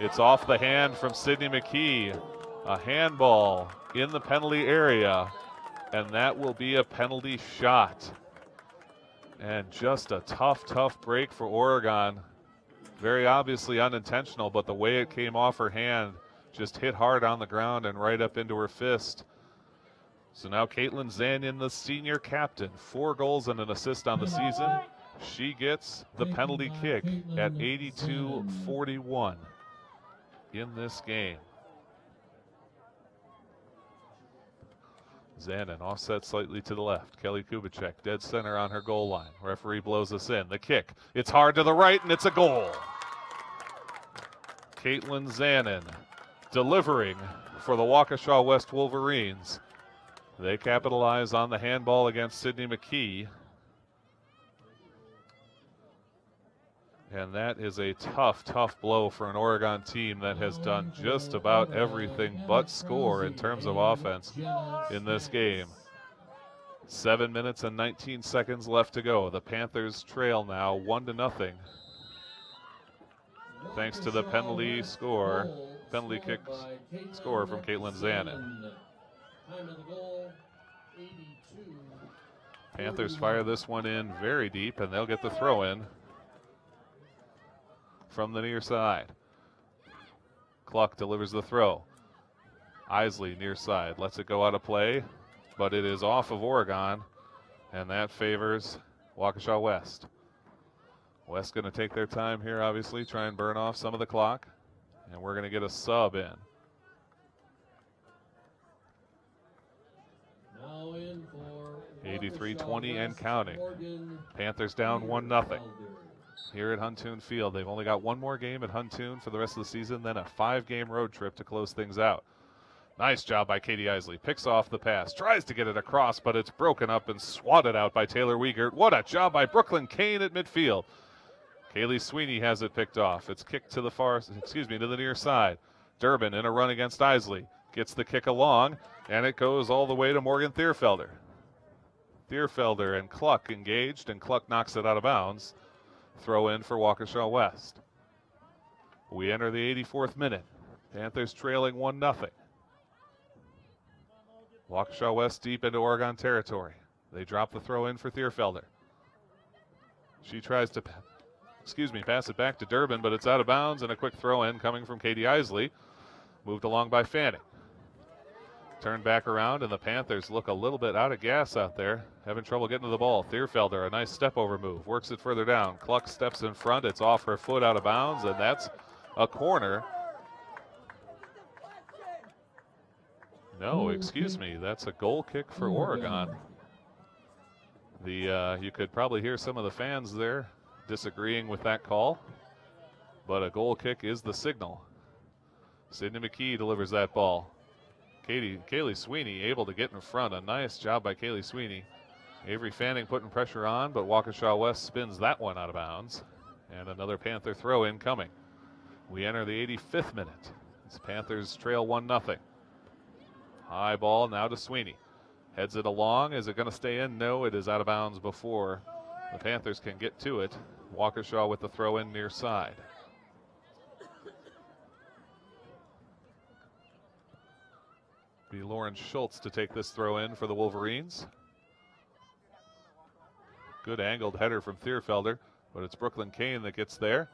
It's off the hand from Sydney McKee. A handball in the penalty area, and that will be a penalty shot. And just a tough break for Oregon. Very obviously unintentional, but the way it came off her hand just hit hard on the ground and right up into her fist. So now Caitlin Zanyan, the senior captain, 4 goals and an assist on the season. She gets the penalty kick at 82-41 in this game. Zanyan offset slightly to the left. Kelly Kubicek dead center on her goal line. Referee blows us in. The kick. It's hard to the right, and it's a goal. Caitlin Zanyan delivering for the Waukesha West Wolverines. They capitalize on the handball against Sydney McKee. And that is a tough, tough blow for an Oregon team that has done just about everything but score in terms of offense in this game. 7 minutes and 19 seconds left to go. The Panthers trail now 1-0. Thanks to the penalty kick score from Caitlin Zanyan. Time of the goal, 82. Panthers fire this one in very deep, and they'll get the throw in from the near side. Cluck delivers the throw. Isley near side lets it go out of play, but it is off of Oregon, and that favors Waukesha West. West going to take their time here, obviously, try and burn off some of the clock, and we're going to get a sub in. Now in for 83-20 and counting. Panthers down 1-0 here at Huntoon Field. They've only got one more game at Huntoon for the rest of the season, then a 5-game road trip to close things out. Nice job by Katie Isley. Picks off the pass, tries to get it across, but it's broken up and swatted out by Taylor Wiegert. What a job by Brooklyn Kane at midfield. Kaylee Sweeney has it picked off. It's kicked to the near side. Durbin in a run against Isley. Gets the kick along, and it goes all the way to Morgan Thierfelder. Thierfelder and Cluck engaged, and Cluck knocks it out of bounds. Throw in for Waukesha West. We enter the 84th minute. Panthers trailing 1-0. Waukesha West deep into Oregon territory. They drop the throw in for Thierfelder. She tries to pass it back to Durbin, but it's out of bounds, and a quick throw in coming from Katie Isley. Moved along by Fanning. Turned back around, and the Panthers look a little bit out of gas out there, having trouble getting to the ball. Thierfelder, a nice step over move, works it further down. Cluck steps in front. It's off her foot out of bounds, and that's a corner. No, excuse me, that's a goal kick for Oregon. You could probably hear some of the fans there disagreeing with that call, but a goal kick is the signal. Sydney McKee delivers that ball. Kaylee Sweeney able to get in front. A nice job by Kaylee Sweeney. Avery Fanning putting pressure on, but Waukesha West spins that one out of bounds. And another Panther throw in coming. We enter the 85th minute. As Panthers trail 1-0. High ball now to Sweeney. Heads it along. Is it going to stay in? No, it is out of bounds before the Panthers can get to it. Waukesha with the throw in near side. Be Lauren Schultz to take this throw in for the Wolverines. Good angled header from Thierfelder, but it's Brooklyn Kane that gets there.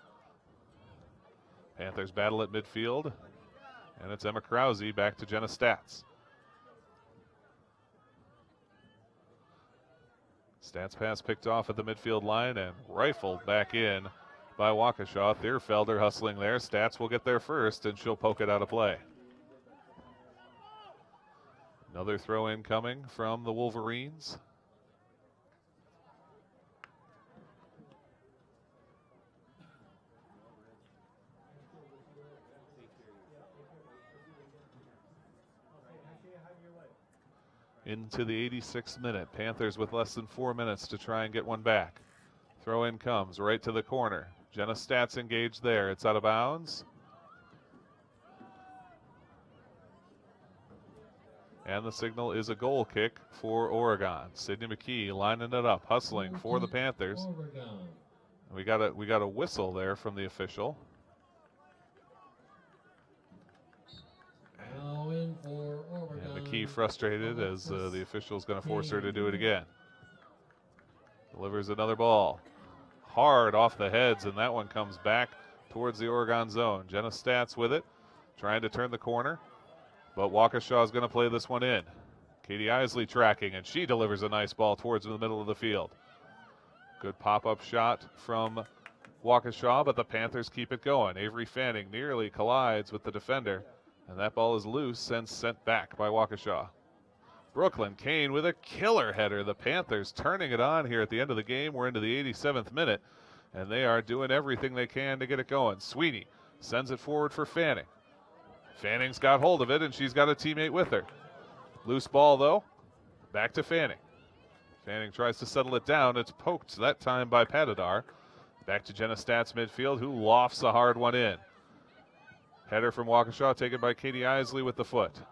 Panthers battle at midfield, and it's Emma Krause back to Jenna Stats. Stats pass picked off at the midfield line and rifled back in by Waukesha. Thierfelder hustling there. Stats will get there first, and she'll poke it out of play. Another throw in coming from the Wolverines. Into the 86th minute. Panthers with less than 4 minutes to try and get one back. Throw in comes right to the corner. Jenna Stats engaged there. It's out of bounds. And the signal is a goal kick for Oregon. Sydney McKee lining it up, hustling for the Panthers. We got a whistle there from the official. Now in for Oregon. And McKee frustrated as the official is going to force her to do it again. Delivers another ball. Hard off the heads, and that one comes back towards the Oregon zone. Jenna Stats with it, trying to turn the corner. But Waukesha is going to play this one in. Katie Isley tracking, and she delivers a nice ball towards the middle of the field. Good pop-up shot from Waukesha, but the Panthers keep it going. Avery Fanning nearly collides with the defender, and that ball is loose and sent back by Waukesha. Brooklyn Kane with a killer header. The Panthers turning it on here at the end of the game. We're into the 87th minute, and they are doing everything they can to get it going. Sweeney sends it forward for Fanning. Fanning's got hold of it, and she's got a teammate with her. Loose ball, though. Back to Fanning. Fanning tries to settle it down. It's poked that time by Patadar. Back to Jenna Stats midfield, who lofts a hard one in. Header from Waukesha taken by Katie Isley with the foot.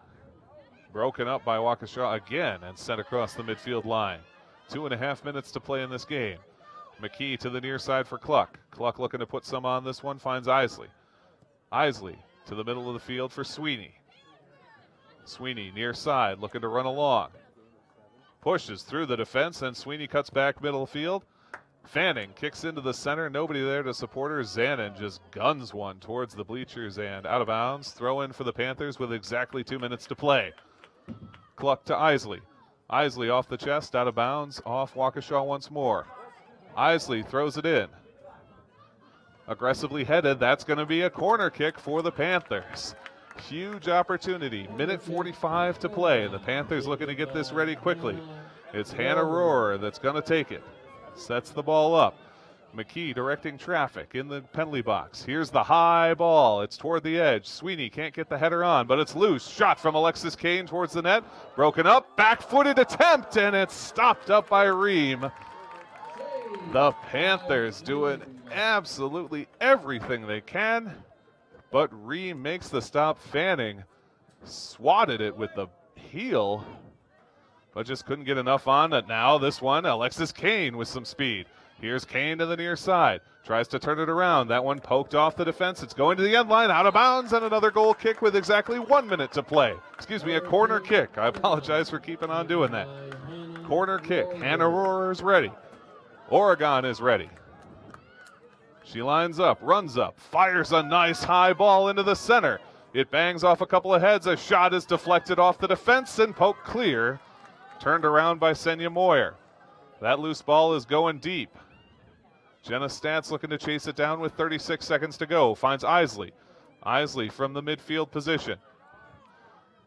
Broken up by Waukesha again and sent across the midfield line. 2.5 minutes to play in this game. McKee to the near side for Cluck. Cluck looking to put some on this one, finds Isley. Isley to the middle of the field for Sweeney. Sweeney near side looking to run along. Pushes through the defense, and Sweeney cuts back middle field. Fanning kicks into the center, nobody there to support her. Zanin just guns one towards the bleachers and out of bounds. Throw in for the Panthers with exactly 2 minutes to play. Cluck to Isley. Isley off the chest, out of bounds, off Waukesha once more. Isley throws it in. Aggressively headed, that's going to be a corner kick for the Panthers. Huge opportunity, minute 45 to play. The Panthers looking to get this ready quickly. It's Hannah Rohrer that's going to take it. Sets the ball up. McKee directing traffic in the penalty box. Here's the high ball. It's toward the edge. Sweeney can't get the header on, but it's loose. Shot from Alexis Kane towards the net. Broken up. Back-footed attempt, and it's stopped up by Ream. The Panthers doing absolutely everything they can, but Ream makes the stop. Fanning swatted it with the heel, but just couldn't get enough on it. Now this one, Alexis Kane with some speed. Here's Kane to the near side. Tries to turn it around. That one poked off the defense. It's going to the end line, out of bounds, and another goal kick with exactly 1 minute to play. Excuse me, a corner kick. I apologize for keeping on doing that. Corner kick. Hannah Rohrer is ready. Oregon is ready. She lines up, runs up, fires a nice high ball into the center. It bangs off a couple of heads. A shot is deflected off the defense and poked clear. Turned around by Senya Moyer. That loose ball is going deep. Jenna Stats looking to chase it down with 36 seconds to go. Finds Isley. Isley from the midfield position.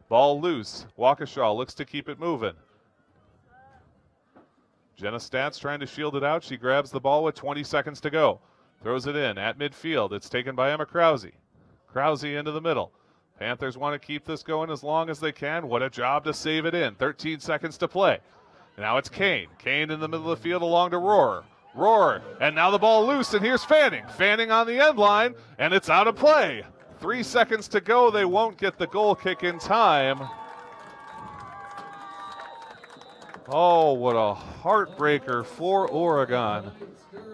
Ball loose. Waukesha looks to keep it moving. Jenna Stats trying to shield it out. She grabs the ball with 20 seconds to go. Throws it in at midfield. It's taken by Emma Krause. Krause into the middle. Panthers want to keep this going as long as they can. What a job to save it in. 13 seconds to play. Now it's Kane. Kane in the middle of the field along to Rohrer. Rohrer, and now the ball loose, and here's Fanning. Fanning on the end line, and it's out of play. 3 seconds to go. They won't get the goal kick in time. Oh, what a heartbreaker for Oregon.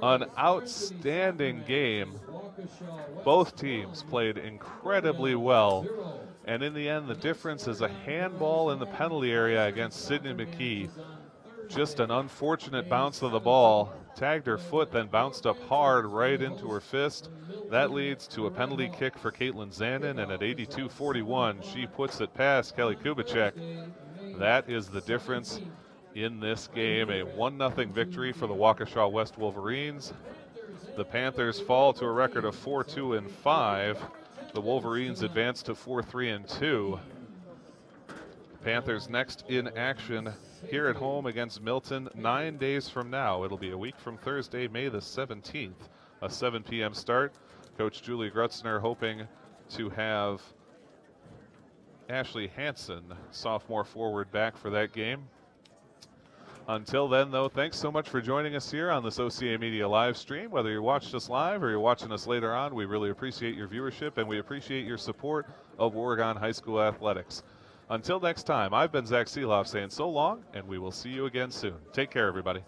An outstanding game. Both teams played incredibly well. And in the end, the difference is a handball in the penalty area against Sydney McKee. Just an unfortunate bounce of the ball. Tagged her foot, then bounced up hard right into her fist. That leads to a penalty kick for Caitlin Zandon, and at 82-41, she puts it past Kelly Kubicek. That is the difference in this game. A 1-0 victory for the Waukesha West Wolverines. The Panthers fall to a record of 4-2-5. The Wolverines advance to 4-3-2. Panthers next in action here at home against Milton 9 days from now. It'll be a week from Thursday, May the 17th, a 7 p.m. start. Coach Julie Grutzner hoping to have Ashley Hansen, sophomore forward, back for that game. Until then, though, thanks so much for joining us here on this OCAmedia live stream. Whether you watched us live or you're watching us later on, we really appreciate your viewership and we appreciate your support of Oregon High School athletics. Until next time, I've been Zach Seeloff saying so long, and we will see you again soon. Take care, everybody.